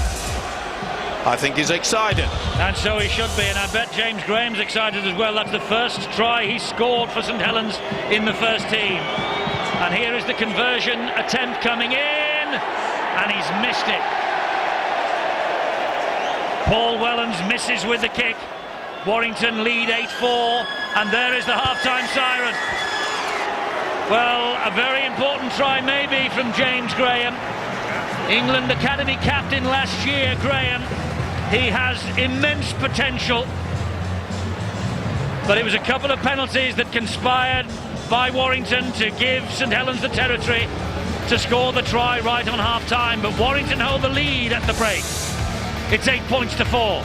I think he's excited. And so he should be, and I bet James Graham's excited as well. That's the first try he scored for St Helens in the first team. And here is the conversion attempt coming in, and he's missed it. Paul Wellens misses with the kick. Warrington lead 8-4, and there is the half-time siren. Well, a very important try maybe from James Graham. England Academy captain last year, Graham. He has immense potential. But it was a couple of penalties that conspired by Warrington to give St Helens the territory to score the try right on half-time. But Warrington hold the lead at the break. It's 8 points to 4.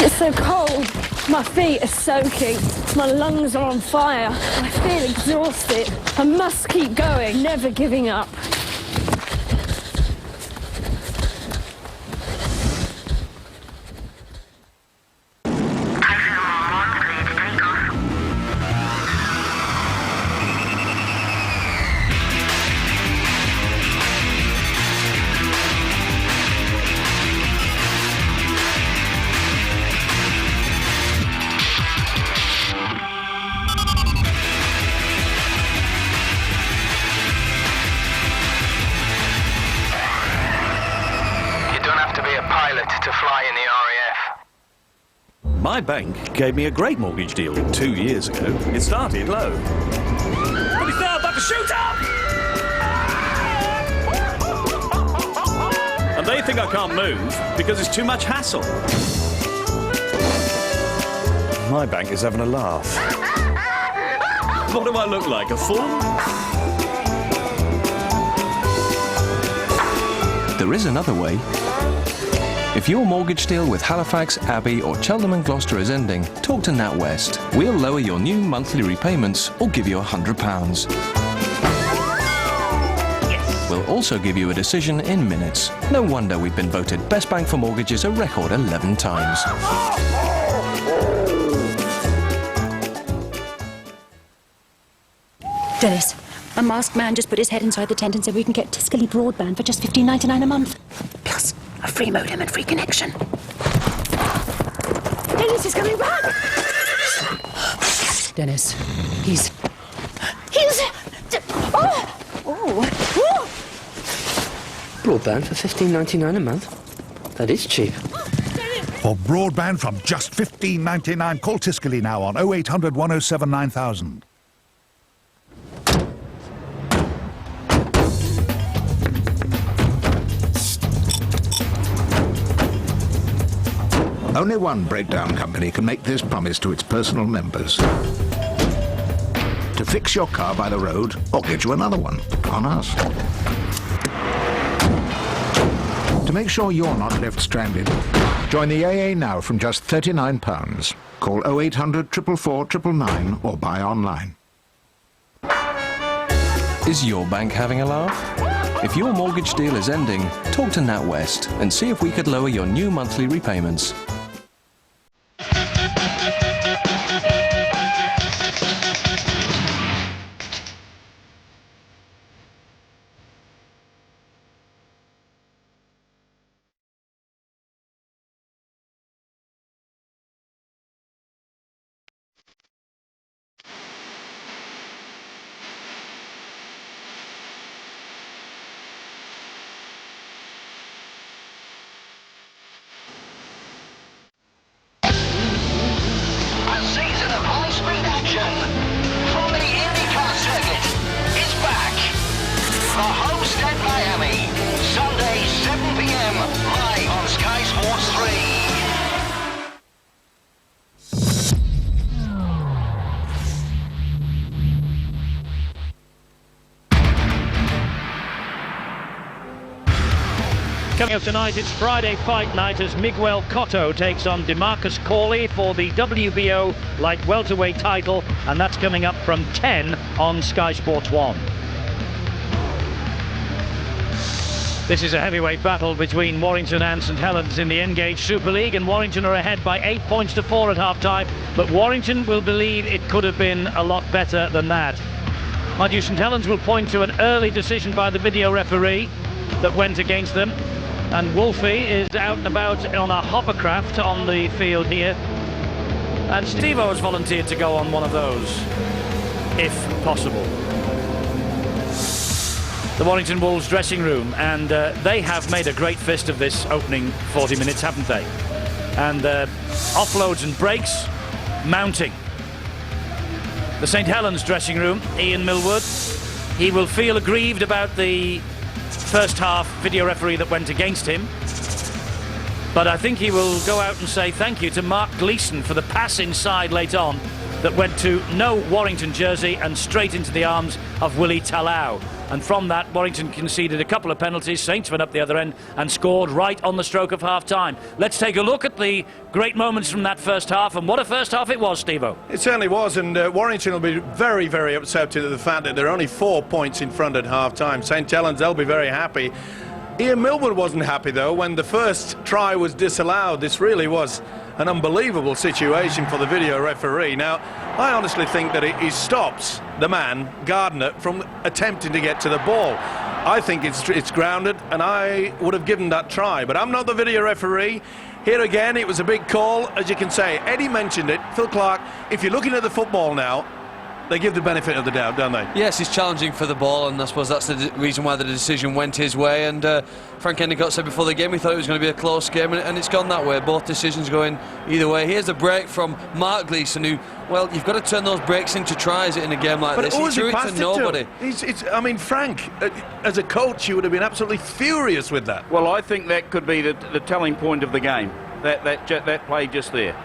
It's so cold. My feet are soaking, my lungs are on fire, I feel exhausted. I must keep going, never giving up. To fly in the RAF. My bank gave me a great mortgage deal 2 years ago. It started low. But it's now about to shoot up! And they think I can't move because it's too much hassle. My bank is having a laugh. What do I look like, a fool? There is another way. If your mortgage deal with Halifax, Abbey or Cheltenham and Gloucester is ending, talk to NatWest. We'll lower your new monthly repayments or give you £100. Yes. We'll also give you a decision in minutes. No wonder we've been voted Best Bank for Mortgages a record 11 times. Dennis, a masked man just put his head inside the tent and said we can get Tiscali broadband for just $15.99 a month. Plus a free modem and free connection. Dennis is coming back! Dennis, he's... Oh! Broadband for $15.99 a month? That is cheap. For broadband from just $15.99, call Tiscali now on 0800 107 9000. Only one breakdown company can make this promise to its personal members. To fix your car by the road or get you another one on us. To make sure you're not left stranded, join the AA now from just £39. Call 0800 444 999 or buy online. Is your bank having a laugh? If your mortgage deal is ending, talk to NatWest and see if we could lower your new monthly repayments. Coming up tonight, it's Friday fight night as Miguel Cotto takes on DeMarcus Corley for the WBO light welterweight title, and that's coming up from 10 on Sky Sports 1. This is a heavyweight battle between Warrington and St Helens in the Engage Super League, and Warrington are ahead by 8 points to 4 at half-time, but Warrington will believe it could have been a lot better than that. Mind you, St Helens will point to an early decision by the video referee that went against them. And Wolfie is out and about on a hovercraft on the field here. And Steve-O has volunteered to go on one of those, if possible. The Warrington Wolves dressing room, and they have made a great fist of this opening 40 minutes, haven't they? And offloads and breaks mounting. The St Helens dressing room, Ian Millwood, he will feel aggrieved about the first half video referee that went against him, but I think he will go out and say thank you to Mark Gleeson for the pass inside late on that went to no Warrington jersey and straight into the arms of Willie Talau. And from that, Warrington conceded a couple of penalties. Saints went up the other end and scored right on the stroke of half-time. Let's take a look at the great moments from that first half, and what a first half it was, Steve-O. It certainly was, and Warrington will be very, very upset at the fact that they're only 4 points in front at half-time. St Helens, they'll be very happy. Ian Millwood wasn't happy, though, when the first try was disallowed. This really was an unbelievable situation for the video referee. Now, I honestly think that he stops the man, Gardner, from attempting to get to the ball. I think it's grounded, and I would have given that try, but I'm not the video referee. Here again, it was a big call, as you can say. Eddie mentioned it. Phil Clark, if you're looking at the football now, they give the benefit of the doubt, don't they? Yes, he's challenging for the ball, and I suppose that's the reason why the decision went his way. And Frank Endicott said before the game he thought it was going to be a close game, and it's gone that way. Both decisions going either way. Here's a break from Mark Gleeson, who, well, you've got to turn those breaks into tries in a game like this. He threw it to nobody. I mean, Frank, as a coach, you would have been absolutely furious with that. Well, I think that could be the telling point of the game, that play just there.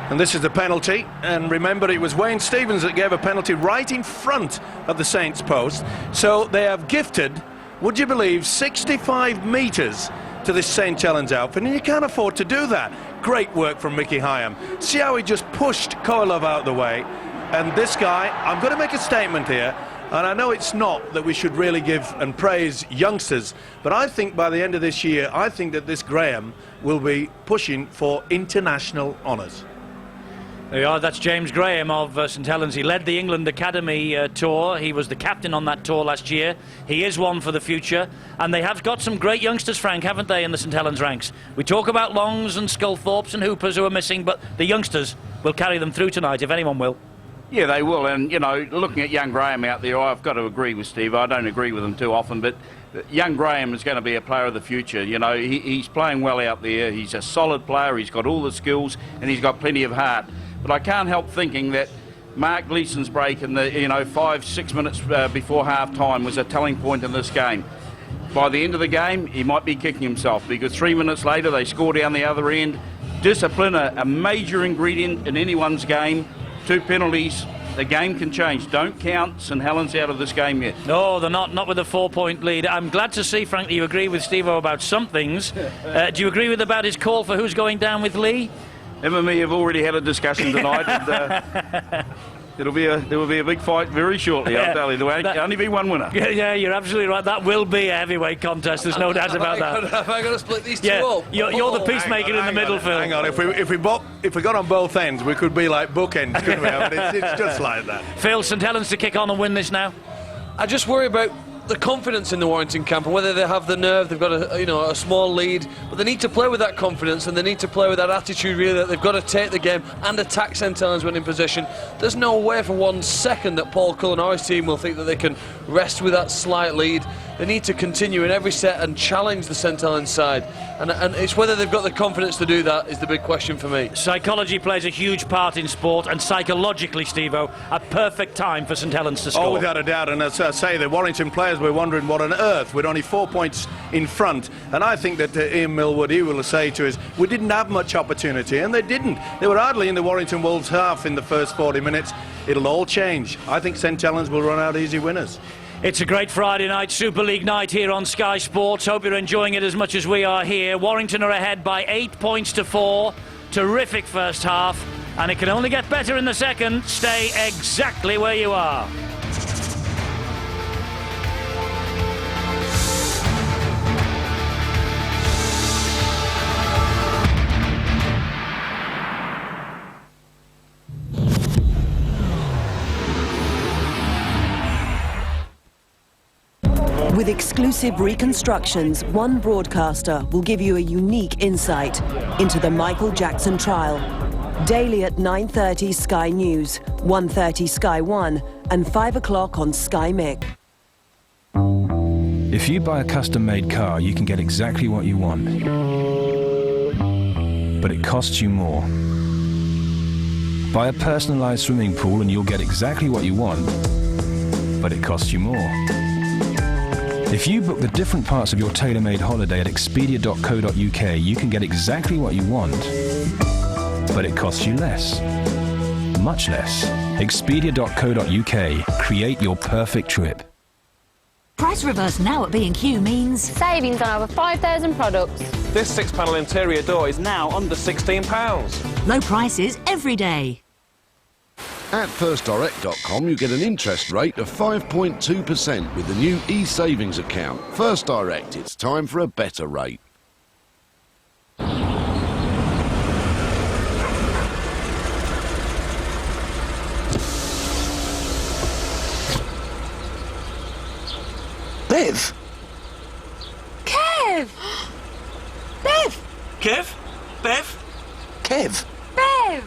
And this is the penalty, and remember, it was Wayne Stevens that gave a penalty right in front of the Saints post. So they have gifted, would you believe, 65 metres to this St Helens outfit, and you can't afford to do that. Great work from Mickey Hyam. See how he just pushed Koilov out of the way. And this guy, I'm going to make a statement here, and I know it's not that we should really give and praise youngsters, but I think by the end of this year, I think that this Graham will be pushing for international honours. There you are, that's James Graham of St Helens. He led the England Academy tour. He was the captain on that tour last year. He is one for the future. And they have got some great youngsters, Frank, haven't they, in the St Helens ranks? We talk about Longs and Sculthorpes and Hoopers who are missing, but the youngsters will carry them through tonight, if anyone will. Yeah, they will. And, you know, looking at young Graham out there, I've got to agree with Steve. I don't agree with him too often, but young Graham is going to be a player of the future. You know, he's playing well out there. He's a solid player. He's got all the skills, and he's got plenty of heart. But I can't help thinking that Mark Gleeson's break in the 5-6 minutes before half-time was a telling point in this game. By the end of the game, he might be kicking himself, because 3 minutes later they score down the other end. Discipline, a major ingredient in anyone's game. 2 penalties, the game can change. Don't count St Helens out of this game yet. No, they're not with a 4-point lead. I'm glad to see, Frank, that you agree with Steve-O about some things. Do you agree with about his call for who's going down with Lee? Him and me have already had a discussion tonight, and there will be a big fight very shortly. I'll tell you, there will only be one winner. Yeah, you're absolutely right. That will be a heavyweight contest. There's no doubt about that. Have I got to split these two up? You're the peacemaker in the middle, Phil. Hang on, if we got on both ends, we could be like bookends, couldn't we? I mean, it's just like that. Phil, St Helens to kick on and win this now. I just worry about the confidence in the Warrington camp and whether they have the nerve. They've got a small lead, but they need to play with that confidence, and they need to play with that attitude, really, that they've got to take the game and attack St Helens when in possession. There's no way for 1 second that Paul Cullen or his team will think that they can rest with that slight lead. They need to continue in every set and challenge the St Helens side, and it's whether they've got the confidence to do that is the big question for me. Psychology plays a huge part in sport, and psychologically, Steve-O, a perfect time for St Helens to score. Oh, without a doubt, and as I say, the Warrington players were wondering what on earth, we're only 4 points in front, and I think that Ian Millwood, he will say to us, we didn't have much opportunity, and they didn't. They were hardly in the Warrington Wolves half in the first 40 minutes. It'll all change. I think St Helens will run out easy winners. It's a great Friday night, Super League night here on Sky Sports. Hope you're enjoying it as much as we are here. Warrington are ahead by 8 points to 4. Terrific first half, and it can only get better in the second. Stay exactly where you are. With exclusive reconstructions, one broadcaster will give you a unique insight into the Michael Jackson trial. Daily at 9:30 Sky News, 1:30 Sky One, and 5 o'clock on Sky Mick. If you buy a custom-made car, you can get exactly what you want. But it costs you more. Buy a personalized swimming pool and you'll get exactly what you want. But it costs you more. If you book the different parts of your tailor-made holiday at expedia.co.uk, you can get exactly what you want, but it costs you less. much less. Expedia.co.uk. Create your perfect trip. Price reverse now at B&Q means savings on over 5,000 products. This 6-panel interior door is now under £16. low prices every day. At firstdirect.com you get an interest rate of 5.2% with the new e-savings account. First Direct, it's time for a better rate. Bev! Kev! Bev! Kev? Bev? Kev! Bev!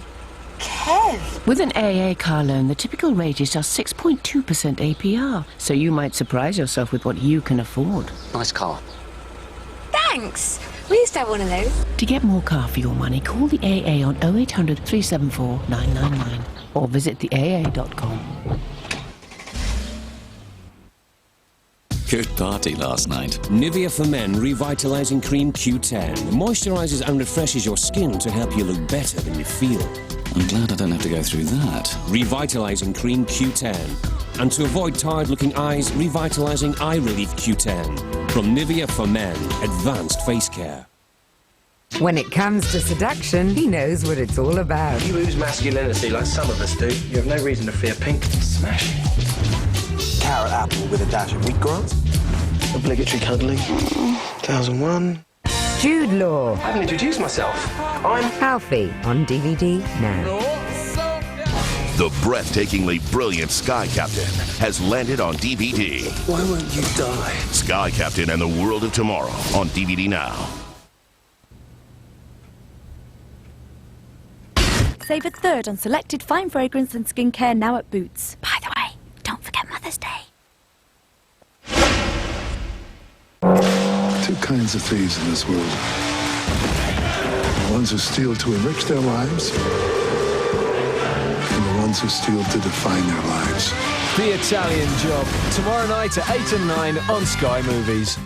Kev! With an AA car loan, the typical rate is just 6.2% APR, so you might surprise yourself with what you can afford. Nice car. Thanks! We used to have one of those. To get more car for your money, call the AA on 0800 374 999 or visit theaa.com. Good party last night. Nivea for Men Revitalizing Cream Q10 moisturizes and refreshes your skin to help you look better than you feel. I'm glad I don't have to go through that. Revitalizing Cream Q10. And to avoid tired-looking eyes, Revitalizing Eye Relief Q10. From Nivea for Men, advanced face care. When it comes to seduction, he knows what it's all about. You ooze masculinity like some of us do. You have no reason to fear pink. Smash it. Carrot apple with a dash of wheatgrass. Obligatory cuddling. 1001. Jude Law. I haven't introduced myself. I'm Alfie on DVD now. The breathtakingly brilliant Sky Captain has landed on DVD. Why won't you die? Sky Captain and the World of Tomorrow on DVD now. Save a third on selected fine fragrance and skincare now at Boots. By the way, don't forget Mother's Day. Two kinds of thieves in this world. The ones who steal to enrich their lives, and the ones who steal to define their lives. The Italian Job, tomorrow night at 8 and 9 on Sky Movies.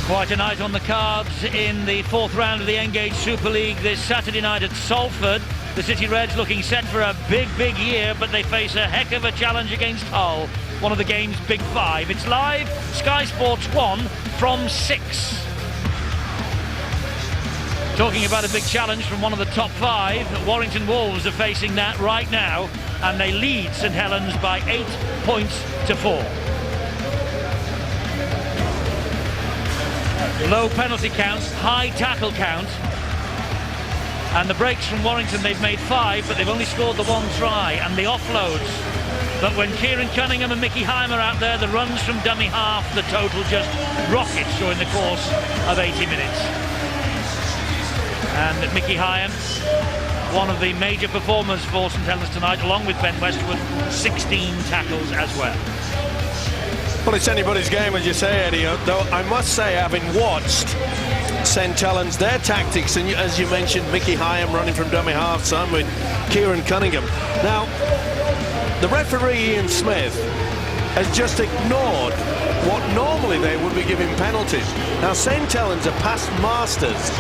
Quite a night on the cards in the fourth round of the Engage Super League this Saturday night at Salford. The City Reds looking set for a big year, but they face a heck of a challenge against Hull, one of the game's big five. It's live, Sky Sports 1 from 6. Talking about a big challenge from one of the top five, Warrington Wolves are facing that right now, and they lead St Helens by 8 points to 4. Low penalty counts, high tackle count, and the breaks from Warrington, they've made 5, but they've only scored the 1 try, and the offloads. But when Kieran Cunningham and Mickey Hyam are out there, the runs from dummy half, the total just rockets during the course of 80 minutes. And Mickey Hyam, one of the major performers for St Helens tonight, along with Ben Westwood, 16 tackles as well. Well, it's anybody's game, as you say, Eddie, though I must say, having watched St Helens, their tactics, and as you mentioned, Mickey Hyam running from dummy half, some with Kieran Cunningham. Now, the referee, Ian Smith, has just ignored what normally they would be giving penalties. Now, St Helens are past masters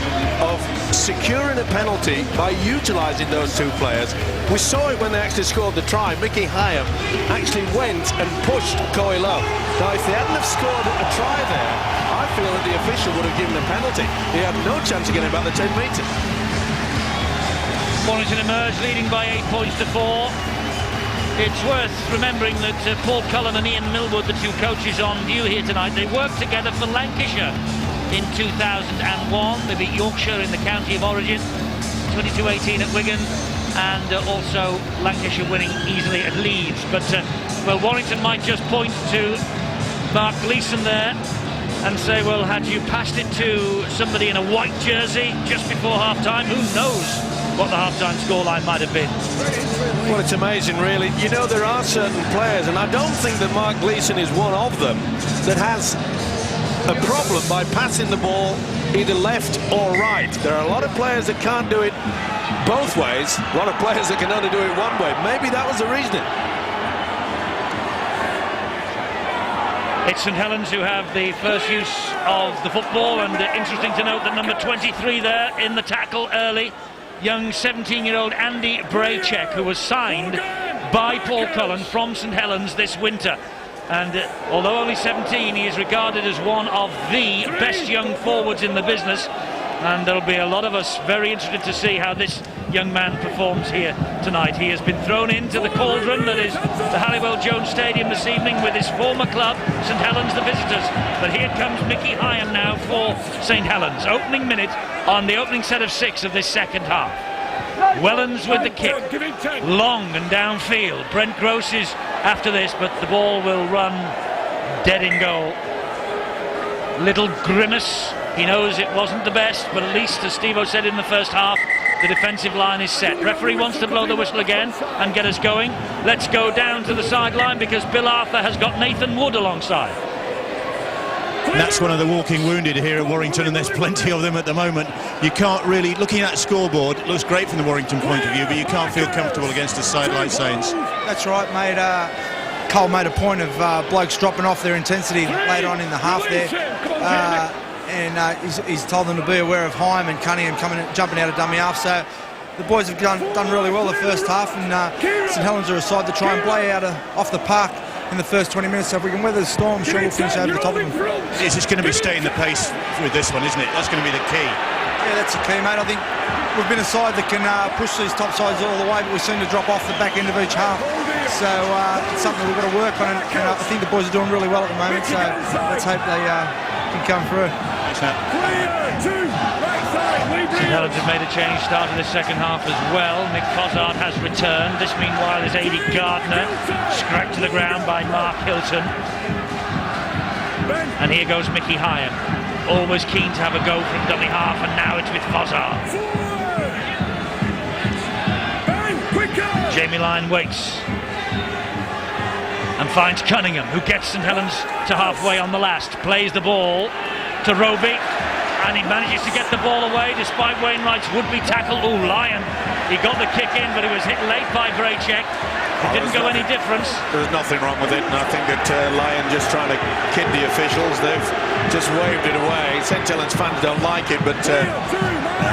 of securing a penalty by utilising those two players. We saw it when they actually scored the try. Mickey Hyam actually went and pushed Coy Love. Now, if they hadn't have scored a try there, I feel that the official would have given a penalty. He had no chance of getting about the 10 metres. Warrington emerged leading by 8 points to 4. It's worth remembering that Paul Cullen and Ian Millwood, the two coaches on view here tonight, they worked together for Lancashire in 2001. They beat Yorkshire in the county of origin, 22-18 at Wigan, and also Lancashire winning easily at Leeds. But, well, Warrington might just point to Mark Gleeson there and say, well, had you passed it to somebody in a white jersey just before half-time, who knows what the half-time scoreline might have been. Well, it's amazing, really. You know, there are certain players, and I don't think that Mark Gleeson is one of them, that has a problem by passing the ball either left or right. There are a lot of players that can't do it both ways, a lot of players that can only do it one way. Maybe that was the reason. It's St Helens who have the first use of the football, and interesting to note that number 23 there in the tackle early, young 17-year-old Andy Braycheck, who was signed by Paul Cullen from St Helens this winter. And although only 17, he is regarded as one of the best young forwards in the business, and there'll be a lot of us very interested to see how this young man performs here tonight. He has been thrown into the cauldron that is the Halliwell-Jones Stadium this evening with his former club, St Helens, the visitors. But here comes Mickey Hyam now for St Helens. Opening minute on the opening set of 6 of this second half. Wellens with the kick, long and downfield. Brent Gross is after this, but the ball will run dead in goal. Little grimace. He knows it wasn't the best, but at least, as Steve-O said in the first half, the defensive line is set. Referee wants to blow the whistle again and get us going. Let's go down to the sideline because Bill Arthur has got Nathan Wood alongside. And that's one of the walking wounded here at Warrington, and there's plenty of them at the moment. You can't really, looking at the scoreboard, it looks great from the Warrington point of view, but you can't feel comfortable against a side like Saints. That's right, mate. Cole made a point of blokes dropping off their intensity later on in the half there. He's told them to be aware of Hyam and Cunningham jumping out of dummy half. So the boys have done really well the first half, and St Helens are a side to try and play out off the park in the first 20 minutes. So if we can weather the storm, I'm sure we'll finish over the top of them. It's just going to be staying the pace with this one, isn't it? That's going to be the key. Yeah, that's the key, mate. I think we've been a side that can push these top sides all the way, but we seem to drop off the back end of each half. So it's something we've got to work on, and I think the boys are doing really well at the moment, so let's hope they can come through. St Helens have made a change, start of the second half as well. Mick Fozzard has returned. This meanwhile is Aidy Gardner, scrapped to the ground by Mark Hilton. And here goes Mickey Hyam, always keen to have a go from dummy half, and now it's with Fozzard. Jamie Lyon waits and finds Cunningham, who gets St Helens to halfway on the last. Plays the ball to Roby, and he manages to get the ball away despite Wainwright's would-be tackle. Ooh, Lyon, he got the kick in, but he was hit late by Braycheck. It didn't go any difference. There was nothing wrong with it, and I think that Lyon just trying to kid the officials. They've just waved it away. St Helens fans don't like it, but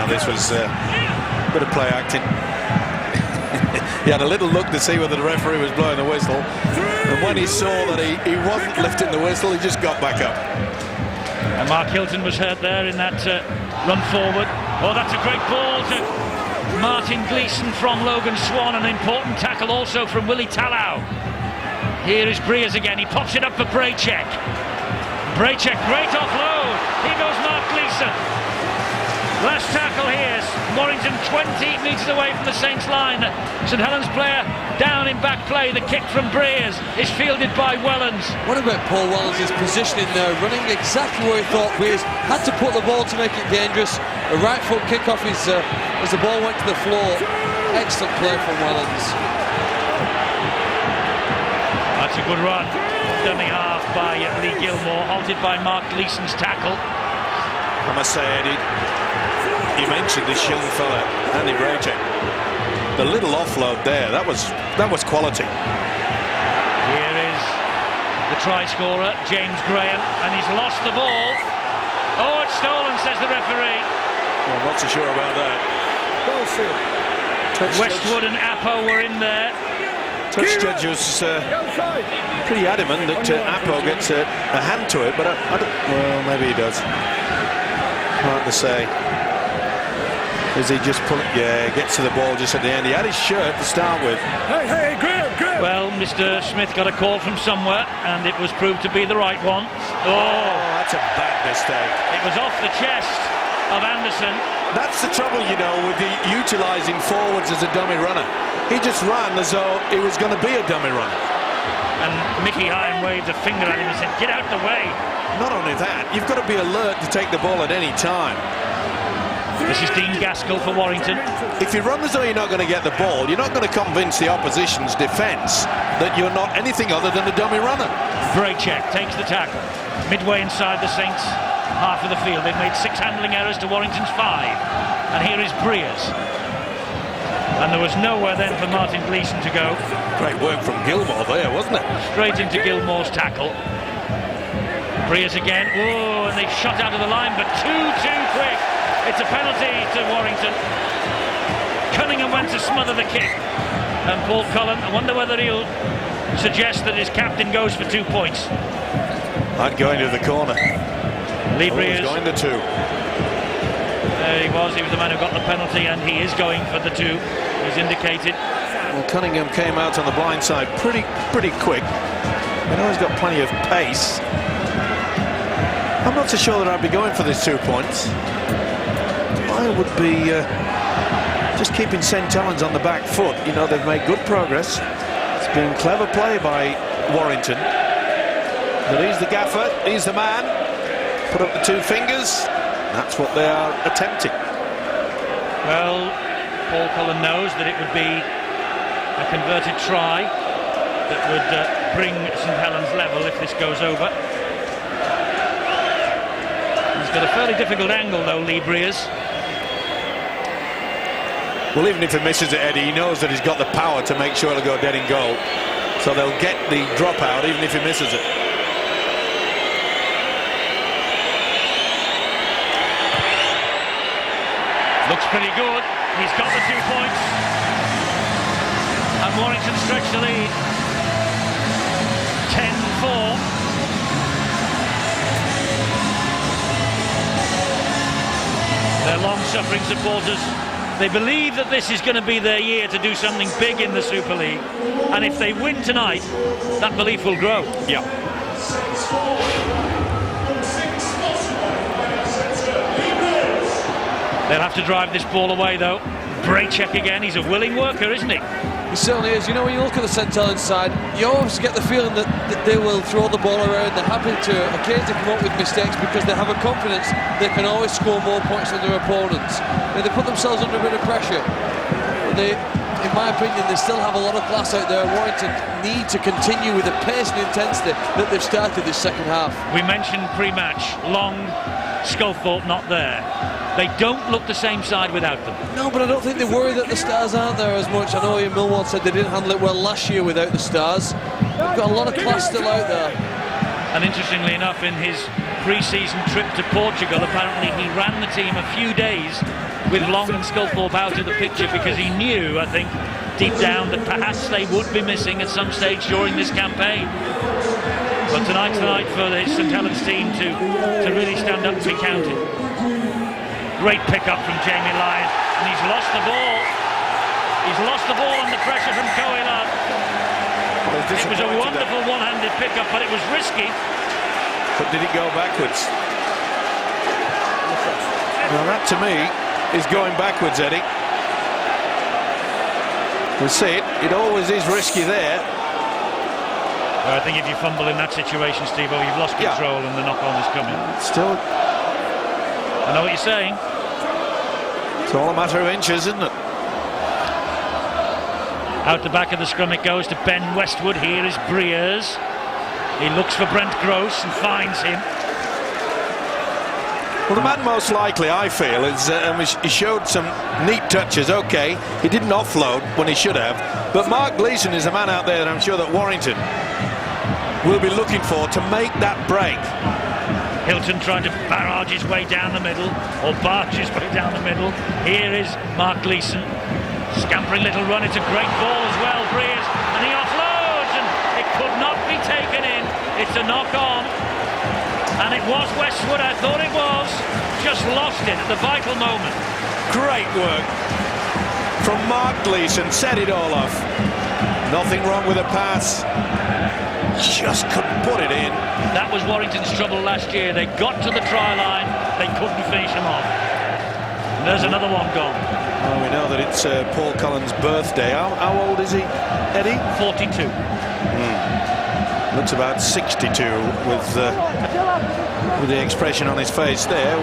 this was a bit of play acting. He had a little look to see whether the referee was blowing the whistle, and when he saw that he wasn't lifting the whistle, he just got back up. And Mark Hilton was hurt there in that run forward. Oh, that's a great ball to Martin Gleeson from Logan Swan, an important tackle also from Willie Tallow. Here is Breers again, he pops it up for Braycheck. Braycheck, great offload. Here goes Mark Gleeson. Last tackle here, Warrington 20 metres away from the Saints line. St Helens player down in back play. The kick from Breers is fielded by Wellens. What about Paul Wellens' positioning there, running exactly where he thought Breers had to put the ball to make it dangerous. A right foot kick off his, as the ball went to the floor. Excellent play from Wellens. That's a good run. Dummy half by Lee Gilmore, halted by Mark Gleeson's tackle. I must say, Eddie, you mentioned this young fella, Andy Braycheck. The little offload there, that was quality. Here is the try scorer, James Graham, and he's lost the ball. Oh, it's stolen, says the referee. Well, I'm not so sure about that. Westwood and Appo were in there. Touch judge was pretty adamant that Appo gets a hand to it, but I don't, well, maybe he does. Hard to say. Is he just pulling? Yeah, he gets to the ball just at the end. He had his shirt to start with. Hey, Graham. Well, Mr. Smith got a call from somewhere, and it was proved to be the right one. Oh, that's a bad mistake. It was off the chest of Anderson. That's the trouble, you know, with the utilising forwards as a dummy runner. He just ran as though it was going to be a dummy run. And Mickey Hyam waved a finger at him and said, "Get out the way." Not only that, you've got to be alert to take the ball at any time. This is Dean Gaskell for Warrington. If you run as though you're not going to get the ball, you're not going to convince the opposition's defence that you're not anything other than a dummy runner. Braycheck takes the tackle. Midway inside the Saints half of the field. They've made 6 handling errors to Warrington's 5. And here is Breers. And there was nowhere then for Martin Gleeson to go. Great work from Gilmore there, wasn't it? Straight into Gilmore's tackle. Breers again. Oh, and they shot out of the line, but too quick. It's a penalty to Warrington. Cunningham went to smother the kick. And Paul Cullen, I wonder whether he'll suggest that his captain goes for 2 points. I'd go into the corner. Lee Breers. Going to 2. There he was the man who got the penalty, and he is going for the 2. He's indicated. Well, Cunningham came out on the blind side pretty quick. I know he's got plenty of pace. I'm not so sure that I'd be going for these 2 points. I would be just keeping St Helens on the back foot. You know, they've made good progress. It's been clever play by Warrington. But he's the gaffer, he's the man. Put up the 2 fingers. That's what they are attempting. Well, Paul Cullen knows that it would be a converted try that would bring St Helens level if this goes over. He's got a fairly difficult angle though, Lee Breers. Well, even if he misses it, Eddie, he knows that he's got the power to make sure it'll go dead in goal. So they'll get the dropout even if he misses it. Looks pretty good. He's got the 2 points. And Warrington stretch the lead. 10-4. Their long-suffering supporters, they believe that this is going to be their year to do something big in the Super League. And if they win tonight, that belief will grow. Yeah. They'll have to drive this ball away, though. Braycheck again. He's a willing worker, isn't he? He certainly is. You know, when you look at the St Helens side, you always get the feeling that they will throw the ball around. They're happy to occasionally come up with mistakes because they have a confidence they can always score more points than their opponents. They put themselves under a bit of pressure. But in my opinion, they still have a lot of class out there. Warrington need to continue with the pace and intensity that they've started this second half. We mentioned pre-match, Long, Sculthorpe not there. They don't look the same side without them. No, but I don't think they worry that the stars aren't there as much. I know Ian Millwall said they didn't handle it well last year without the stars. They've got a lot of class still out there. And interestingly enough, in his pre-season trip to Portugal, apparently he ran the team a few days with Long and Sculthorpe out of the picture because he knew, I think, deep down that perhaps they would be missing at some stage during this campaign. But tonight's the night for the St Helens team to really stand up and be counted. Great pick-up from Jamie Lyon, and he's lost the ball. He's lost the ball under pressure from Coelho. It was a wonderful one-handed pick-up, but it was risky. But did it go backwards? Well, that to me is going backwards, Eddie. We'll see it. It always is risky there. Well, I think if you fumble in that situation, Steve-O, you've lost control and the knock-on is coming. Still, I know what you're saying. It's all a matter of inches, isn't it? Out the back of the scrum it goes to Ben Westwood. Here is Breers. He looks for Brent Gross and finds him. Well, the man most likely, I feel, is he showed some neat touches. Okay, he didn't offload when he should have, but Mark Gleeson is a man out there that I'm sure that Warrington will be looking for to make that break. Hilton trying to barrage his way down the middle, or barge his way down the middle. Here is Mark Gleeson. Scampering little run. It's a great ball as well, Breers. And he offloads, and it could not be taken in. It's a knock-on. And it was Westwood, I thought it was. Just lost it at the vital moment. Great work from Mark Gleeson. Set it all off. Nothing wrong with the pass. Just couldn't put it in. That was Warrington's trouble last year. They got to the try line, they couldn't finish him off. And there's another one gone. Well, we know that it's Paul Cullen's birthday. How old is he, Eddie? 42. Looks about 62 with the expression on his face there.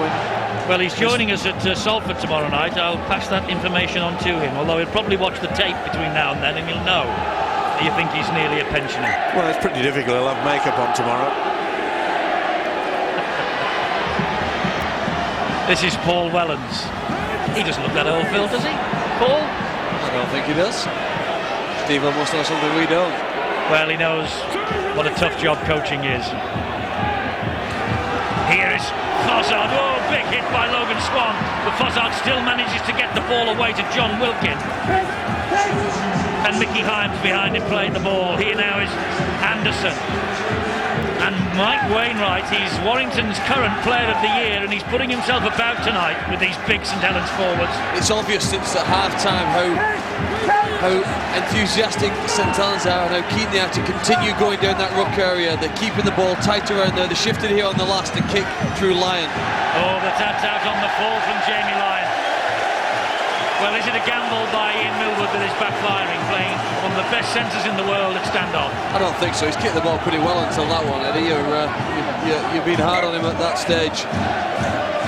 Well, he's joining us at Salford tomorrow night. I'll pass that information on to him, although he'll probably watch the tape between now and then and he'll know. You think he's nearly a pensioner? Well, it's pretty difficult. He'll have makeup on tomorrow. This is Paul Wellens. He doesn't look that old, Phil, does he? Paul? I don't think he does. Steve must know something we don't. Well, he knows what a tough job coaching is. Here is Fozzard. Oh, big hit by Logan Swan. But Fozzard still manages to get the ball away to John Wilkin. And Mickey Himes behind him playing the ball. Here now is Anderson. And Mike Wainwright, he's Warrington's current player of the year, and he's putting himself about tonight with these big St Helens forwards. It's obvious since at half-time how enthusiastic St Helens are and how keen they are to continue going down that ruck area. They're keeping the ball tight around there. They shifted here on the last and kick through Lyon. Oh, the tap's out on the fall from Jamie Lyon. Well, is it a gamble by Ian Millwood that is backfiring, playing one of the best centres in the world at standoff? I don't think so. He's kicked the ball pretty well until that one, Eddie. You've been hard on him at that stage.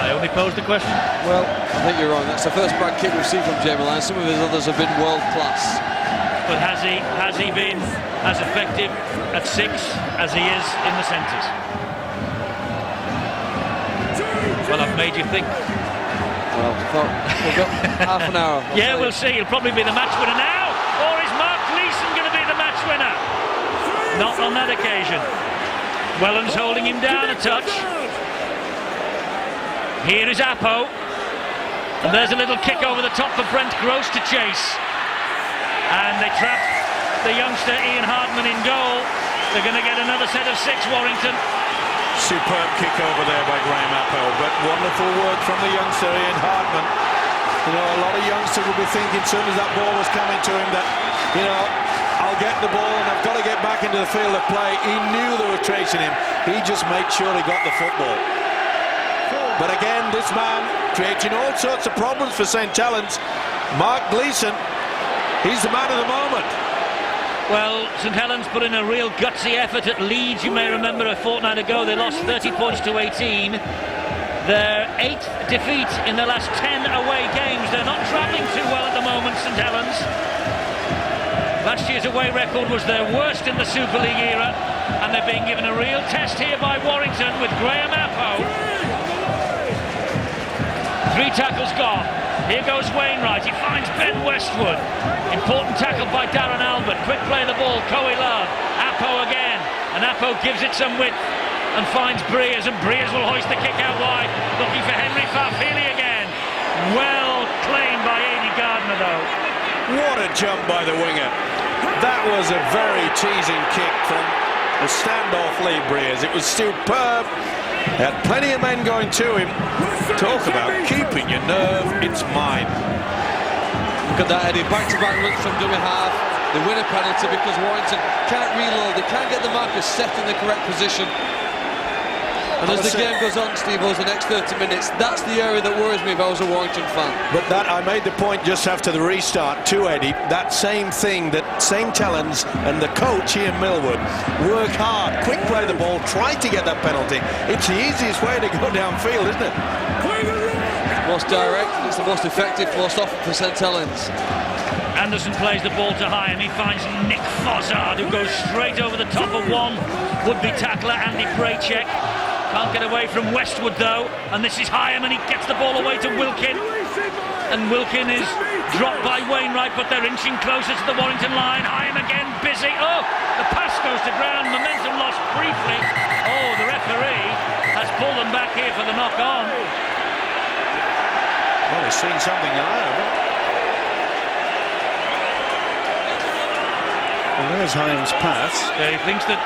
I only posed the question. Well, I think you're wrong. That's the first bad kick we've seen from Jamie Lyon. Some of his others have been world class. But has he been as effective at 6 as he is in the centres? Well, I've made you think. Well, we've got half an hour. Yeah, we'll see. He'll probably be the match winner now. Or is Mark Gleeson going to be the match winner? Not on that occasion. Wellens holding him down a touch. Here is Appo. And there's a little kick over the top for Brent Gross to chase. And they trap the youngster Ian Hartman in goal. They're going to get another set of 6, Warrington. Superb kick over there by Graham Appo, but wonderful work from the youngster Ian Hartman. You know, a lot of youngsters will be thinking as soon as that ball was coming to him that, you know, I'll get the ball and I've got to get back into the field of play. He knew they were chasing him. He just made sure he got the football. But again, this man creating all sorts of problems for St Helens. Mark Gleeson, he's the man of the moment. Well, St Helens put in a real gutsy effort at Leeds. You may remember a fortnight ago they lost 30 points to 18. Their 8th defeat in their last 10 away games. They're not travelling too well at the moment, St Helens. Last year's away record was their worst in the Super League era, and they're being given a real test here by Warrington with Graham Appo. 3 tackles gone. Here goes Wainwright. He finds Ben Westwood. Important tackle by Darren Albert. Quick play of the ball. Coe Lard. Appo again. And Appo gives it some width and finds Breers. And Breers will hoist the kick out wide. Looking for Henry Farfili again. Well claimed by Aidy Gardner, though. What a jump by the winger. That was a very teasing kick from the standoff Lee Breers. It was superb. He had plenty of men going to him. Talk about keeping your nerve, it's mine. Look at that, Eddie. Back-to-back runs from dummy half. They win a penalty because Warrington can't reload. They can't get the markers set in the correct position. And as the game goes on, Steve, over the next 30 minutes, that's the area that worries me if I was a Warrington fan. But that, I made the point just after the restart too, Eddie, that same thing that St Helens and the coach Ian Millwood work hard, quick play the ball, try to get that penalty. It's the easiest way to go downfield, isn't it? Most direct, it's the most effective, most often for St Helens. Anderson plays the ball to Hyam. He finds Nick Fozzard, who goes straight over the top of one would-be tackler, Andy Braychek. Can't get away from Westwood, though. And this is Hyam, and he gets the ball away to Wilkin. And Wilkin is dropped by Wainwright, but they're inching closer to the Warrington line. Hyam again busy. Oh, the pass goes to ground. Momentum lost briefly. Oh, the referee has pulled them back here for the knock-on. Well, he's seen something there. Well, there's Hyam's pass. He thinks that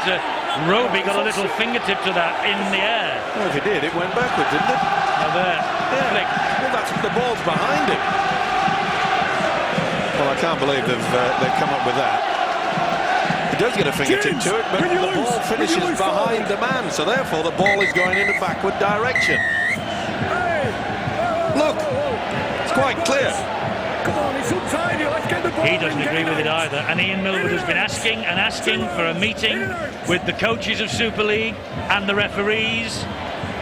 Roby got a little fingertip to that in the air. Well, if he did, it went backwards, didn't it? Oh, there. Yeah. Flick. Well, that's the ball's behind him. Well, I can't believe they've come up with that. He does get a fingertip to it, but the ball finishes behind the man, so therefore the ball is going in a backward direction. Look, it's quite clear. Come on, it's untidy. Let's get the ball. He doesn't agree with it either, and Ian Millwood has been asking and asking for a meeting with the coaches of Super League and the referees,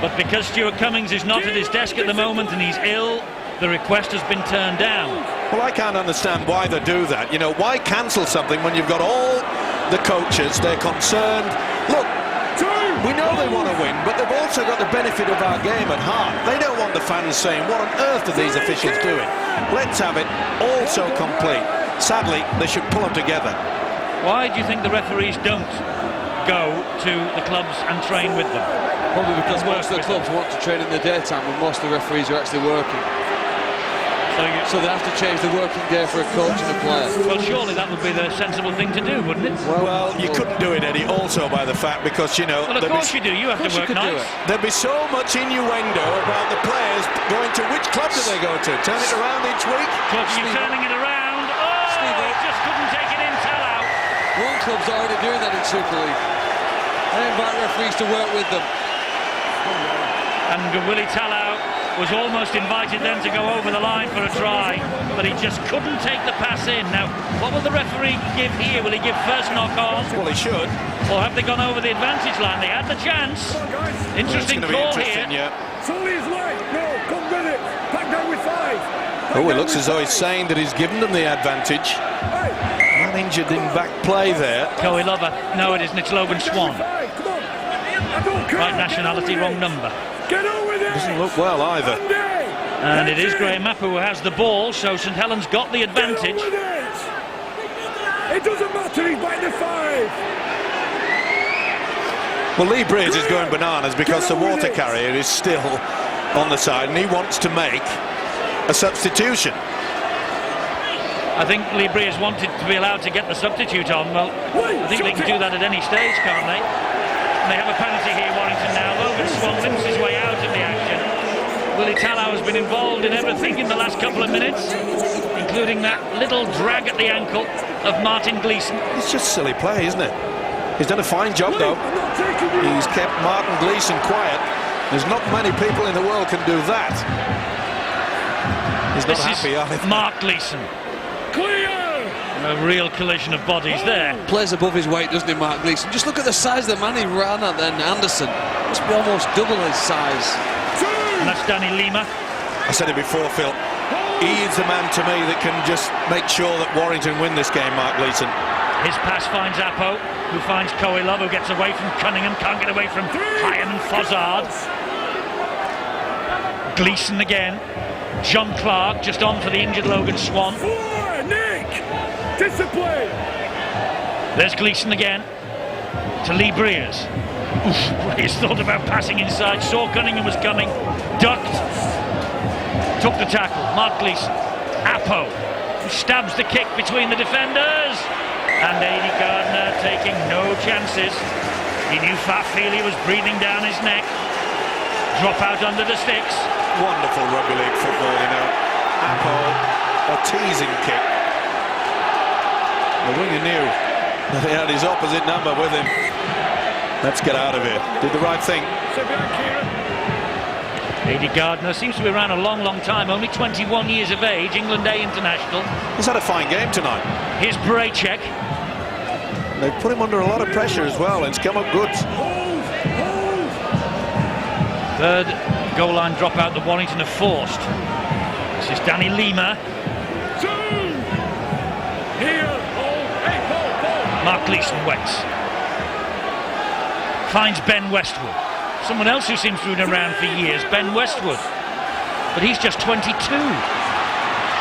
but because Stuart Cummings is not at his desk at the moment and he's ill, the request has been turned down. Well, I can't understand why they do that. You know, why cancel something when you've got all the coaches, they're concerned. Look, we know they want to win, but they've also got the benefit of our game at heart. They don't want the fans saying, what on earth are these officials doing? Let's have it all so complete. Sadly, they should pull them together. Why do you think the referees don't? go to the clubs and train with them. Probably because most of the clubs want to train in the daytime when most of the referees are actually working. So they have to change the working day for a coach and a player. Well, surely that would be the sensible thing to do, wouldn't it? Well, you couldn't do it, Eddie, also by the fact because, you know... Well, of course you do. You have to work nights. There'd be so much innuendo about the players going to which club do they go to? Turn it around each week? You're turning it around. Oh, Steve, just couldn't take it in, tell out. One club's already doing that in Super League. They invite referees to work with them. And Willie Tallow was almost invited then to go over the line for a try, but he just couldn't take the pass in. Now, what will the referee give here? Will he give first knock on? Well, he should. Or have they gone over the advantage line? They had the chance. Interesting call here. Yeah. Sully's late. No, come with it. Back down with 5. Oh, it looks as though he's saying that he's given them the advantage. Not injured in back play there. Coe Lover. No, it isn't. It's Logan Swan. Right nationality, wrong number. Get on with it. Doesn't look well either. And it is Graham Mappa who has the ball, so St Helens got the advantage. It doesn't matter, he's back to 5. Well, Lee Breers is going bananas because the water carrier is still on the side and he wants to make a substitution. I think Lee Breers wanted to be allowed to get the substitute on. Well, I think they can do that at any stage, can't they? And they have a penalty here, Warrington now. Logan Swan limps his way out of the action. Willie Tallow has been involved in everything in the last couple of minutes, including that little drag at the ankle of Martin Gleeson. It's just silly play, isn't it? He's done a fine job, though. He's kept Martin Gleeson quiet. There's not many people in the world can do that. He's not happy either. Mark Gleeson. Clear! A real collision of bodies there. Plays above his weight, doesn't he, Mark Gleeson? Just look at the size of the man he ran at then, Anderson. Must be almost double his size. And that's Danny Lima. I said it before, Phil. He is the man to me that can just make sure that Warrington win this game, Mark Gleeson. His pass finds Appo, who finds Coe Love, who gets away from Cunningham, can't get away from Hyan and Fozzard. Gleeson again. John Clark just on for the injured Logan Swan. Nick! Discipline! There's Gleeson again to Lee Breers. Breers thought about passing inside, saw Cunningham was coming, ducked, took the tackle. Mark Gleeson. Appo, who stabs the kick between the defenders. And Aidy Gardner taking no chances. He knew Fat Feely was breathing down his neck. Drop out under the sticks. Wonderful rugby league football, you know. Appo, a teasing kick. The winger knew that he had his opposite number with him. Let's get out of here. Did the right thing. Aidy Gardner seems to be around a long, long time. Only 21 years of age. England A international. He's had a fine game tonight. Here's Braychek. They've put him under a lot of pressure as well, and it's come up good. Third goal line dropout that Warrington have forced. This is Danny Lima. Mark Gleeson waits. Finds Ben Westwood. Someone else who seems to have been around for years, Ben Westwood. But he's just 22.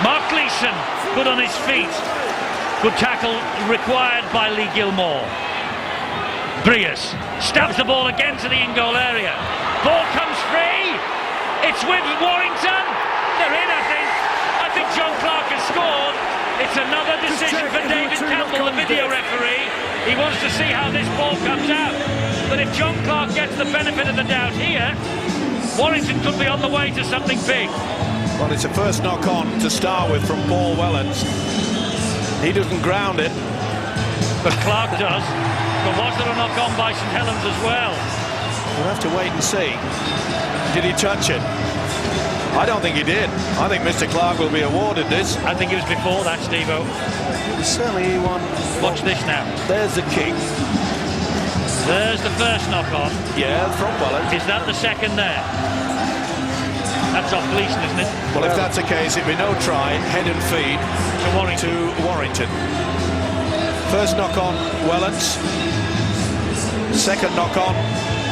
Mark Gleeson, good on his feet. Good tackle required by Lee Gilmore. Breers stabs the ball again to the in-goal area. Ball comes free. It's with Warrington. They're in, I think. I think John Clark has scored. It's another decision for David Campbell, the video referee. He wants to see how this ball comes out. But if John Clark gets the benefit of the doubt here, Warrington could be on the way to something big. Well, it's a first knock-on to start with from Paul Wellens. He doesn't ground it. But Clark does. But was there a knock-on by St Helens as well? We'll have to wait and see. Did he touch it? I don't think he did. I think Mr. Clark will be awarded this. I think it was before that, Steve-O. Certainly he won. Watch this now. There's the kick. There's the first knock-on. Yeah, from Wellens. Is that the second there? That's off Gleeson, isn't it? Well, if that's the case, it'd be no try, head and feed to Warrington. First knock-on, Wellens. Second knock-on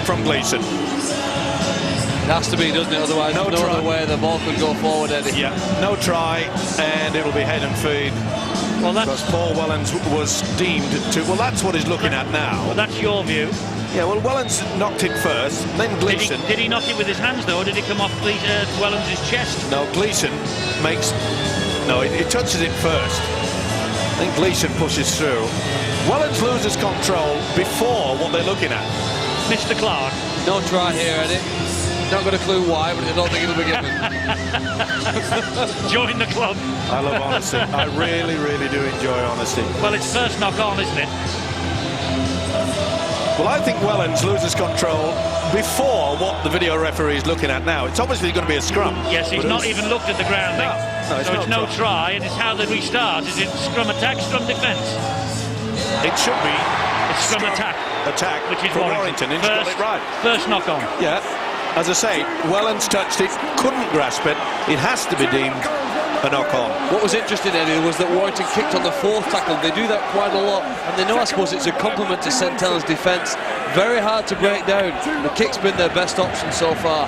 from Gleeson. It has to be, doesn't it? Otherwise, no other way the ball could go forward, Eddie. Yeah, no try, and it'll be head and feed Well, because Paul Wellens was deemed to... Well, that's what he's looking at now. Well, that's your view. Yeah, well, Wellens knocked it first, then Gleeson... Did he knock it with his hands, though, or did it come off Wellens' chest? No, Gleeson makes... No, he touches it first. Then Gleeson pushes through. Wellens loses control before what they're looking at. Mr. Clark. No try here, Eddie. Not got a clue why, but I don't think it'll be given. Join the club. I love honesty. I really, really do enjoy honesty. Well, it's first knock on, isn't it? Well, I think Wellens loses control before what the video referee is looking at now. It's obviously going to be a scrum. Yes, he's not even looked at the grounding. No, so it's no try, and it's how they restart. Is it scrum attack, scrum defence? It should be. It's scrum attack. Attack, which is for Warrington. He's got it right. First knock on. Yeah. As I say, Wellens touched it, couldn't grasp it. It has to be deemed a knock-on. What was interesting, Eddie, was that Warrington kicked on the fourth tackle. They do that quite a lot, and they know, I suppose, it's a compliment to St Helens' defence. Very hard to break down. The kick's been their best option so far.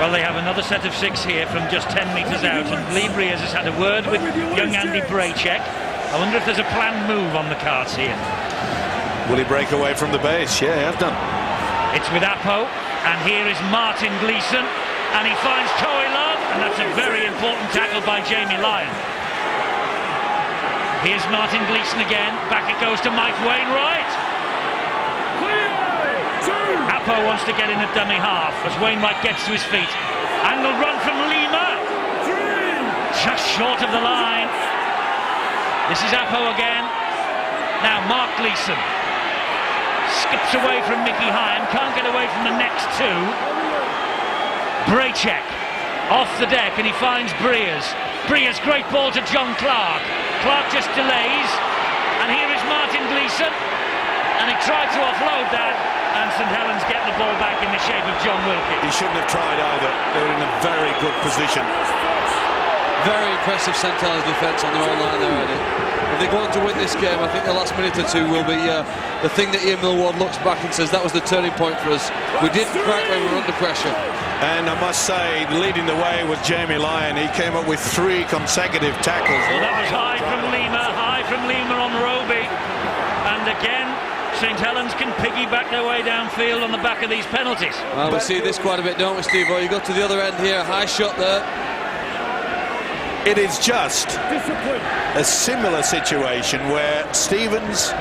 Well, they have another set of 6 here from just 10 metres out, and Lee Breers has had a word with young Andy Braycheck. I wonder if there's a planned move on the cards here. Will he break away from the base? Yeah, he has done. It's with Apo, and here is Martin Gleeson, and he finds Toy Love, and that's a very important tackle by Jamie Lyon. Here's Martin Gleeson again. Back it goes to Mike Wainwright. Apo wants to get in at dummy half as Wainwright gets to his feet. Angle run from Lima. Just short of the line. This is Apo again. Now Mark Gleeson skips away from Mickey Hyam, can't get away from the next 2. Braycheck off the deck, and he finds Breers. Breers, great ball to John Clark. Clark just delays, and here is Martin Gleeson, and he tried to offload that, and St Helens get the ball back in the shape of John Wilkins. He shouldn't have tried either. They were in a very good position. Very impressive St Helens defence on their own line there, Eddie. If they're going to win this game, I think the last minute or 2 will be the thing that Ian Millward looks back and says that was the turning point for us. We did crack when we were under pressure. And I must say, leading the way was Jamie Lyon. He came up with 3 consecutive tackles. Well, that was high from Lima on Roby. And again, St Helens can piggyback their way downfield on the back of these penalties. Well, we see this quite a bit, don't we, Steve? You go to the other end here, high shot there. It is just a similar situation where Stevens,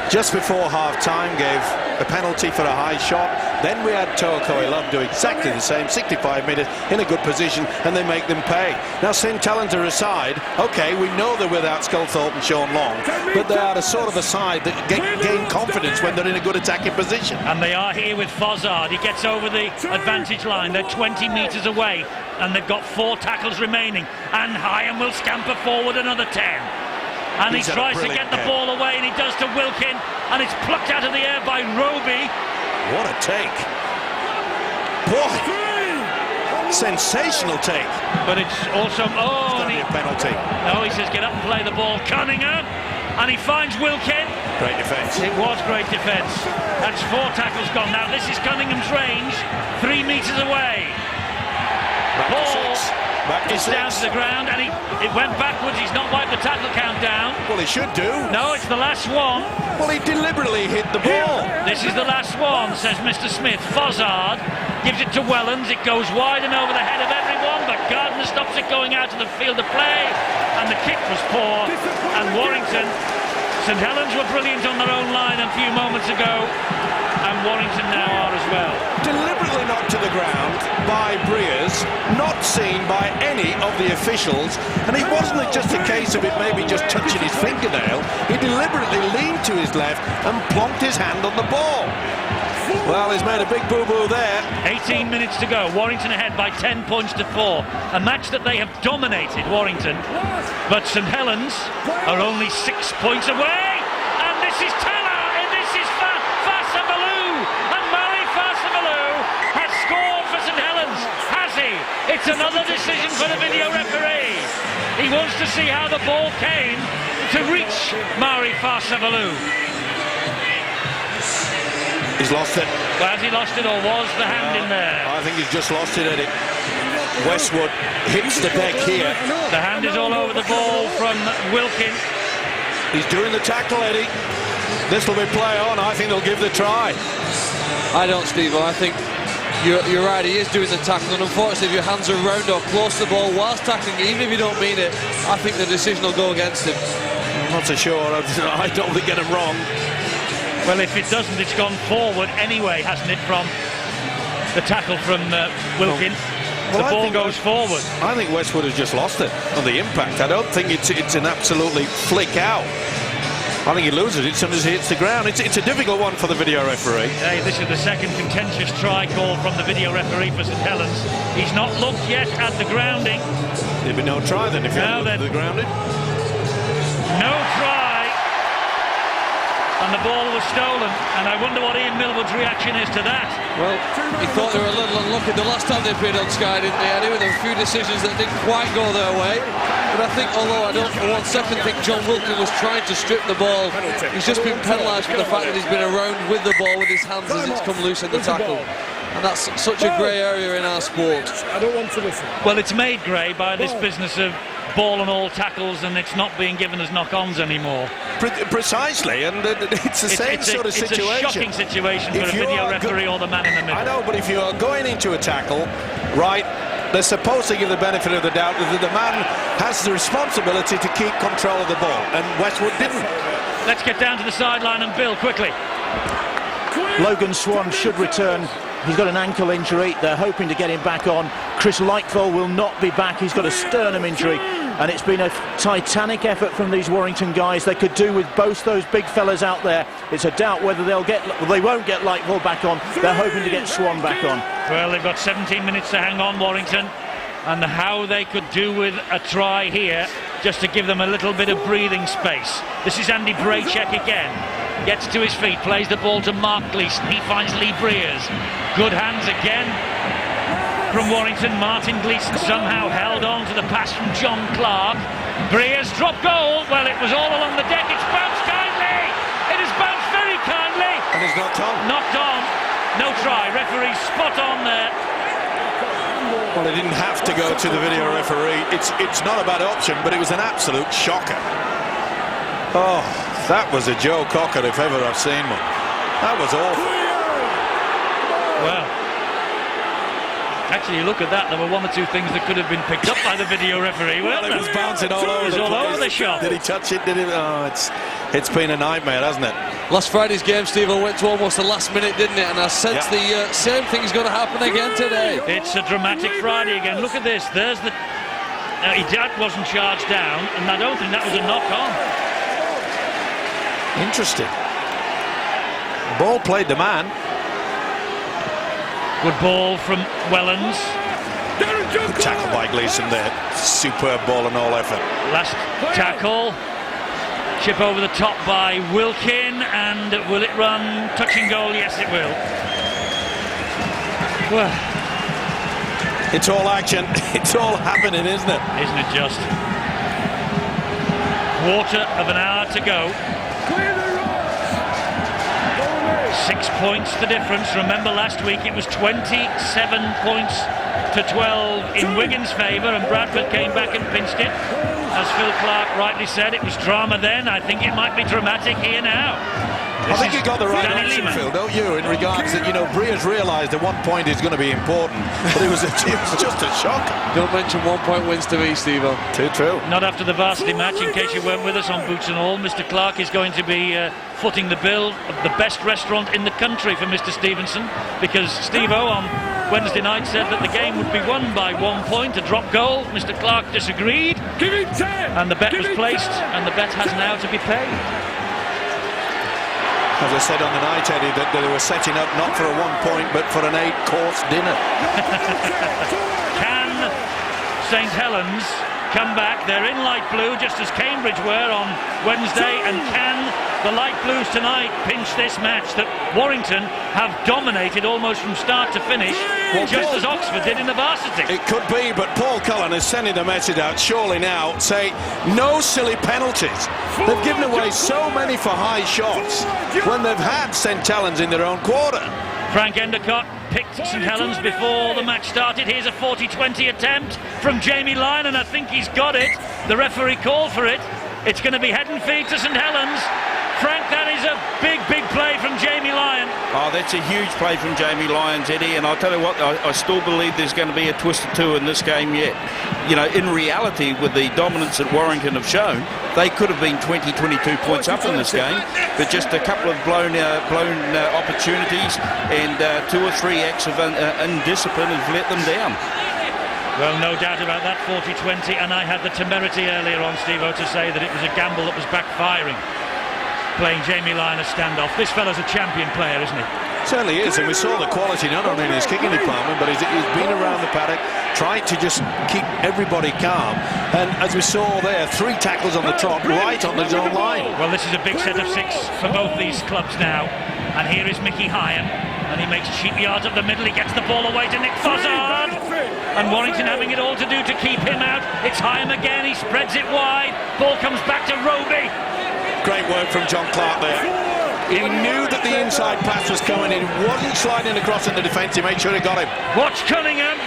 just before half-time, gave a penalty for a high shot. Then we had Toakoi Love do exactly the same, 65 metres, in a good position, and they make them pay. Now, St Helens are a side, OK, we know they're without Sculthorpe and Sean Long, but they are a sort of a side that gain confidence when they're in a good attacking position. And they are here with Fozzard. He gets over the advantage line. They're 20 metres away, and they've got 4 tackles remaining. And Hyam will scamper forward another 10. And he tries to get the ball away, and he does to Wilkin, and it's plucked out of the air by Roby. What a take. Boy, sensational take. But it's also, a penalty. No, he says get up and play the ball. Cunningham, and he finds Wilkin. Great defence. It was great defence. That's 4 tackles gone. Now this is Cunningham's range, 3 metres away. Ball is down to the ground, and it went backwards. He's not wiped the tackle count down. Well, he should do. No, it's the last one. Well, he deliberately hit the ball. This is the last one, says Mr. Smith. Fozzard gives it to Wellens. It goes wide and over the head of everyone, but Gardner stops it going out to the field of play, and the kick was poor. And Warrington, St Helens were brilliant on their own line a few moments ago, and Warrington now are as well. Deliberately knocked to the ground by Breers, not seen by any of the officials, and it wasn't just a case of it maybe just touching his fingernail. He deliberately leaned to his left and plonked his hand on the ball. Well, he's made a big boo-boo there. 18 minutes to go. Warrington ahead by 10 points to 4. A match that they have dominated, Warrington. But St Helens are only 6 points away. And this is Tala, and this is Fasabaloo. And Murray Fasabaloo has scored for St Helens. Has he? It's another decision for the video referee. He wants to see how the ball came to reach Murray Fasabaloo. He's lost it. Well, has he lost it, or was the hand in there? I think he's just lost it, Eddie. Westwood hits the deck here. The hand is all over the ball from Wilkin. He's doing the tackle, Eddie. This will be play on. I think they'll give the try. I don't, Steve. I think you're right. He is doing the tackle, and unfortunately, if your hands are around or close to the ball whilst tackling, even if you don't mean it, I think the decision will go against him. I'm not so sure. I don't want to get him wrong. Well, if it doesn't, it's gone forward anyway, hasn't it, from the tackle from Wilkin? Well, the ball goes forward. I think Westwood has just lost it on the impact. I don't think it's an absolutely flick out. I think he loses it as soon as he hits the ground. It's a difficult one for the video referee. Hey, this is the second contentious try call from the video referee for St Helens. He's not looked yet at the grounding. There'd be no try then if you looked at the grounding. No try. And the ball was stolen, and I wonder what Ian Millwood's reaction is to that. Well, he thought they were a little unlucky the last time they appeared on Sky, didn't they? Anyway, there were a few decisions that didn't quite go their way. But I think, although I don't for 1 second think John Wilkin was trying to strip the ball, he's just been penalised for the fact that he's been around with the ball with his hands as it's come loose in the tackle. And that's such a grey area in our sport. I don't want to listen. Well, it's made grey by this business of ball and all tackles, and it's not being given as knock-ons anymore. Precisely, and it's the same sort of situation. It's a shocking situation for a video referee or the man in the middle. I know, but if you are going into a tackle, right, they're supposed to give the benefit of the doubt that the man has the responsibility to keep control of the ball, and Westwood didn't. Let's get down to the sideline and Bill, quickly. Logan Swan should return. He's got an ankle injury. They're hoping to get him back on. Chris Lightfall will not be back. He's got a sternum injury. And it's been a titanic effort from these Warrington guys. They could do with both those big fellas out there. It's a doubt whether they won't get Lightfall back on. They're hoping to get Swan back on. Well, they've got 17 minutes to hang on, Warrington. And how they could do with a try here, just to give them a little bit of breathing space. This is Andy Braycheck again. Gets to his feet, plays the ball to Mark Gleeson. He finds Lee Breers. Good hands again from Warrington. Martin Gleeson somehow held on to the pass from John Clark. Breers drop goal. Well, it was all along the deck. It's bounced kindly. It has bounced very kindly. And it's knocked on. Knocked on. No try. Referee spot on there. Well, it didn't have to go to the video referee. It's not a bad option, but it was an absolute shocker. Oh, that was a Joe Cocker if ever I've seen one. That was awful. Well, actually, you look at that, there were one or two things that could have been picked up by the video referee, weren't there? It was bouncing all over the place. All over the shop. Did he touch it? Did he? Oh, it's been a nightmare, hasn't it? Last Friday's game, Steve, went to almost the last minute, didn't it? And I sense the same thing's going to happen again today. It's a dramatic Friday again. Look at this. There's the... that wasn't charged down, and I don't think that was a knock-on. Interesting. Ball played the man. Good ball from Wellens. Good tackle by Gleeson there. Superb ball and all effort. Last tackle. Chip over the top by Wilkin, and will it run? Touching goal? Yes, it will. Well, it's all action. It's all happening, isn't it? Isn't it just? Quarter of an hour to go. 6 points the difference. Remember last week it was 27 points to 12 in Wigan's favour, and Bradford came back and pinched it. As Phil Clark rightly said, it was drama then. I think it might be dramatic here now. I think you got the right option, Phil, don't you? In regards that, Breers realised at one point it's going to be important, but it was just a shock. Don't mention 1 point wins to me, Steve-O. Too true. Not after the varsity match, in case you weren't with us on Boots and All. Mr. Clark is going to be footing the bill of the best restaurant in the country for Mr. Stevenson, because Steve-O on Wednesday night said that the game would be won by 1 point, a drop goal. Mr. Clark disagreed. Give him 10. And the bet was placed, and the bet has now to be paid. As I said on the night, Eddie, that they were setting up not for a 1 point, but for an 8-course dinner. Can St Helens come back? They're in light blue, just as Cambridge were on Wednesday, and can the light blues tonight pinch this match that Warrington have dominated almost from start to finish, just as Oxford did in the varsity? It could be, but Paul Cullen is sending a message out, surely now, say no silly penalties. They've given away so many for high shots when they've had St Helens in their own quarter. Frank Endicott picked St Helens before the match started. Here's a 40-20 attempt from Jamie Lyon, and I think he's got it. The referee called for it. It's going to be head and feet to St Helens. Frank, that is a big, big play from Jamie Lyon. Oh, that's a huge play from Jamie Lyons, Eddie, and I'll tell you what, I still believe there's going to be a twist or two in this game yet. You know, in reality, with the dominance that Warrington have shown, they could have been 20, 22 points up in this game, but just a couple of blown opportunities and 2 or 3 acts of indiscipline have let them down. Well, no doubt about that, 40-20, and I had the temerity earlier on, Steve-O, to say that it was a gamble that was backfiring, playing Jamie Lyon a standoff. This fella's a champion player, isn't he? Certainly is, and we saw the quality not only in his kicking department, but he's been around the paddock trying to just keep everybody calm. And as we saw there, 3 tackles on the trot right on his own line. Well, this is a big set of 6 for both these clubs now. And here is Mickey Hyan, and he makes cheap yards up the middle. He gets the ball away to Nick Fozzard, and Warrington having it all to do to keep him out. It's Hyan again, he spreads it wide. Ball comes back to Roby. Great work from John Clark there. He knew that the inside pass was coming in. He wasn't sliding across in the defence. He made sure he got him. Watch Cunningham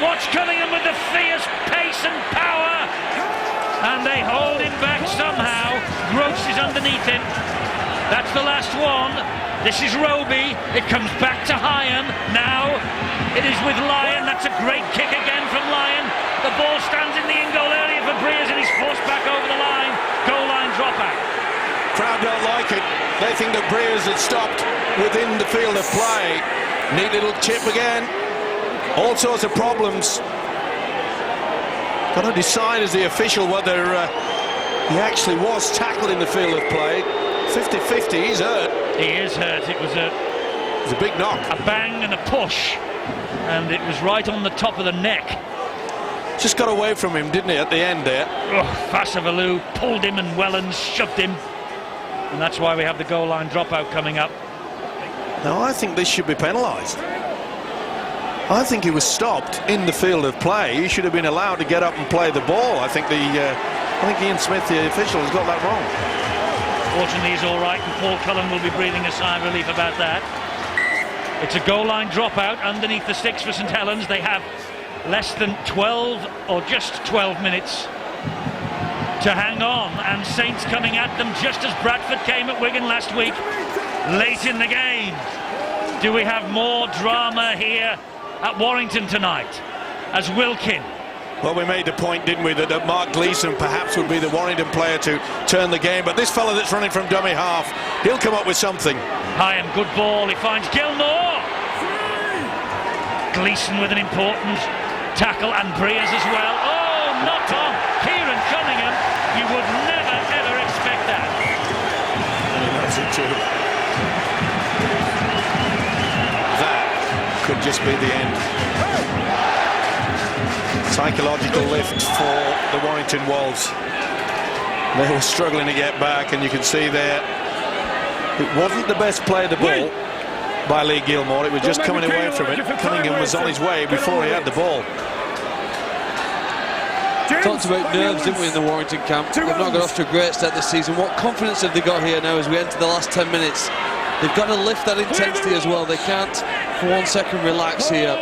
with the fierce pace and power. And they hold him back somehow. Gross is underneath him. That's the last one. This is Roby. It comes back to Hyan. Now it is with Lyon. That's a great kick again from Lyon. The ball stands in the in-goal area for Breers, and he's forced back over the line. Goal line dropout. Crowd don't like it. They think that Breers had stopped within the field of play. Neat little chip again. All sorts of problems. Got to decide as the official whether he actually was tackled in the field of play. 50-50, he's hurt. He is hurt. It was a big knock. A bang and a push. And it was right on the top of the neck. Just got away from him, didn't he, at the end there? Oh, Fassavalu pulled him and Wellens shoved him. And that's why we have the goal line dropout coming up. Now, I think this should be penalised. I think he was stopped in the field of play. He should have been allowed to get up and play the ball. I think Ian Smith, the official, has got that wrong. Fortunately, he's all right, and Paul Cullen will be breathing a sigh of relief about that. It's a goal line dropout underneath the sticks for St Helens. They have less than 12 or just 12 minutes to hang on, and Saints coming at them just as Bradford came at Wigan last week, late in the game. Do we have more drama here at Warrington tonight as Wilkin? Well, we made the point, didn't we, that Mark Gleeson perhaps would be the Warrington player to turn the game, but this fella that's running from dummy half, he'll come up with something. Hyan, good ball, he finds Gilmore. Gleeson with an important tackle, and Breers as well. Oh, knocked on Kieran Cunningham. You would never ever expect that. That's it too. That could just be the end. Psychological lift for the Warrington Wolves. They were struggling to get back, and you can see there it wasn't the best play of the ball by Lee Gilmore. It was just coming away from it. Cunningham was on his way before he had the ball. Talked about nerves, didn't we, in the Warrington camp? They've not got off to a great start this season. What confidence have they got here now as we enter the last 10 minutes? They've got to lift that intensity as well. They can't for 1 second relax here.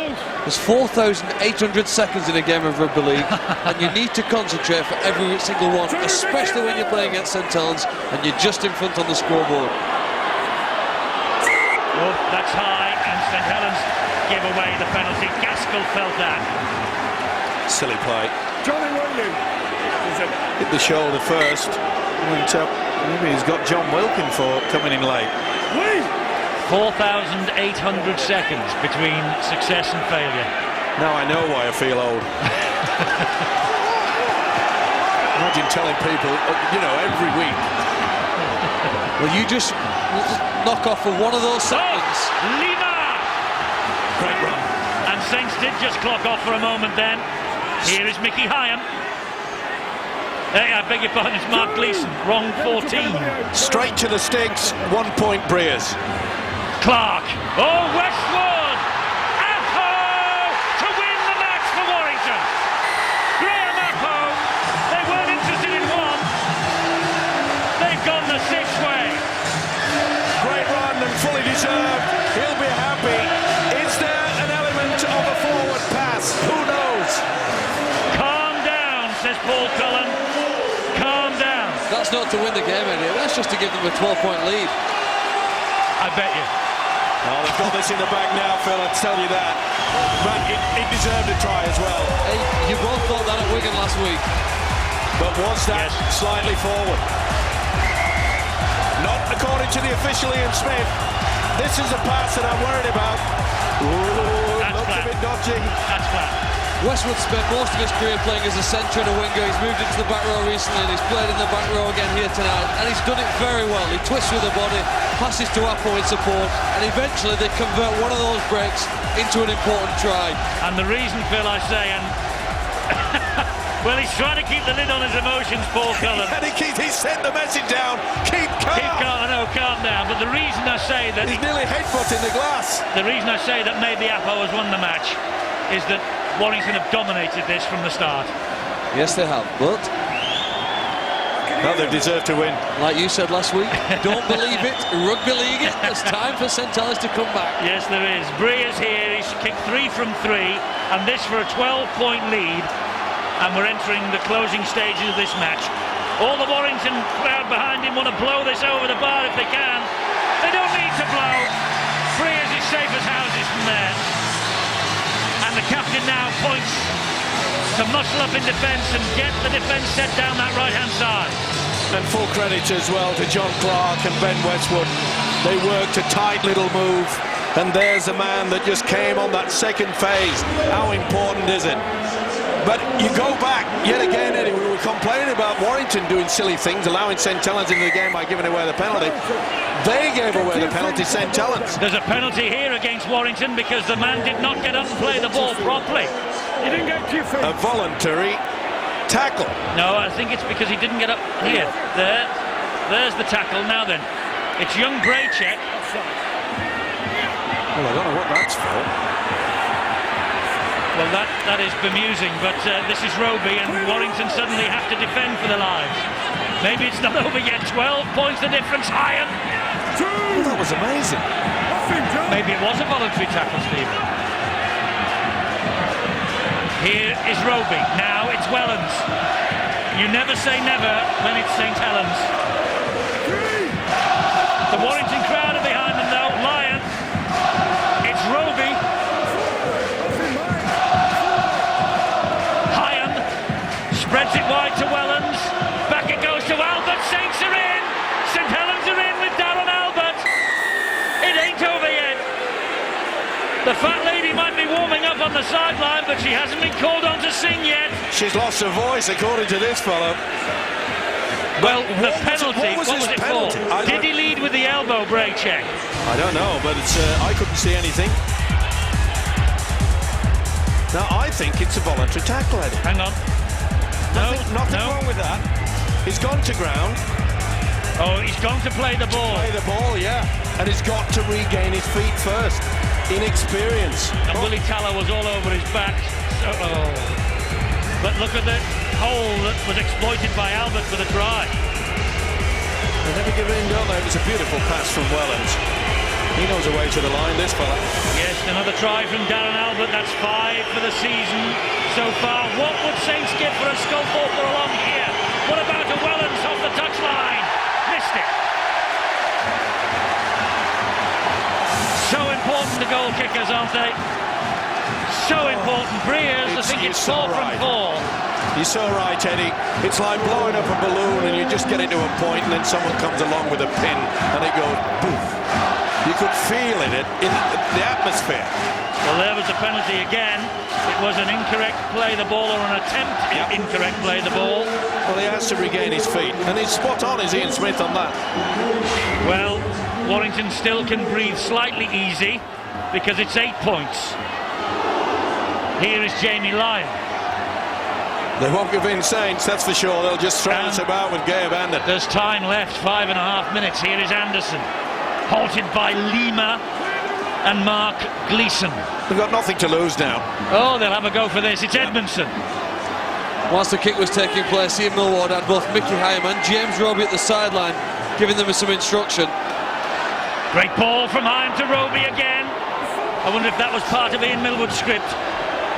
There's 4,800 seconds in a game of rugby league, and you need to concentrate for every single one, especially when you're playing against St Helens and you're just in front on the scoreboard. Oh, that's high, and St Helens give away the penalty. Gaskell felt that. Silly play. Johnny William hit the shoulder first. Went up. Maybe he's got John Wilkin for coming in late. 4,800 seconds between success and failure. Now I know why I feel old. Imagine telling people, you know, every week. Well, you just knock off for one of those seconds. Lima! Great run. And Saints did just clock off for a moment then. Here is Mickey Hyan. I beg your pardon, it's Mark Gleeson. Wrong 14. Straight to the sticks, 1 point Breers. Clark. Oh, Westwood! Apo to win the match for Warrington. Graham Apo. They weren't interested in one. They've gone the 6th way. Great run and fully deserved. He'll be happy. Is there an element of a forward pass? Who knows? Calm down, says Paul Cullen. Calm down. That's not not to win the game, Eddie. That's just to give them a 12-point lead. I bet you. Oh, they've got this in the bag now, Phil, I'll tell you that. But it deserved a try as well. Hey, you both thought that at Wigan last week. But was that slightly forward? Not according to the official Ian Smith. This is a pass that I'm worried about. Ooh, looks a bit dodgy. That's flat. Westwood spent most of his career playing as a centre and a winger. He's moved into the back row recently and he's played in the back row again here tonight. And he's done it very well. He twists with the body, passes to Apple in support, and eventually they convert one of those breaks into an important try. And the reason, Phil, I say, and well, he's trying to keep the lid on his emotions, Paul Cullen. And he sent the message down. Keep calm. Keep calm. No, calm down. But the reason I say that he's nearly headbutting the glass. The reason I say that maybe Apple has won the match is that Warrington have dominated this from the start. Yes, they have, but no, they've deserved to win. Like you said last week, don't believe it, rugby league it. It's time for St Helens to come back. Yes, there is. Breer's here. He's kicked 3 from 3, and this for a 12-point lead. And we're entering the closing stages of this match. All the Warrington crowd behind him want to blow this over the bar if they can. They don't need to blow. Breer's is safe as houses from there. And the captain now points to muscle up in defence and get the defence set down that right-hand side. And full credit as well to John Clark and Ben Westwood. They worked a tight little move, and there's a man that just came on that second phase. How important is it? But you go back, yet again, Eddie, we were complaining about Warrington doing silly things, allowing St Helens into the game by giving away the penalty. They gave away the penalty, St Helens. There's a penalty here against Warrington because the man did not get up and play the ball properly. He didn't get to your feet. A voluntary tackle. No, I think it's because he didn't get up here. There's the tackle. Now then, it's young Braycheck. Well, I don't know what that's for. Well, that is bemusing, but this is Roby, and Warrington suddenly have to defend for their lives. Maybe it's not over yet. 12 points the difference. Higher. Well, that was amazing. Maybe it was a voluntary tackle, Stephen. Here is Roby. Now it's Wellens. You never say never when it's St Helens. The Warrington crowd are behind them, though. Lyon. It's Roby. Spreads it wide to Wellens. Back it goes to Albert. Saints are in. St Helens are in with Darren Albert. It ain't over yet. The fat lady might be warming up on the sideline, but she hasn't been called on to sing yet. She's lost her voice, according to this fellow. Well, the penalty, what was it for? Did he lead with the elbow, Braycheck? I don't know, but it's I couldn't see anything. Now, I think it's a voluntary tackle, Eddie. Hang on. Nothing wrong with that. He's gone to ground. Oh, he's gone to play the ball. Play the ball, yeah. And he's got to regain his feet first. Inexperience. And Willie Taller was all over his back. But look at the hole that was exploited by Albert for the try. They never give in, don't they? It was a beautiful pass from Wellens. He knows a way to the line, this fella. Yes, another try from Darren Albert. That's 5 for the season so far. What would Saints give for a Sculthorpe along here? What about a Wellens off the touchline? Missed it. So important, the goal kickers, aren't they? So important. Breers, I think it's 4 from 4. You're so right, Eddie. It's like blowing up a balloon and you just get it to a point and then someone comes along with a pin and it goes poof. You could feel it in the atmosphere. Well, there was a penalty again. It was an incorrect play the ball or an attempt to incorrect play the ball. Well, he has to regain his feet. And he's spot on, is Ian Smith, on that. Well, Warrington still can breathe slightly easy because it's 8 points. Here is Jamie Lyon. They won't give in, Saints, that's for sure. They'll just throw us about with gay abandon. There's time left, 5.5 minutes. Here is Anderson. Halted by Lima and Mark Gleeson. They've got nothing to lose now. Oh, they'll have a go for this. It's Edmondson. Whilst the kick was taking place, Ian Millward had both Mickey Hyam and James Roby at the sideline, giving them some instruction. Great ball from Hyam to Roby again. I wonder if that was part of Ian Millward's script.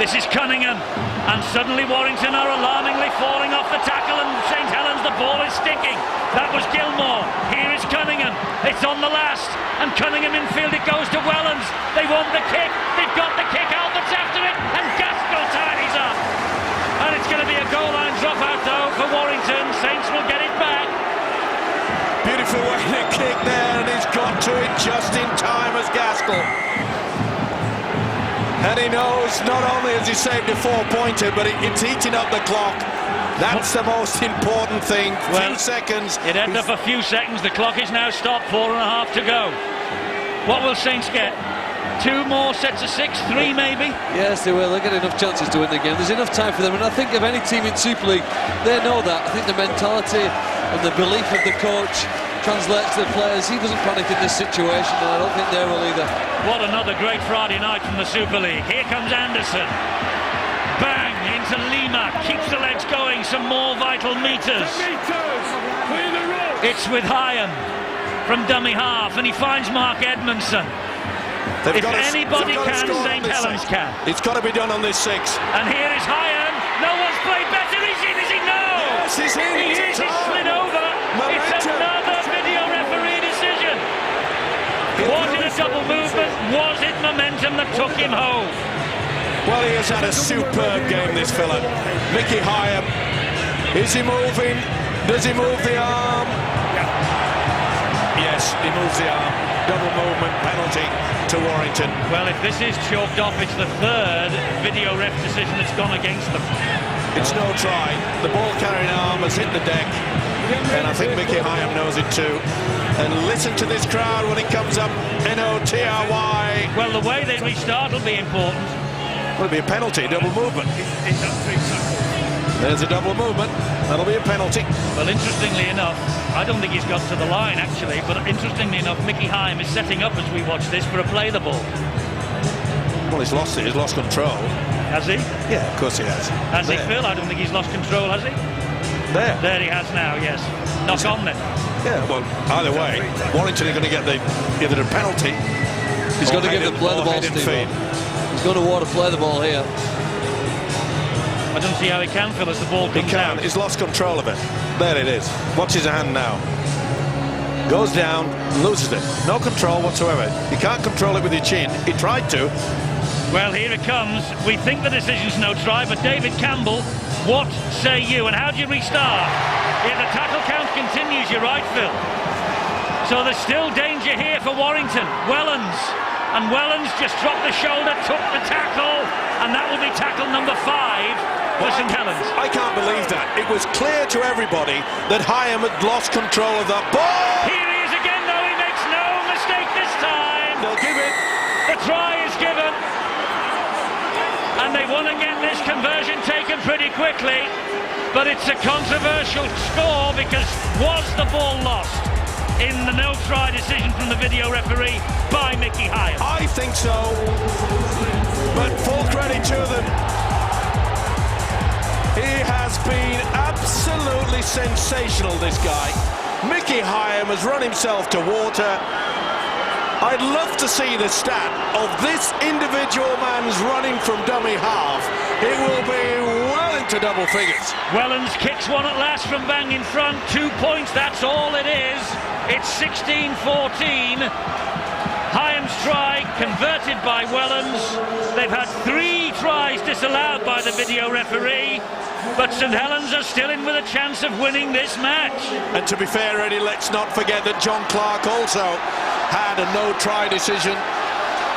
This is Cunningham, and suddenly Warrington are alarmingly falling off the tackle, and St Helens the ball is sticking. That was Gilmore. Here is Cunningham. It's on the last. And Cunningham infield, it goes to Wellens. They want the kick. They've got the kick. Albert's after it. And Gaskell tidies up. And it's going to be a goal line dropout, though, for Warrington. Saints will get it back. Beautiful way to kick there, and he's got to it just in time as Gaskell. And he knows not only has he saved a 4-pointer, but it's eating up the clock. That's the most important thing. Well, few seconds. It ended up a few seconds. The clock is now stopped. 4.5 to go. What will Saints get? 2 more sets of 6, 3 maybe? Yes, they will. They'll get enough chances to win the game. There's enough time for them, and I think of any team in Super League, they know that. I think the mentality and the belief of the coach translates to the players. He doesn't panic in this situation, and I don't think they will either. What another great Friday night from the Super League. Here comes Anderson. Bang into Lima. Keeps the legs going. Some more vital meters. It's with Hyam from dummy half, and he finds Mark Edmondson. If anybody can, St Helens can. It's got to be done on this 6. And here is Hyam. No one's played better. Is he? No! Yes, he's in. He is. He's slid over. It's another video referee decision. Was it a double movement? Was it momentum that took him home? Well, he has had a superb game, this fella. Mickey Hyam. Is he moving? Does he move the arm? Yes, he moves the arm. Double movement, penalty to Warrington. Well, if this is chalked off, it's the 3rd video ref decision that's gone against them. It's no try. The ball carrying arm has hit the deck, and I think Mickey Hyam knows it too. And listen to this crowd when it comes up. N-O-T-R-Y. Well, the way they restart will be important. Will be a penalty, double movement. There's a double movement. That'll be a penalty. Well, interestingly enough, I don't think he's got to the line, actually, but interestingly enough, Mickey Hyam is setting up as we watch this for a play the ball. Well, he's lost it. He's lost control. Has he? Yeah, of course he has. Has he, Phil? I don't think he's lost control, has he? There he has now, yes. Knock on then. Yeah, well, either way, Warrington are going to get either a penalty. He's going to give the play the ball, Steve. He's going to want to play the ball here. I don't see how he can, Phil, as the ball comes out. He's lost control of it. There it is. Watch his hand now. Goes down, loses it. No control whatsoever. You can't control it with your chin. He tried to. Well, here it comes. We think the decision's no try, but David Campbell, what say you? And how do you restart? If the tackle count continues, you're right, Phil. So there's still danger here for Warrington. Wellens. And Wellens just dropped the shoulder, took the tackle, and that will be tackle number 5 for St Helens. I can't believe that. It was clear to everybody that Hyam had lost control of that ball. Here he is again, though. He makes no mistake this time. They'll give it. The try is given. And they want to get this conversion taken pretty quickly. But it's a controversial score because was the ball lost in the no-try decision from the video referee by Mickey Hyam? I think so, but full credit to them. He has been absolutely sensational, this guy. Mickey Hyam has run himself to water. I'd love to see the stat of this individual man's running from dummy half. It will be well into double figures. Wellens kicks one at last from bang in front. 2 points, that's all it is. It's 16-14. Hyam's try converted by Wellens. They've had 3 tries disallowed by the video referee, but St Helens are still in with a chance of winning this match. And to be fair, Eddie, let's not forget that John Clark also had a no-try decision.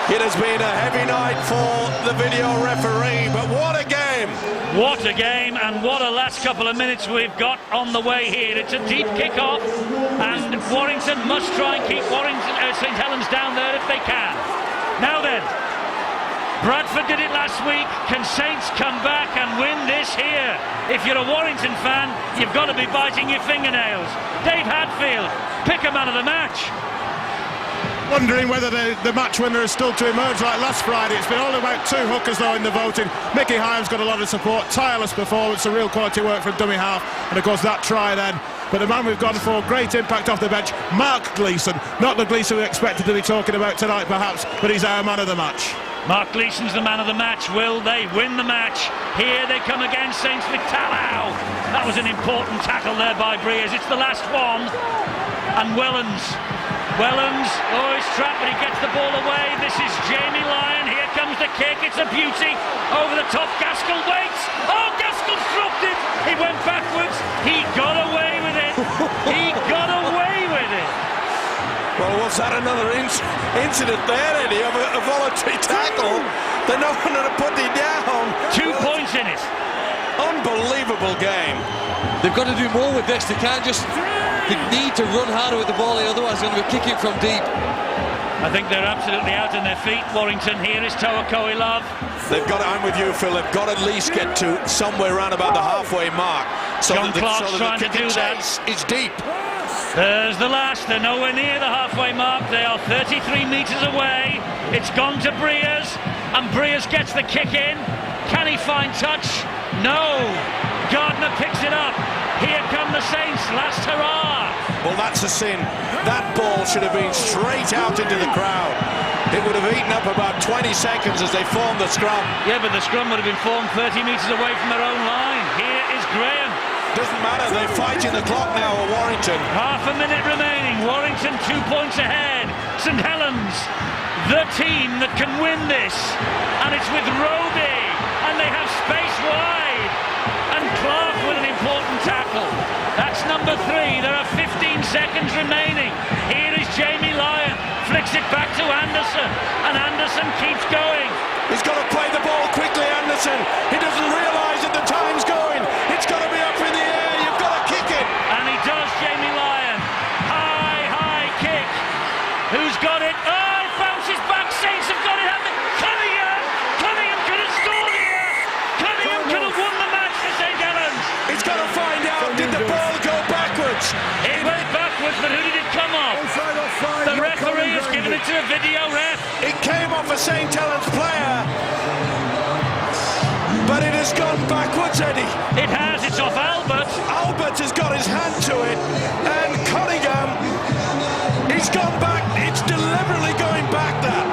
It has been a heavy night for the video referee, but what a game! What a game, and what a last couple of minutes we've got on the way here. It's a deep kick-off, and Warrington must try and keep St Helens down there if they can. Now then, Bradford did it last week. Can Saints come back and win this here? If you're a Warrington fan, you've got to be biting your fingernails. Dave Hadfield, pick a man of the match. Wondering whether the match winner is still to emerge like last Friday. It's been all about 2 hookers though in the voting. Mickey Hyam's got a lot of support, tireless performance, a real quality work from dummy half, and of course that try then. But the man we've gone for, great impact off the bench, Mark Gleeson. Not the Gleeson we expected to be talking about tonight perhaps, but he's our man of the match. Mark Gleeson's the man of the match. Will they win the match? Here they come again, Saints McTallow. That was an important tackle there by Breers. It's the last one. And Wellens, oh, he's trapped, but he gets the ball away. This is Jamie Lyon. Here comes the kick. It's a beauty. Over the top, Gaskell waits. Oh, Gaskell dropped it. He went backwards. He got away with it. He got away with it. Well, was that another incident there, Eddie, of a voluntary tackle? They're not going to put it down. 2 points in it. Unbelievable game. They've got to do more with this. They can't just... They need to run harder with the ball, otherwise they're going to be kicking from deep. I think they're absolutely out on their feet. Warrington. Here is Toa Koilov. They've got to, I'm with you, Phil, they've got to at least get to somewhere around about the halfway mark. So John Clark's trying to do that. It's deep. There's the last. They're nowhere near the halfway mark. They are 33 metres away. It's gone to Breers, and Breers gets the kick in. Can he find touch? No. Gardner picks it up. Here come the Saints. Last hurrah. Well, that's a sin. That ball should have been straight out into the crowd. It would have eaten up about 20 seconds as they formed the scrum. Yeah, but the scrum would have been formed 30 metres away from their own line. Here is Graham. Doesn't matter, they're fighting the clock now at Warrington. Half a minute remaining. Warrington 2 points ahead. St Helens, the team that can win this. And it's with Roby. And they have space wide. And Clark with an important tackle. That's number 3. There are 15 seconds remaining. Here is Jamie Lyon. Flicks it back to Anderson. And Anderson keeps going. He's got to play the ball quickly, Anderson. He doesn't realise that the time's going. It's got to be up in the air. You've got to kick it. And he does, Jamie Lyon. High kick. Who's got it? Oh, it bounces back. Saints have got it. Cunningham could have scored here. Cunningham could have won the match for St Helens. He's got to find out, did the ball go backwards? It went backwards, but who did it come off? The referee has given it to a video ref. It came off a St Helens player, but it has gone backwards, Eddie. It has, it's off Albert. Albert has got his hand to it, and Cunningham, he's gone back. It's deliberately going back there.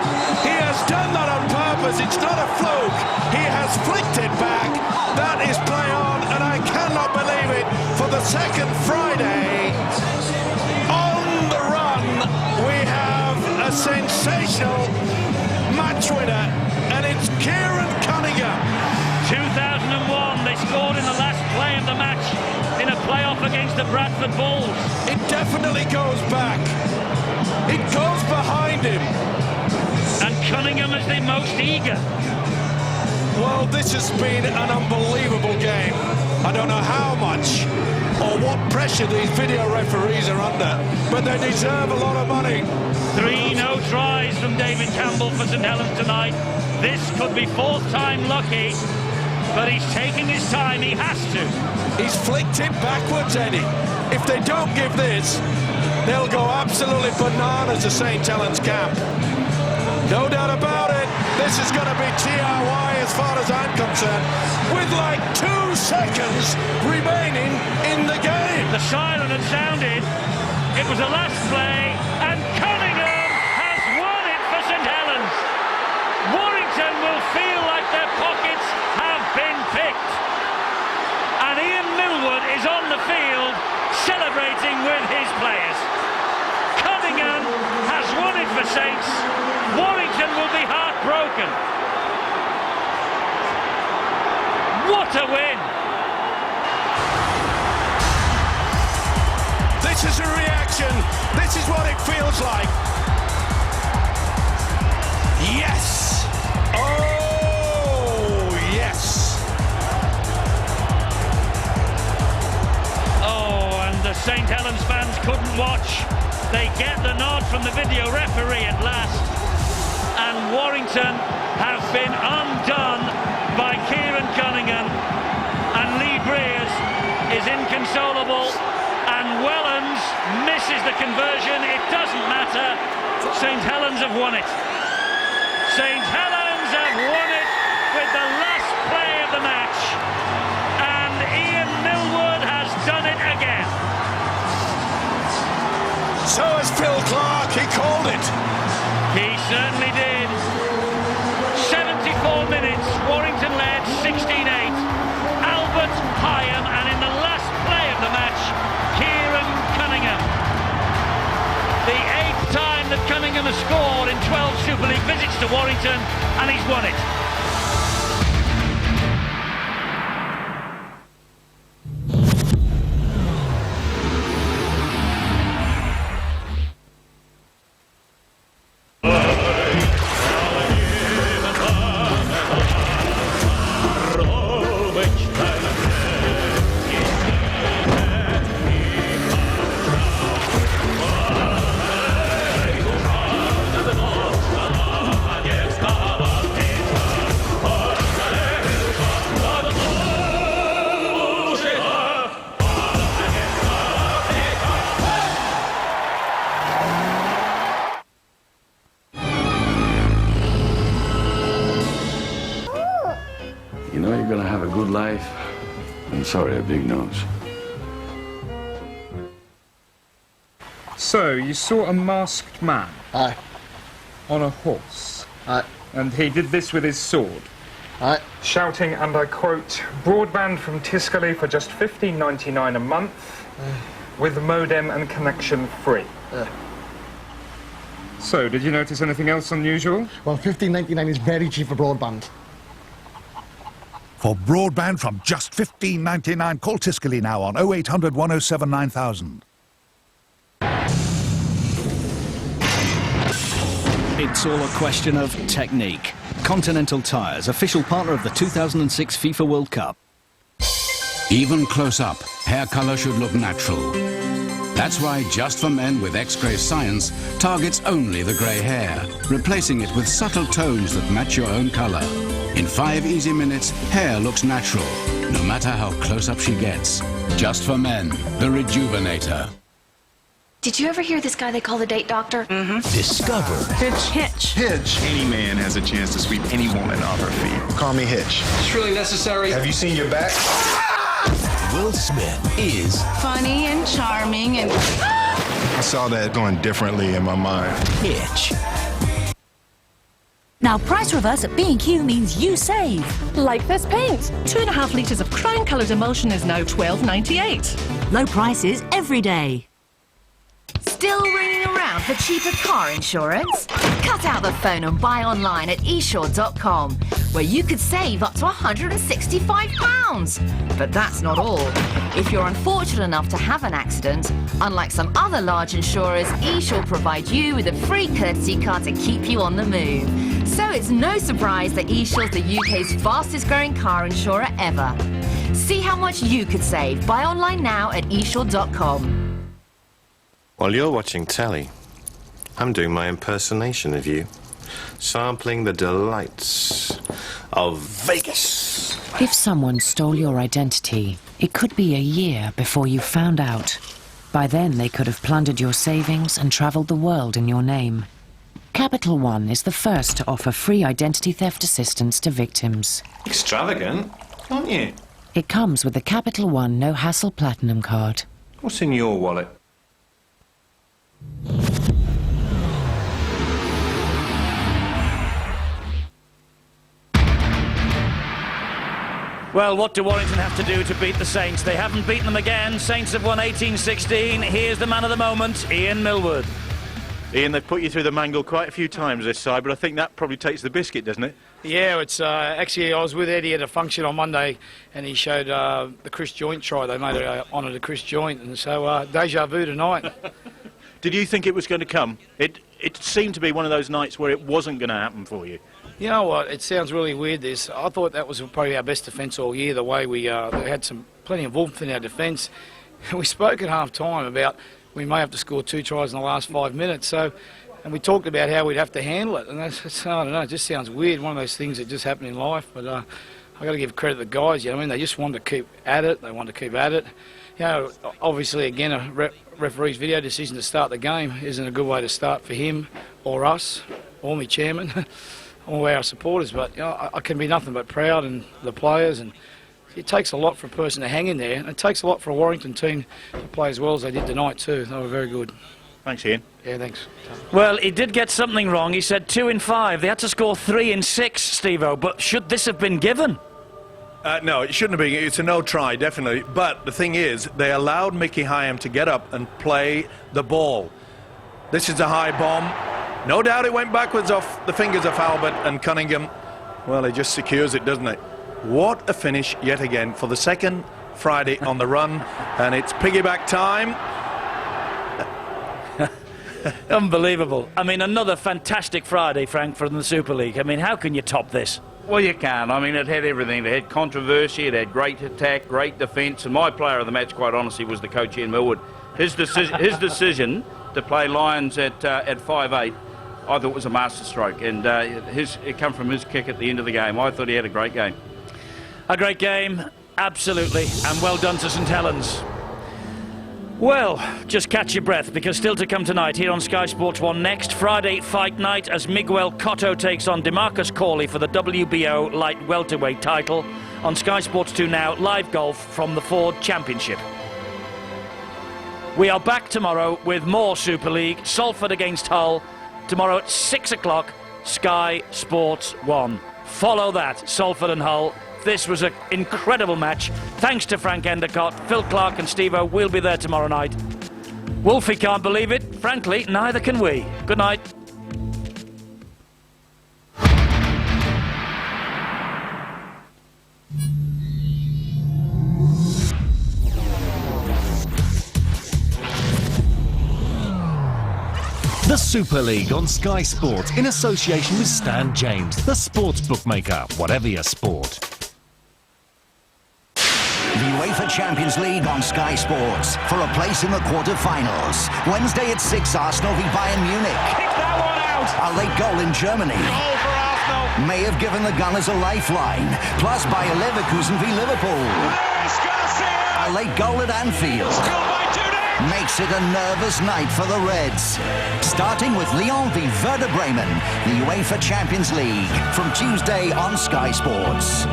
He has done that on purpose. It's not a fluke. He has flicked it back. That is play on, and I cannot believe it. For the second Friday on the run, we have a sensational match winner, and it's Kieran Cunningham. 2001, they scored in the last play of the match in a playoff against the Bradford Bulls. It definitely goes back. It goes behind him. And Cunningham is the most eager. Well, this has been an unbelievable game. I don't know how much or what pressure these video referees are under, but they deserve a lot of money. 3 no tries from David Campbell for St Helens tonight. This could be 4th time lucky, but he's taking his time. He has to. He's flicked it backwards, Eddie. If they don't give this, they'll go absolutely bananas to St Helens camp. No doubt about it. This is going to be TRY as far as I'm concerned, with like 2 seconds remaining in the game. The siren had sounded. It was the last play, and Cunningham has won it for St Helens. Warrington will feel like their pockets have been picked. And Ian Millwood is on the field celebrating with his players. Cunningham has won it for Saints. Warrington will be heartbroken. What a win! This is a reaction. This is what it feels like. Yes! Oh, yes! Oh, and the St Helens fans couldn't watch. They get the nod from the video referee at last. And Warrington have been undone by Kieran Cunningham. And Lee Breers is inconsolable. And Wellens misses the conversion. It doesn't matter. St Helens have won it. St Helens have won it with the last play of the match. And Ian Millwood has done it again. So has Phil Clark. He called it. He certainly did. Warrington, and he's won it. You know you're going to have a good life. I'm sorry, a big nose. So, you saw a masked man? Aye. On a horse? Aye. And he did this with his sword? Aye. Shouting, and I quote, broadband from Tiscali for just $15.99 a month, with modem and connection free. So, did you notice anything else unusual? Well, $15.99 is very cheap for broadband. For broadband from just $15.99, call Tiscali now on 0800 107 9000. It's all a question of technique. Continental Tires, official partner of the 2006 FIFA World Cup. Even close up, hair color should look natural. That's why Just for Men with X-Gray Science targets only the grey hair, replacing it with subtle tones that match your own color. In 5 easy minutes, hair looks natural, no matter how close up she gets. Just for Men, the Rejuvenator. Did you ever hear this guy they call the date doctor? Mm-hmm. Discover. Hitch. Any man has a chance to sweep any woman off her feet. Call me Hitch. It's really necessary. Have you seen your back? Will Smith is Funny and charming and... I saw that going differently in my mind. Hitch. Now, price reverse at B&Q means you save. Like this paint. 2.5 litres of crown-coloured emulsion is now $12.98. Low prices every day. Still ringing around for cheaper car insurance? Cut out the phone and buy online at esure.com, where you could save up to £165. But that's not all. If you're unfortunate enough to have an accident, unlike some other large insurers, eSure provide you with a free courtesy car to keep you on the move. So it's no surprise that eSure's the UK's fastest growing car insurer ever. See how much you could save. Buy online now at esure.com. While you're watching telly, I'm doing my impersonation of you, sampling the delights of Vegas. If someone stole your identity, it could be a year before you found out. By then, they could have plundered your savings and travelled the world in your name. Capital One is the first to offer free identity theft assistance to victims. Extravagant, aren't you? It comes with the Capital One no-hassle Platinum card. What's in your wallet? Well, what do Warrington have to do to beat the Saints? They haven't beaten them again. Saints have won 18-16. Here's the man of the moment, Ian Millward. Ian, they've put you through the mangle quite a few times this side, but I think that probably takes the biscuit, doesn't it? Yeah, it's actually I was with Eddie at a function on Monday, and he showed the Chris Joint try. They made an honour to Chris Joint, and so deja vu tonight. Did you think it was going to come? It seemed to be one of those nights where it wasn't going to happen for you. You know what? It sounds really weird, this. I thought that was probably our best defence all year, the way we had plenty of oomph in our defence. We spoke at half-time about we may have to score 2 tries in the last 5 minutes, and we talked about how we'd have to handle it, and I don't know, it just sounds weird, one of those things that just happen in life, but I've got to give credit to the guys, you know what I mean? They just wanted to keep at it, You know, obviously, again, a referee's video decision to start the game isn't a good way to start for him or us or me chairman or our supporters, but you know, I can be nothing but proud and the players, and it takes a lot for a person to hang in there, and it takes a lot for a Warrington team to play as well as they did tonight too. They were very good. Thanks, Ian. Yeah, thanks. Well, he did get something wrong. He said 2 in 5. They had to score 3 in 6, Steve-O, but should this have been given? No, it shouldn't have been. It's a no try, definitely. But the thing is, they allowed Mickey Hyam to get up and play the ball. This is a high bomb. No doubt it went backwards off the fingers of Albert, and Cunningham, well, he just secures it, doesn't it? What a finish yet again for the second Friday on the run, and it's piggyback time. Unbelievable. I mean, another fantastic Friday, Frank, from the Super League. I mean, how can you top this? Well, you can't. I mean, it had everything. It had controversy, it had great attack, great defence, and my player of the match, quite honestly, was the coach Ian Millwood. His decision to play Lions at 5'8", I thought was a masterstroke, and it come from his kick at the end of the game. I thought he had a great game. A great game, absolutely, and well done to St Helens. Well, just catch your breath, because still to come tonight here on Sky Sports 1 next, Friday fight night as Miguel Cotto takes on DeMarcus Corley for the WBO light welterweight title. On Sky Sports 2 now, live golf from the Ford Championship. We are back tomorrow with more Super League, Salford against Hull, tomorrow at 6 o'clock, Sky Sports 1. Follow that, Salford and Hull. This was an incredible match. Thanks to Frank Endicott, Phil Clark and Steve-O. We'll be there tomorrow night. Wolfie can't believe it. Frankly, neither can we. Good night. The Super League on Sky Sports in association with Stan James, the sports bookmaker, whatever your sport. The UEFA Champions League on Sky Sports for a place in the quarter-finals. Wednesday at 6, Arsenal v Bayern Munich. Kick that one out! A late goal in Germany. Goal for Arsenal! May have given the Gunners a lifeline. Plus Bayer Leverkusen v Liverpool. A late goal at Anfield. Makes it a nervous night for the Reds. Starting with Lyon v Werder Bremen, the UEFA Champions League from Tuesday on Sky Sports.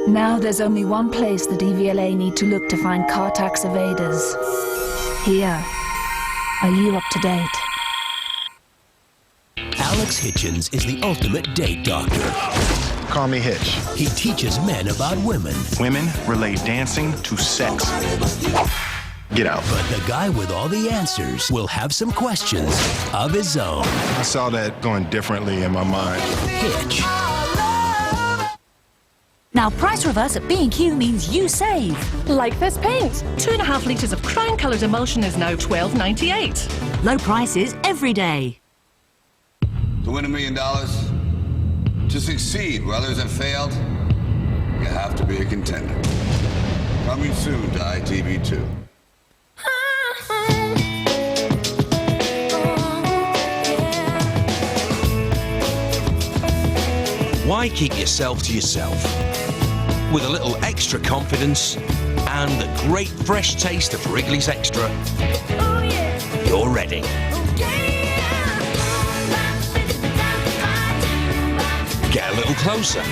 Now there's only one place the DVLA need to look to find car tax evaders. Here. Are you up to date? Alex Hitchens is the ultimate date doctor. Call me Hitch. He teaches men about women. Women relate dancing to sex. Get out. But the guy with all the answers will have some questions of his own. I saw that going differently in my mind. Hitch. Now, price reverse at B&Q means you save. Like this paint. 2.5 litres of crown-coloured emulsion is now $12.98. Low prices every day. To win $1 million, to succeed where others have failed, you have to be a contender. Coming soon to ITV2. Why keep yourself to yourself? With a little extra confidence and the great fresh taste of Wrigley's Extra, you're ready. Get a little closer.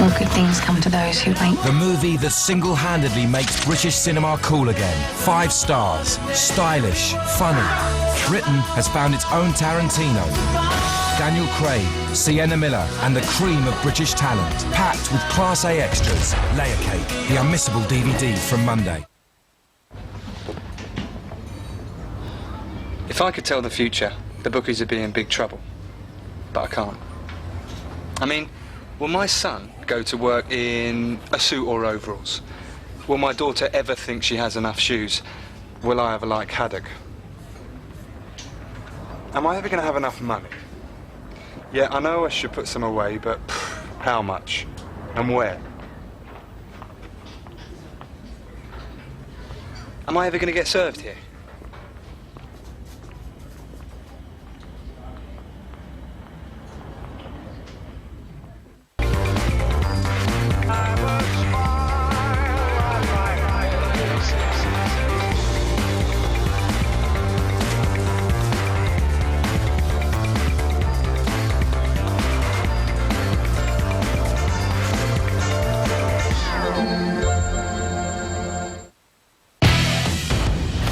All good things come to those who wait. The movie that single-handedly makes British cinema cool again. 5 stars. Stylish. Funny. Britain has found its own Tarantino. Daniel Craig, Sienna Miller, and the cream of British talent. Packed with Class A extras. Layer Cake, the unmissable DVD from Monday. If I could tell the future, the bookies would be in big trouble. But I can't. I mean, will my son go to work in a suit or overalls? Will my daughter ever think she has enough shoes? Will I ever like haddock? Am I ever going to have enough money? Yeah, I know I should put some away, but how much? And where? Am I ever going to get served here?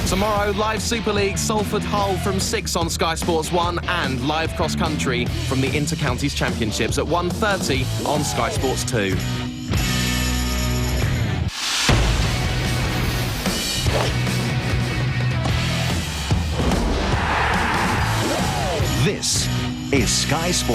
Tomorrow, live Super League Salford Hull from 6 on Sky Sports 1 and live cross country from the Inter-Counties Championships at 1:30 on Sky Sports 2. This is Sky Sports.